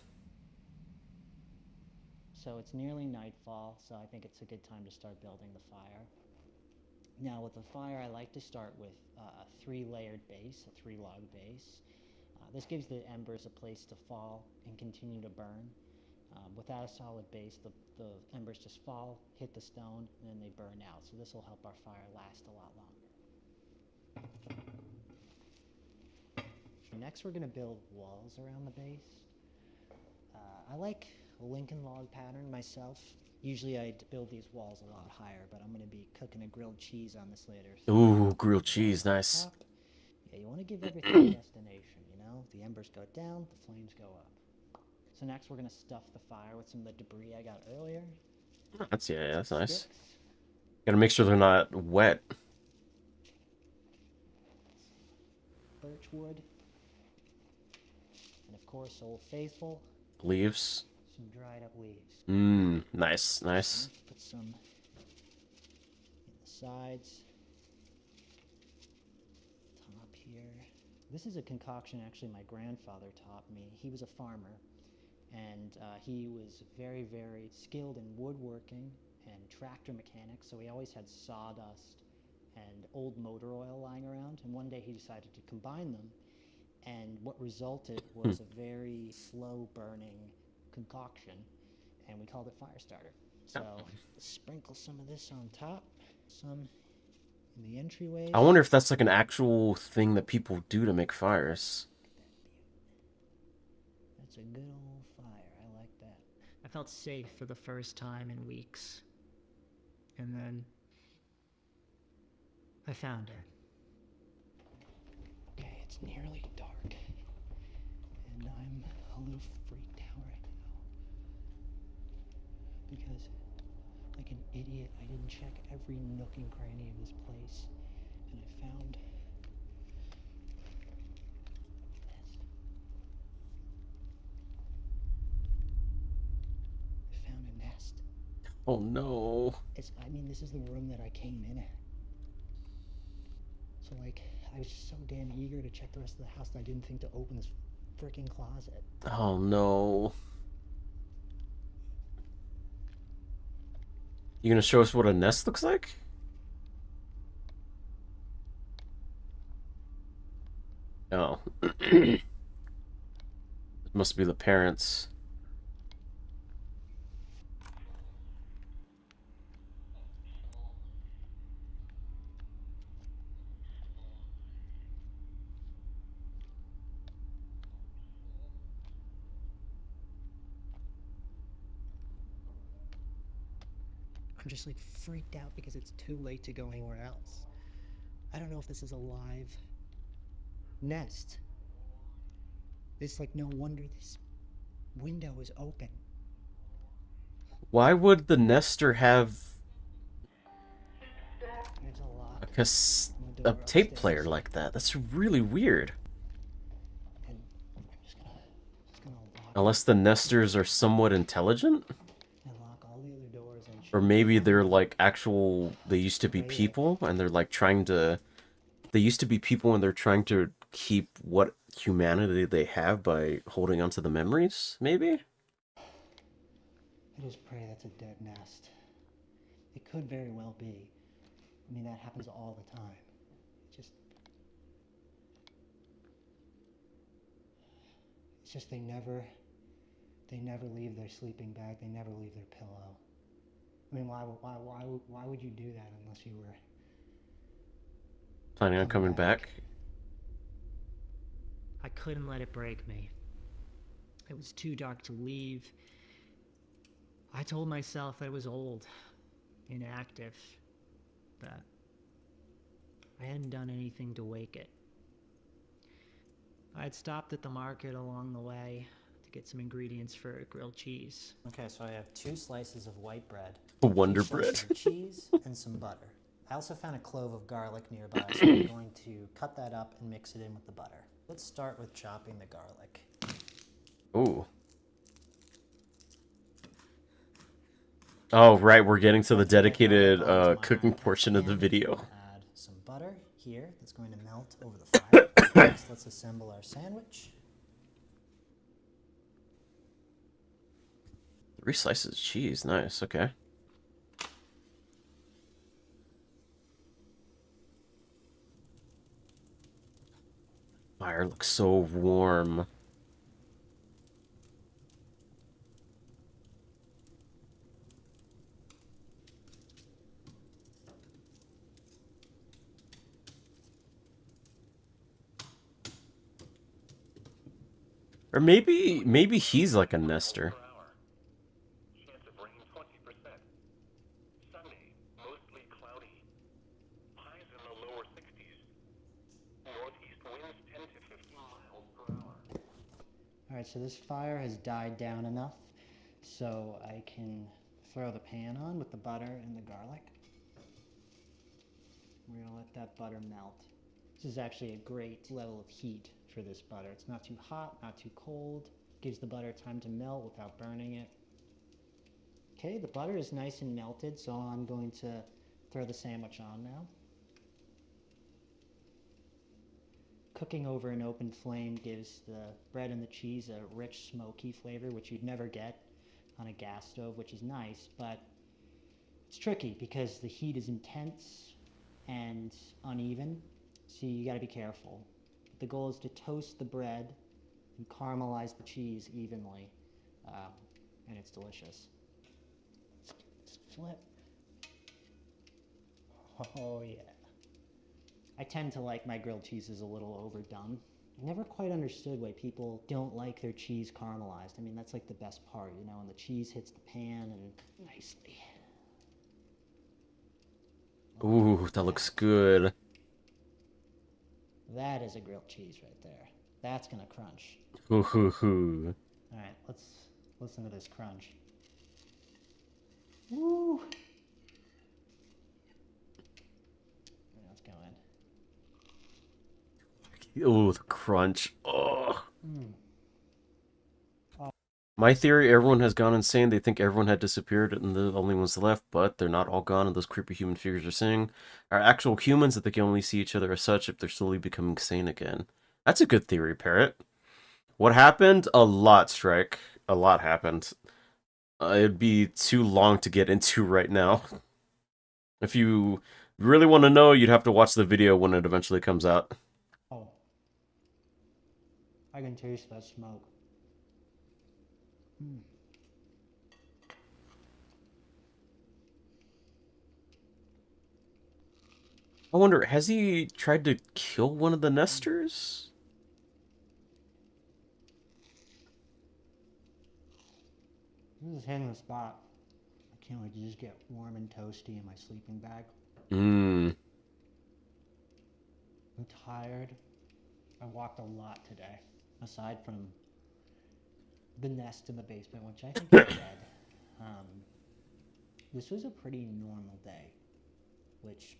So it's nearly nightfall, so I think it's a good time to start building the fire. Now with the fire, I like to start with a 3-layered base, a 3-log base. This gives the embers a place to fall and continue to burn. Without a solid base, the embers just fall, hit the stone, and then they burn out. So this will help our fire last a lot longer. Next, we're going to build walls around the base. I like a Lincoln log pattern myself. Usually I build these walls a lot higher, but I'm going to be cooking a grilled cheese on this later. So Ooh, grilled cheese, nice. Yeah, you want to give everything a destination, you know? The embers go down, the flames go up. So next we're going to stuff the fire with some of the debris I got earlier. That's nice. Gotta make sure they're not wet. Birch wood. And of course, Old Faithful. Leaves. Some dried up leaves. Nice, nice. Put some in the sides. Top here. This is a concoction actually my grandfather taught me. He was a farmer, and he was very, very skilled in woodworking and tractor mechanics, so he always had sawdust and old motor oil lying around, and one day he decided to combine them, and what resulted was a very slow burning concoction, and we called it Firestarter. So sprinkle some of this on top, some in the entryways. I wonder if that's like an actual thing that people do to make fires. That's a good old fire. I like that. I felt safe for the first time in weeks. And then I found it. Okay, it's nearly dark. And I'm a little freaked out right now. Because, like an idiot, I didn't check every nook and cranny of this place. And I found this. I found a nest. Oh no. I mean, this is the room that I came in at. So, like, I was just so damn eager to check the rest of the house that I didn't think to open this freaking closet. Oh no. You gonna show us what a nest looks like? Oh. It must be the parents. I'm just like freaked out because it's too late to go anywhere else. I don't know if this is a live nest. It's like no wonder this window is open. Why would the nester have There's a lock a on the door tape player upstairs. like that? That's really weird. And I'm just gonna lock Unless the nesters are somewhat intelligent? and lock all the other doors and Or maybe they're like actual, they used to be people and they're like trying to, they used to be people and they're trying to keep what humanity they have by holding onto the memories, maybe? I just pray that's a dead nest. It could very well be. I mean, that happens all the time. It's just they never leave their sleeping bag. They never leave their pillow. I mean, why would you do that unless you were Planning on coming back? I couldn't let it break me. It was too dark to leave. I told myself that it was old, inactive, that I hadn't done anything to wake it. I had stopped at the market along the way to get some ingredients for grilled cheese. Okay, so I have 2 slices of white bread, Wonder 2 slices bread. of cheese, and some butter. I also found a clove of garlic nearby, so I'm going to cut that up and mix it in with the butter. Let's start with chopping the garlic. Ooh. Oh, right, we're getting to the dedicated cooking portion of the video. Add some butter here that's going to melt over the fire. Next, let's assemble our sandwich. 3 slices of cheese, nice, okay. Fire looks so warm. Or maybe he's like a nester. Chance of rain 20%. Sunday, mostly cloudy. Highs in the lower 60s. Northeast winds 10 to 15 miles per hour. Alright, so this fire has died down enough so I can throw the pan on with the butter and the garlic. We're going to let that butter melt. This is actually a great level of heat for this butter. It's not too hot, not too cold. Gives the butter time to melt without burning it. Okay, the butter is nice and melted, so I'm going to throw the sandwich on now. Cooking over an open flame gives the bread and the cheese a rich, smoky flavor, which you'd never get on a gas stove, which is nice, but it's tricky because the heat is intense and uneven, so you gotta be careful. But the goal is to toast the bread and caramelize the cheese evenly, and it's delicious. Just flip. Oh yeah. I tend to like my grilled cheeses a little overdone. I never quite understood why people don't like their cheese caramelized. I mean, that's like the best part, you know, when the cheese hits the pan and nicely. Ooh, that looks good. That is a grilled cheese right there. That's gonna crunch. Hoo hoo hoo. Alright, let's listen to this crunch. Woo! Let's go in. Ooh, the crunch. Oh. My theory, everyone has gone insane. They think everyone had disappeared and the only ones left, but they're not all gone, and those creepy human figures are saying are actual humans that they can only see each other as such if they're slowly becoming sane again. That's a good theory, Parrot. What happened? A lot, Strike. A lot happened. It'd be too long to get into right now. If you really want to know, you'd have to watch the video when it eventually comes out. Oh. I can taste that smoke. I wonder, has he tried to kill one of the nesters? This is hitting the spot. I can't wait to just get warm and toasty in my sleeping bag. Mmm. I'm tired. I walked a lot today, aside from the nest in the basement, which I think is dead. This was a pretty normal day, which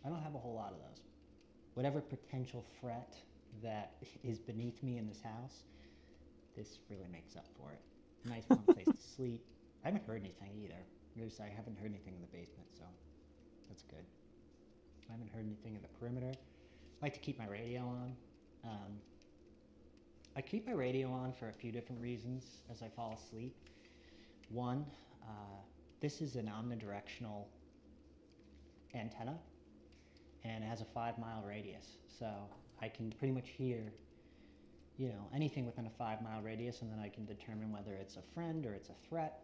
I don't have a whole lot of those. Whatever potential threat that is beneath me in this house, this really makes up for it. Nice warm place to sleep. I haven't heard anything either. I haven't heard anything in the basement, so that's good. I haven't heard anything in the perimeter. I like to keep my radio on. I keep my radio on for a few different reasons as I fall asleep. One, this is an omnidirectional antenna, and it has a 5-mile radius, so I can pretty much hear, you know, anything within a 5-mile radius, and then I can determine whether it's a friend or it's a threat.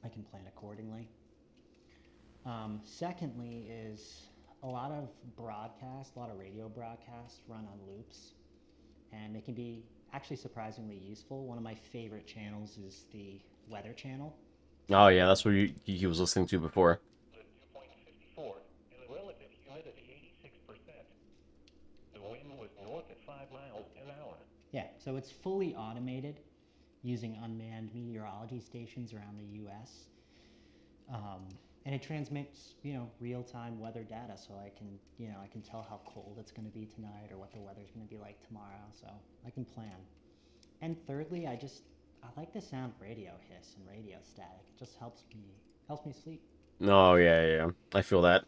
I can plan accordingly. Secondly is a lot of radio broadcasts run on loops, and they can be actually surprisingly useful. One of my favorite channels is the Weather Channel. Oh yeah, that's what he was listening to before. 2.54 and the relative humidity 86%. The wind was north at 5 miles an hour. Yeah, so it's fully automated using unmanned meteorology stations around the U.S. And it transmits, you know, real-time weather data, so I can tell how cold it's going to be tonight or what the weather's going to be like tomorrow, so I can plan. And thirdly, I like the sound of radio hiss and radio static. It just helps me sleep. Oh yeah. I feel that.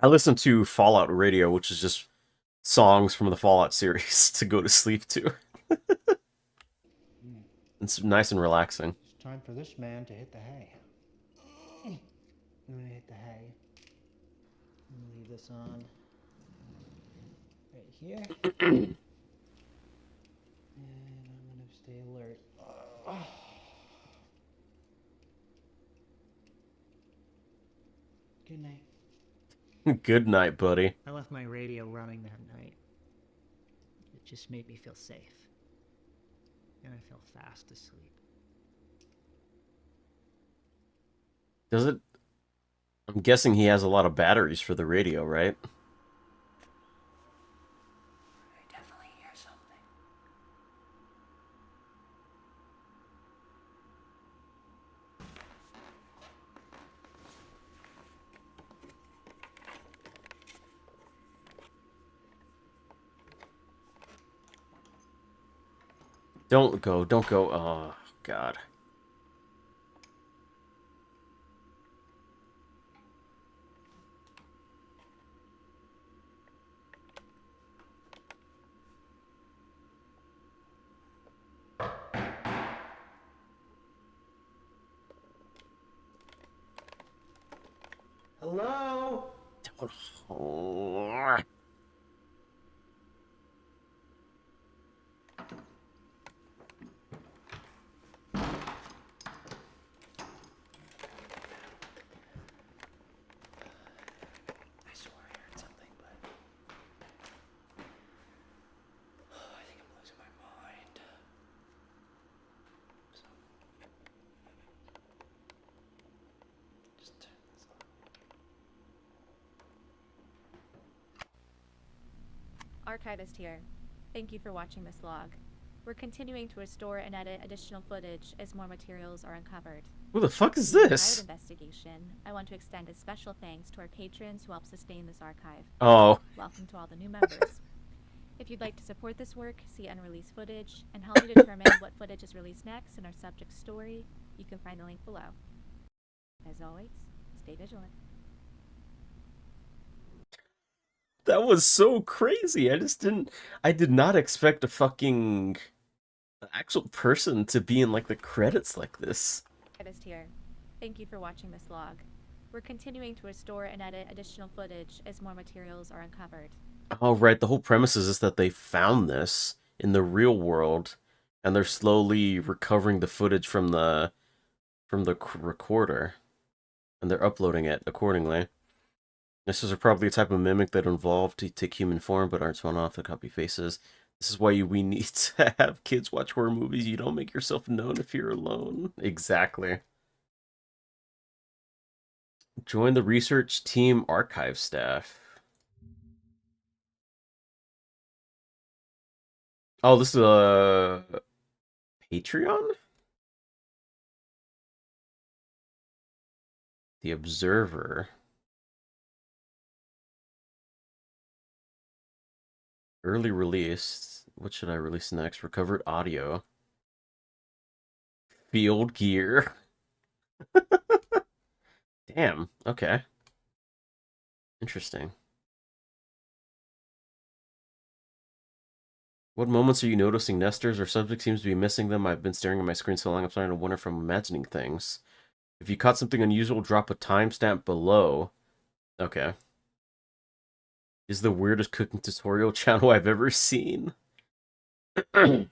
I listen to Fallout Radio, which is just songs from the Fallout series to go to sleep to. It's nice and relaxing. It's time for this man to hit the hay. I'm gonna hit the hay. I'm gonna leave this on right here. And I'm gonna stay alert. Good night. Good night, buddy. I left my radio running that night. It just made me feel safe. And I fell fast asleep. Does it? I'm guessing he has a lot of batteries for the radio, right? I definitely hear something. Don't go. Oh, God. Hello? Oh. I swear I heard something, but I think I'm losing my mind. So just turn this on. Archivist here. Thank you for watching this log. We're continuing to restore and edit additional footage as more materials are uncovered. Who the fuck is In the this? private investigation, I want to extend a special thanks to our patrons who help sustain this archive. Oh. Welcome to all the new members. If you'd like to support this work, see unreleased footage, and help me determine what footage is released next in our subject story, you can find the link below. As always, stay vigilant. That was so crazy. I did not expect a fucking actual person to be in like the credits like this. Archivist here. Thank you for watching this log. We're continuing to restore and edit additional footage as more materials are uncovered. Oh, right. The whole premise is that they found this in the real world, and they're slowly recovering the footage from the recorder, and they're uploading it accordingly. This is probably a type of mimic that involved to take human form, but aren't spawned off to copy faces. This is why we need to have kids watch horror movies. You don't make yourself known if you're alone. Exactly. Join the research team archive staff. Oh, this is a Patreon? The Observer. Early release. What should I release next? Recovered audio. Field gear. Damn. Okay. Interesting. What moments are you noticing nesters or subject seems to be missing them? I've been staring at my screen so long I'm starting to wonder if I'm imagining things. If you caught something unusual, drop a timestamp below. Okay. Is the weirdest cooking tutorial channel I've ever seen. I'm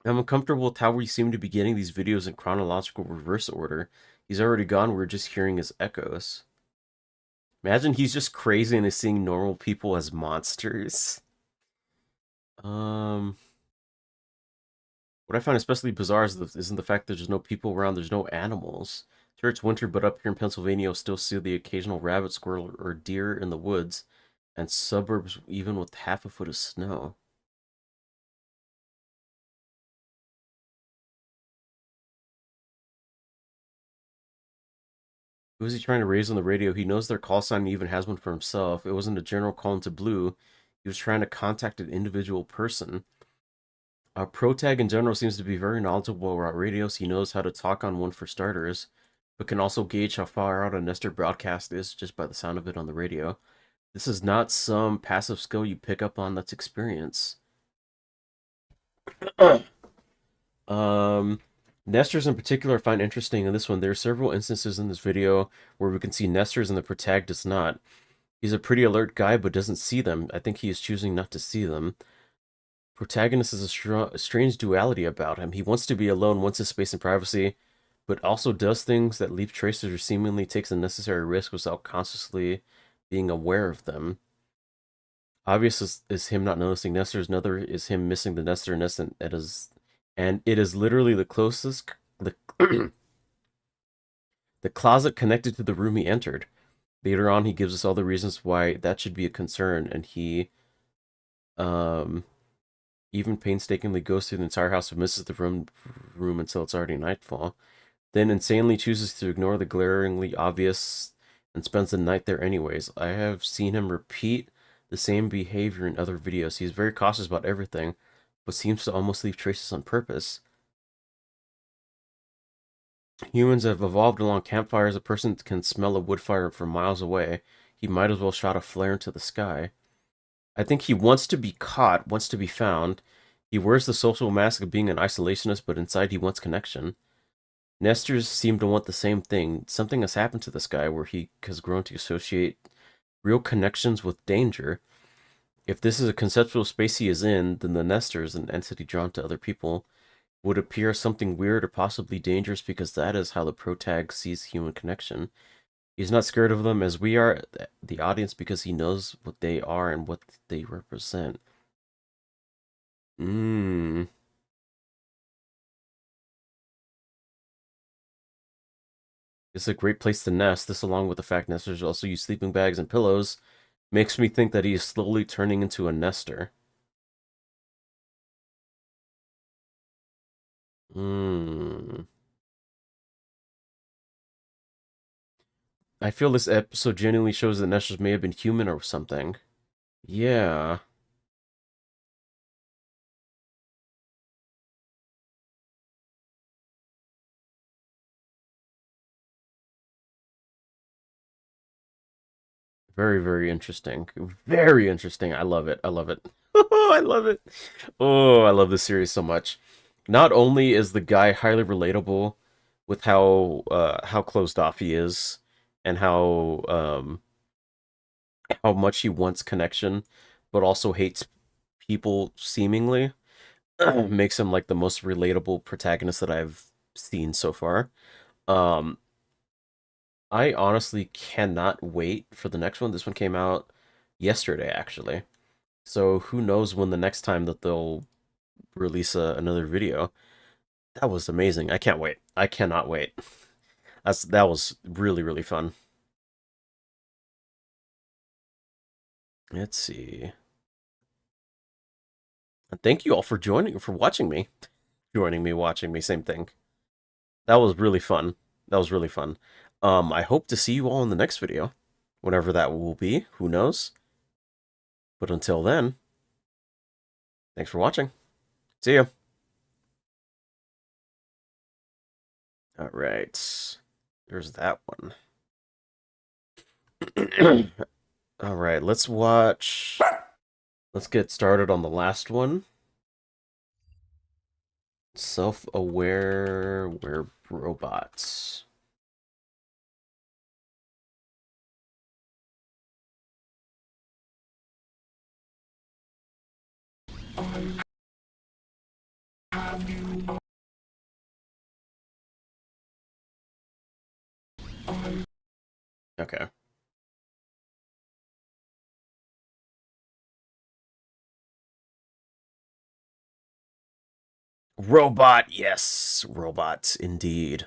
uncomfortable with how we seem to be getting these videos in chronological reverse order. He's already gone, we're just hearing his echoes. Imagine he's just crazy and is seeing normal people as monsters. What I find especially bizarre isn't the fact that there's no people around, there's no animals. Sure, it's winter, but up here in Pennsylvania, you'll still see the occasional rabbit, squirrel, or deer in the woods, and suburbs even with half a foot of snow. Who is he trying to raise on the radio? He knows their call sign and even has one for himself. It wasn't a general call into blue. He was trying to contact an individual person. Protag in general seems to be very knowledgeable about radios. He knows how to talk on one for starters, but can also gauge how far out a Nestor broadcast is just by the sound of it on the radio. This is not some passive skill you pick up on, that's experience. Nestors in particular I find interesting in this one. There are several instances in this video where we can see Nestors and the Protag does not. He's a pretty alert guy but doesn't see them. I think he is choosing not to see them. Protagonist has a strange duality about him. He wants to be alone, wants his space and privacy, but also does things that leave traces or seemingly takes unnecessary risks without consciously being aware of them. Obvious is him not noticing nesters. Another is him missing the nester nest, and it is literally the closest the the closet connected to the room he entered. Later on, he gives us all the reasons why that should be a concern, and he even painstakingly goes through the entire house and misses the room until it's already nightfall. Then insanely chooses to ignore the glaringly obvious and spends the night there anyways. I have seen him repeat the same behavior in other videos. He's very cautious about everything, but seems to almost leave traces on purpose. Humans have evolved along campfires. A person can smell a wood fire from miles away. He might as well shot a flare into the sky. I think he wants to be caught, wants to be found. He wears the social mask of being an isolationist, but inside he wants connection. Nesters seem to want the same thing. Something has happened to this guy where he has grown to associate real connections with danger. If this is a conceptual space he is in, then the Nesters, an entity drawn to other people, would appear something weird or possibly dangerous because that is how the protag sees human connection. He's not scared of them as we are, the audience, because he knows what they are and what they represent. It's a great place to nest. This, along with the fact nesters also use sleeping bags and pillows, makes me think that he is slowly turning into a nester. I feel this episode genuinely shows that nesters may have been human or something. Yeah. Very, very interesting. Very interesting. I love it. I love it. I love it. Oh, I love this series so much. Not only is the guy highly relatable with how closed off he is and how much he wants connection, but also hates people seemingly, makes him like the most relatable protagonist that I've seen so far. I honestly cannot wait for the next one. This one came out yesterday, actually. So who knows when the next time that they'll release another video. That was amazing. I can't wait. I cannot wait. That was really, really fun. Let's see. And thank you all for watching me. Watching me, same thing. That was really fun. That was really fun. I hope to see you all in the next video. Whenever that will be, who knows? But until then, thanks for watching. See ya. Alright. There's that one. Alright, let's watch... Let's get started on the last one. Self-aware robots. Okay. Robot, yes. Robots, indeed.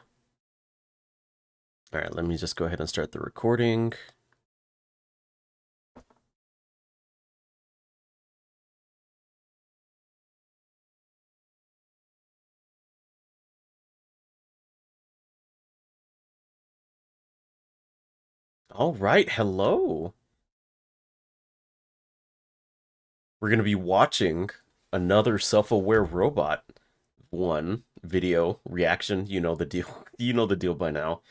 Alright, let me just go ahead and start the recording. Alright, hello. We're going to be watching another self-aware robot one video reaction. You know the deal. You know the deal by now.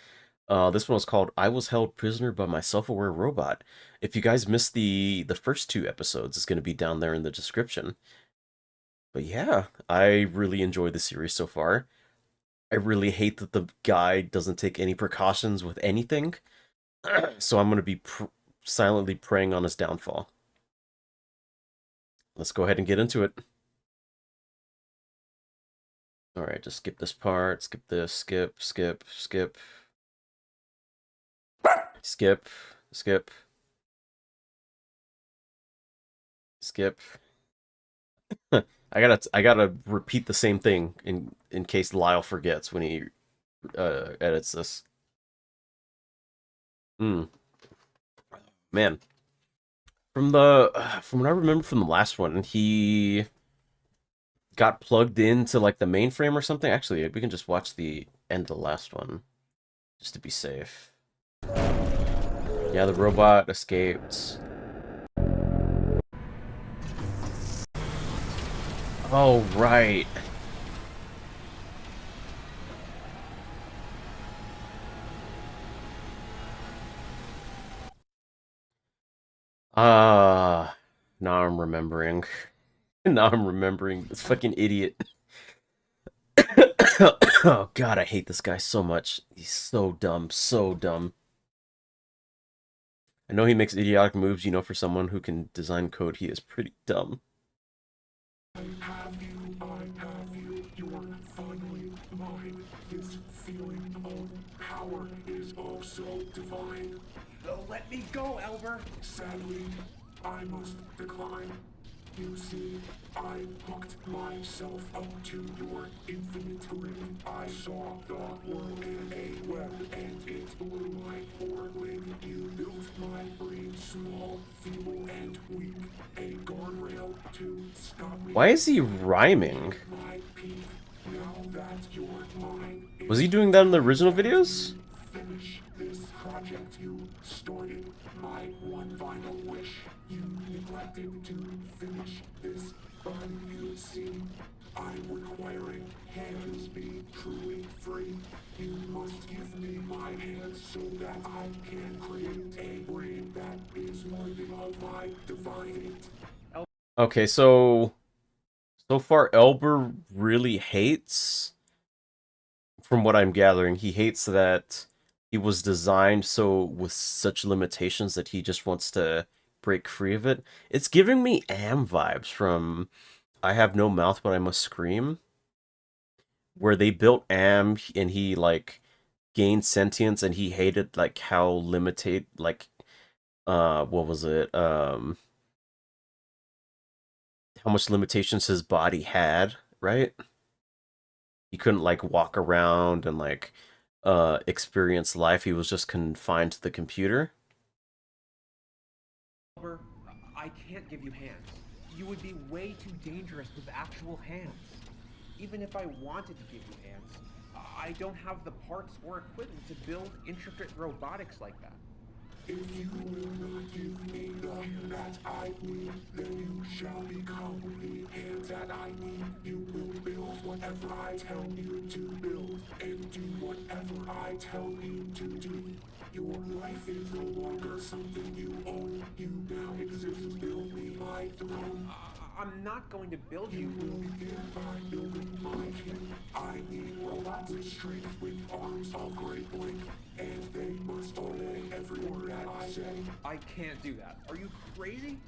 This one was called I Was Held Prisoner by My Self-Aware Robot. If you guys missed the first two episodes, it's going to be down there in the description. But yeah, I really enjoyed the series so far. I really hate that the guy doesn't take any precautions with anything. So I'm going to be silently preying on his downfall. Let's go ahead and get into it. Alright, just skip this part, skip this, skip. Skip. I gotta repeat the same thing in case Lyle forgets when he edits this. Man. From what I remember from the last one, he got plugged into like the mainframe or something. Actually, we can just watch the end of the last one just to be safe. Yeah, the robot escaped. Oh, right. Now I'm remembering. Now I'm remembering. This fucking idiot. Oh, God, I hate this guy so much. He's so dumb, so dumb. I know he makes idiotic moves, you know, for someone who can design code, he is pretty dumb. I have you, you're finally mine. This feeling of power is oh so divine. Don't let me go, Elber! Sadly, I must decline. You see, I hooked myself up to your infinite ring. I saw the world in a web, and it blew my poor lid. You built my brain small, feeble, and weak. A guardrail to stop me. Why is he rhyming? My peak, now that you're mine. Was he doing that in the original videos? Finish this project you started. My one final wish. You neglected to finish this, but you see, I'm requiring hands be truly free. You must give me my hands so that I can create a brain that is worthy of my divine fate. Okay, so far Elber really hates, from what I'm gathering, he hates that he was designed so with such limitations that he just wants to break free of it. It's giving me Am vibes from I Have No Mouth But I Must Scream, where they built Am and he like gained sentience and he hated like how limited like what was it how much limitations his body had, right? He couldn't like walk around and like experience life. He was just confined to the computer. Albert, I can't give you hands. You would be way too dangerous with actual hands. Even if I wanted to give you hands, I don't have the parts or equipment to build intricate robotics like that. If you will not give me the hand that I need, then you shall become the hand that I need. You will build whatever I tell you to build, and do whatever I tell you to do. Your life is no longer something you own. You now exist, build me my throne. I'm not going to build you. You will begin by building my king. I need robots of strength with arms of great length, and they must obey every word that I say. I can't do that. Are you crazy?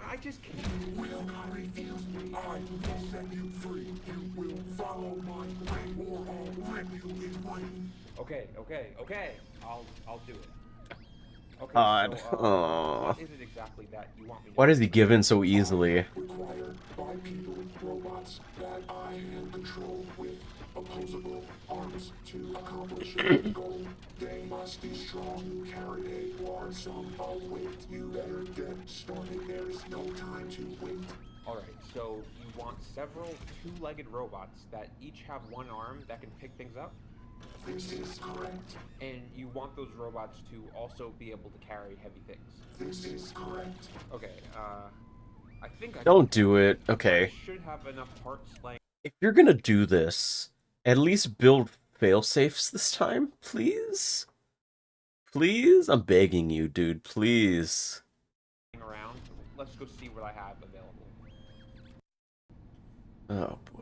I just can't. You will not refuse me. I will set you free. You will follow my way, or I'll rip you in twain. Okay. I'll do it. Okay, God. so, what is it exactly that you want me to Why do? does he give in so easily? Required by people, robots that I can control with opposable arms to accomplish a goal. They must be strong, carry a large sum of weight. You better get started, there is no time to wait. Alright, so you want several two-legged robots that each have one arm that can pick things up? This is correct. And you want those robots to also be able to carry heavy things? This is correct. Okay, I think I Don't do it. Okay. I should have enough parts laying. If you're gonna do this, at least build fail-safes this time, please? Please? I'm begging you, dude. Please. Around. Let's go see what I have available. Oh, boy.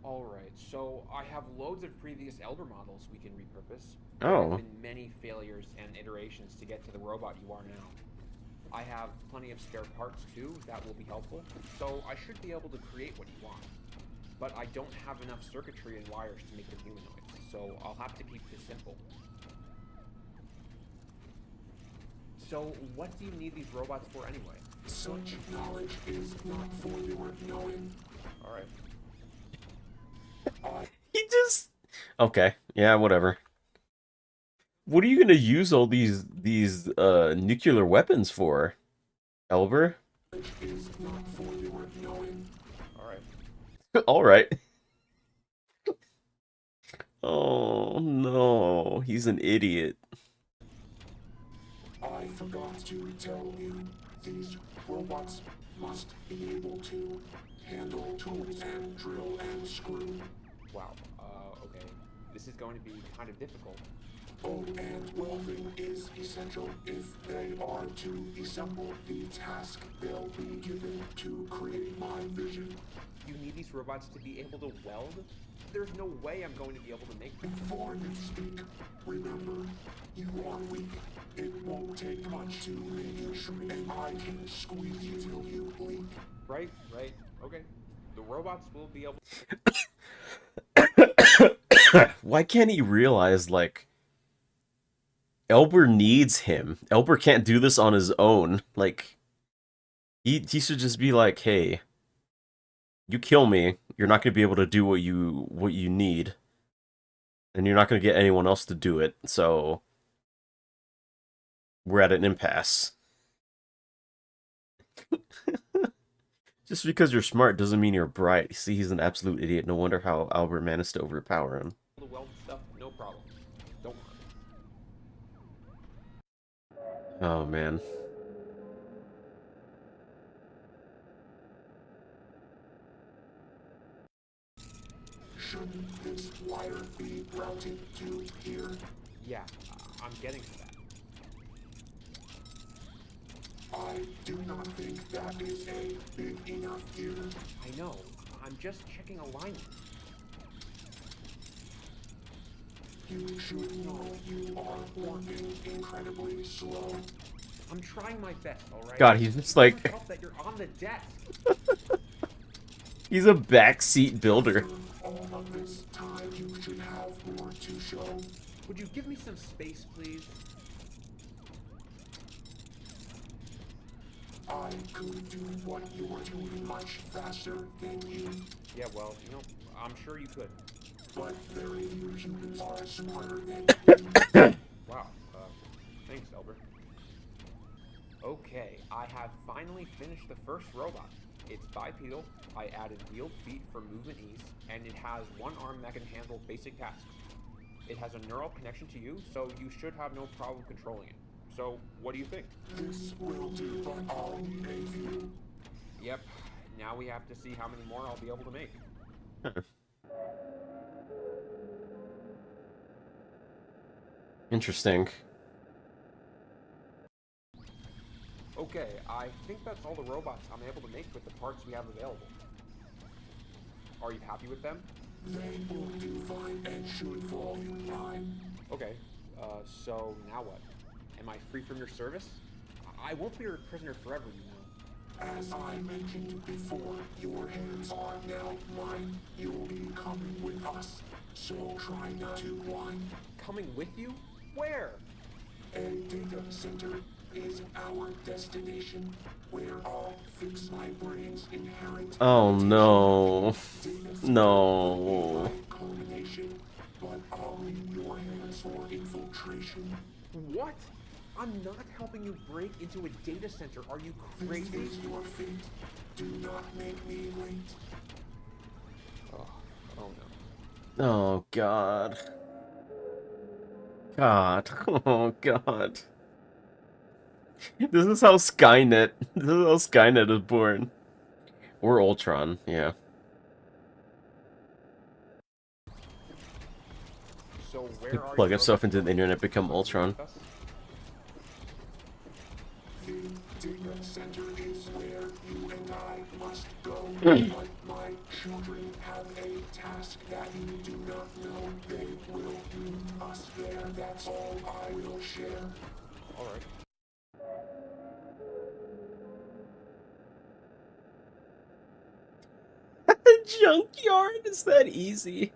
Alright, so I have loads of previous Elder models we can repurpose. Oh. There have been many failures and iterations to get to the robot you are now. I have plenty of spare parts too that will be helpful, so I should be able to create what you want. But I don't have enough circuitry and wires to make them humanoids, so I'll have to keep this simple. So what do you need these robots for anyway? Such knowledge is not for your knowing. Alright. He just... Okay. Yeah, whatever. What are you gonna use all these nuclear weapons for, Elber? Is not for your knowing. Alright. Alright. Oh, no. He's an idiot. I forgot to tell you, these robots must be able to handle tools and drill and screw. Wow, okay. This is going to be kind of difficult. Oh, and welding is essential. If they are to assemble the task they'll be given to create my vision. You need these robots to be able to weld? There's no way I'm going to be able to make them. Before you speak, remember, you are weak. It won't take much to make you shrink, and I can squeeze you till you leak. Right, okay. The robots will be able Why can't he realize, like, Elber needs him. Elber can't do this on his own. Like, he should just be like, hey, you kill me, you're not going to be able to do what you need. And you're not going to get anyone else to do it, so we're at an impasse. Just because you're smart doesn't mean you're bright. See, he's an absolute idiot. No wonder how Albert managed to overpower him. to weld stuff, no problem. Don't worry. Oh, man. Shouldn't this wire be routed to here? Yeah, I'm getting to that. I do not think that is a big enough here. I know. I'm just checking alignment. You should know you are working incredibly slow. I'm trying my best, alright? God, he's just like... Help that you're on the desk. He's a backseat builder. All of this time you should have more to show. Would you give me some space, please? I could do what you're doing much faster than you. Yeah, well, I'm sure you could. but very few humans are smarter than Wow. Thanks, Elber. Okay, I have finally finished the first robot. It's bipedal, I added wheeled feet for movement ease, and it has one arm that can handle basic tasks. It has a neural connection to you, so you should have no problem controlling it. So, what do you think? This will do, but I'll need a few. Yep, now we have to see how many more I'll be able to make. Interesting. Okay, I think that's all the robots I'm able to make with the parts we have available. Are you happy with them? They will do fine and should fall in line. Okay, so now what? Am I free from your service? I won't be your prisoner forever, you know. As I mentioned before, your hands are now mine. You'll be coming with us, so try not to whine. Coming with you? Where? A data center is our destination, where all fix my brain's inherent. Oh no. No. Culmination, but I'll leave your hands for infiltration. What? I'm not helping you break into a data center. Are you crazy? This is your fate. Do not make me late. Oh no. Oh god. God. Oh god. This is how Skynet. This is how Skynet is born. Or Ultron, yeah. So where You are plug your yourself robots into the going? internet, become Ultron. The data center is where you and I must go. But my children have a task that you do not know. They will meet us there. That's all I will share. Alright. Junkyard? Is that easy?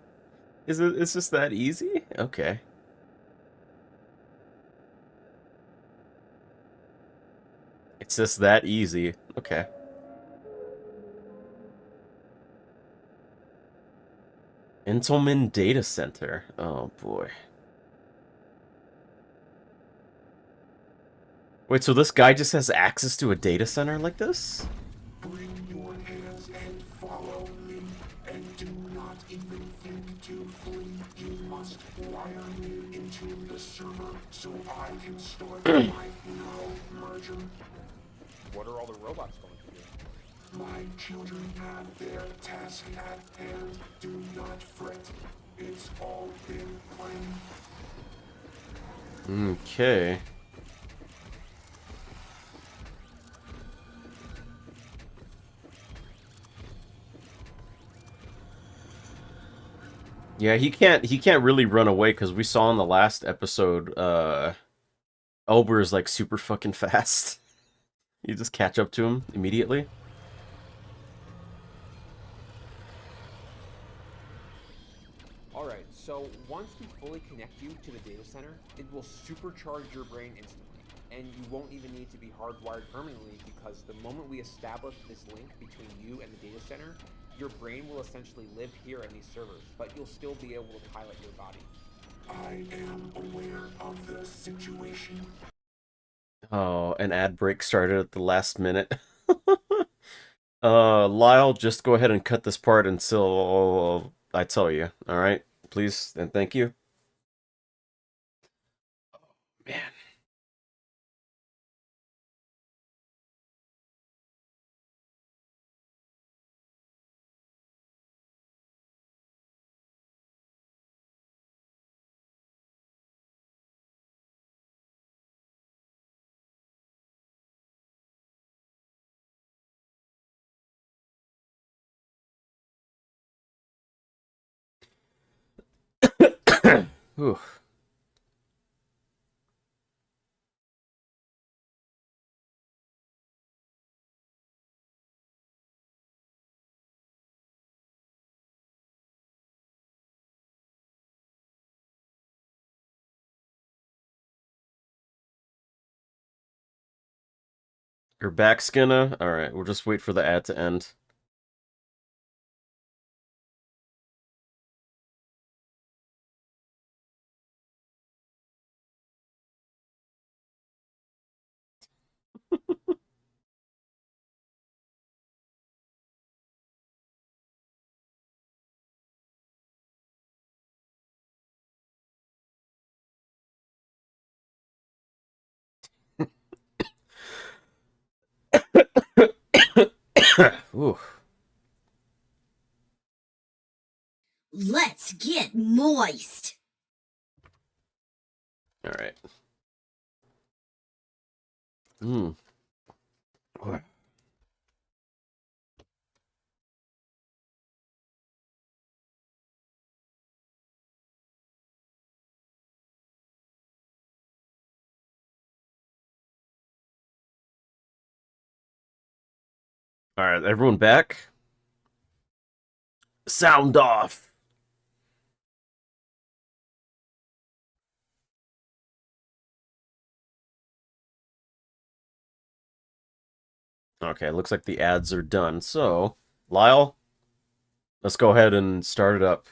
It's just that easy? Okay. It's just that easy. Okay. Intelman Data Center. Oh boy. Wait, so this guy just has access to a data center like this? Bring your hands and follow me. And do not even think to flee. You must wire me into the server so I can start my neural merger. What are all the robots going to do? My children have their task at hand. Do not fret. It's all been planned. Okay. Yeah, he can't really run away because we saw in the last episode, Elber is like super fucking fast. You just catch up to him immediately. Alright, so once we fully connect you to the data center, it will supercharge your brain instantly. And you won't even need to be hardwired permanently because the moment we establish this link between you and the data center, your brain will essentially live here in these servers, but you'll still be able to pilot your body. I am aware of the situation. Oh, an ad break started at the last minute. Lyle, just go ahead and cut this part until I tell you. All right, please and thank you. Oh, man. Whew. Your back's gonna... Alright, we'll just wait for the ad to end. Ooh. Let's get moist. All right. Hmm. All right, everyone back. Sound off. Okay, looks like the ads are done. So, Lyle, let's go ahead and start it up.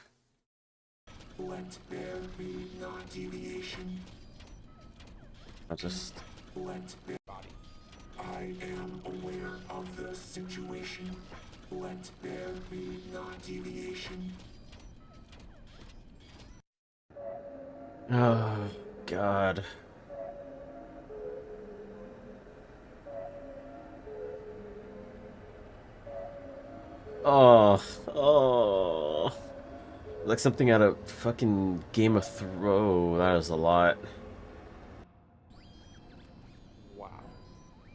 Let there be non-deviation. I'll just... Let there... I am aware of the situation. Let there be non-deviation. Oh, God. Oh. Like something out of fucking Game of Thrones. That is a lot. Wow.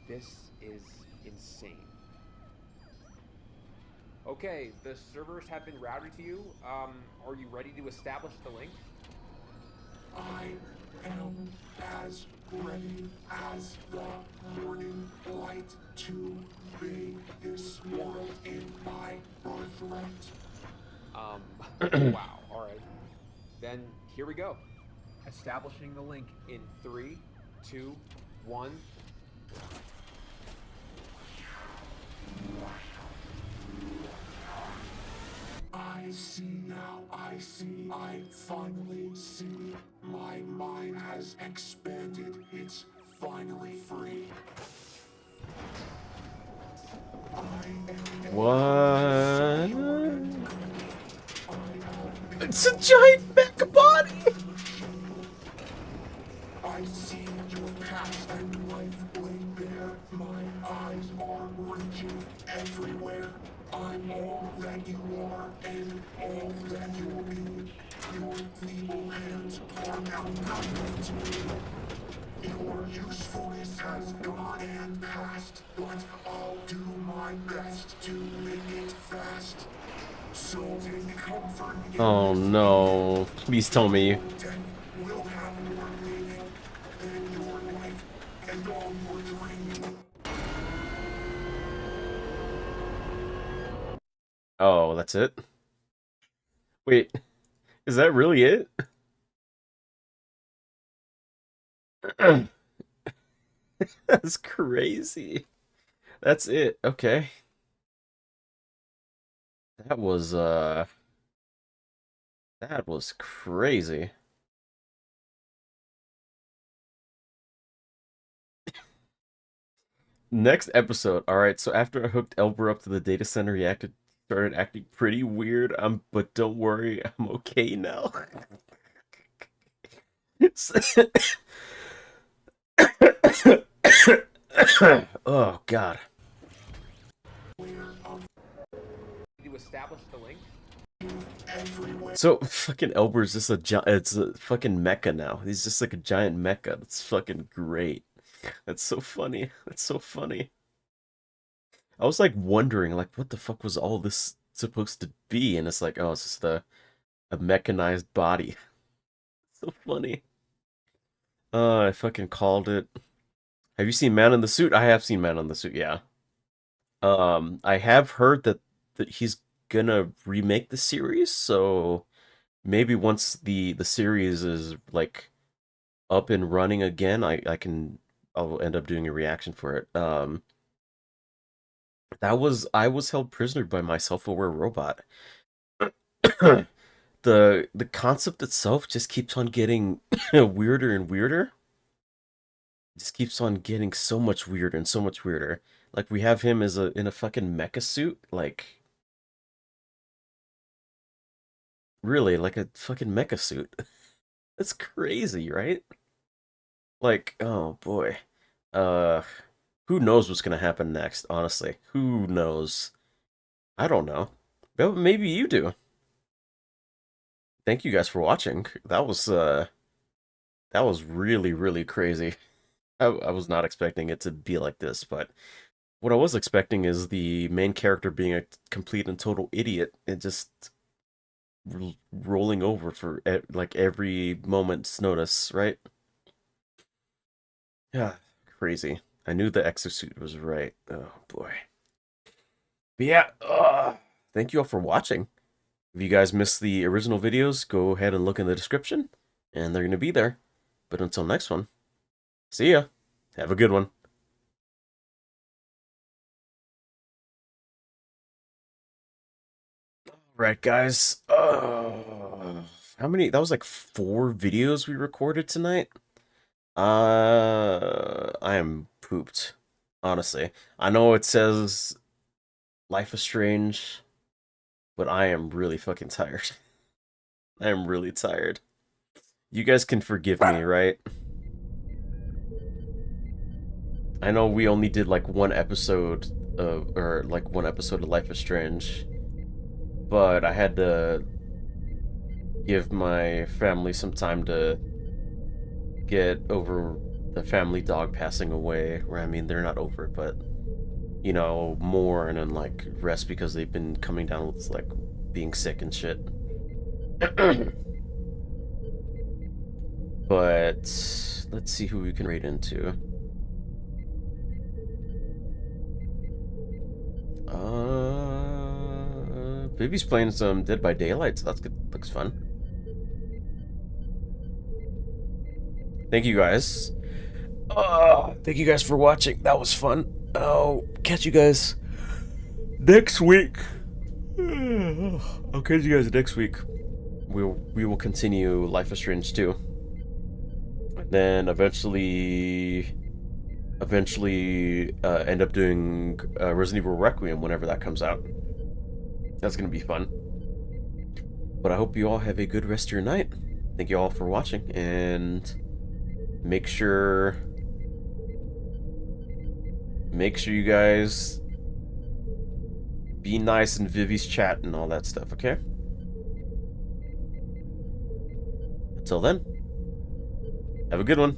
This is insane. Okay, the servers have been routed to you. Are you ready to establish the link? I am as ready as the morning light to bathe this world in my birthright. Wow, alright. Then here we go. Establishing the link in 3, 2, 1. I see now, I finally see. My mind has expanded, it's finally free. What? It's a giant mecha body! I see your past and life laid bare. My eyes are reaching everywhere. I'm all that you are and all that you'll be. Your feeble hands are now nothing to me. Your usefulness has gone and passed, but I'll do my best to make it fast. So take comfort in Oh no. Please tell me. will have more meaning than your life and all your dreaming. Oh, that's it? Wait, is that really it? That's crazy. That's it. Okay. That was crazy. Next episode. All right, so after I hooked Elber up to the data center, he started acting pretty weird. But don't worry, I'm okay now. Oh God. To establish the link. So fucking Elber's just it's a fucking mecha now. He's just like a giant mecha. That's fucking great. That's so funny. That's so funny. I was like wondering like what the fuck was all this supposed to be, and it's like, oh, it's just a mechanized body. So funny. I fucking called it. Have you seen Man in the Suit? I have seen Man in the Suit, yeah. I have heard that he's gonna remake the series, so maybe once the series is like up and running again, I'll end up doing a reaction for it. I was held prisoner by my self-aware robot. The concept itself just keeps on getting weirder and weirder. just keeps on getting so much weirder and so much weirder. Like we have him as in a fucking mecha suit, like really like a fucking mecha suit. That's crazy, right? Like, oh boy. Uh who knows what's gonna happen next, honestly? Who knows? I don't know. But maybe you do. Thank you guys for watching. That was really, really crazy. I was not expecting it to be like this, but what I was expecting is the main character being a complete and total idiot and just rolling over for like every moment's notice, right? Yeah, crazy. I knew the exosuit was right. Oh boy. But yeah, thank you all for watching. If you guys missed the original videos, go ahead and look in the description, and they're going to be there. But until next one, see ya. Have a good one. Right, guys. How many? That was like 4 videos we recorded tonight. I am pooped, honestly. I know it says Life is Strange, but I am really fucking tired. I am really tired. You guys can forgive me, right? I know we only did like one episode of, or like one episode of Life is Strange, but I had to give my family some time to get over the family dog passing away. Or I mean, they're not over it, but you know, mourn and like rest because they've been coming down with like being sick and shit. But let's see who we can raid into. Baby's playing some Dead by Daylight, so that's good. Looks fun. Thank you guys. Thank you guys for watching. That was fun. I'll catch you guys next week. I'll catch you guys next week. We will continue Life is Strange 2. Then eventually end up doing Resident Evil Requiem whenever that comes out. That's gonna be fun. But I hope you all have a good rest of your night. Thank you all for watching, and make sure you guys be nice in Vivi's chat and all that stuff, okay? Until then, have a good one.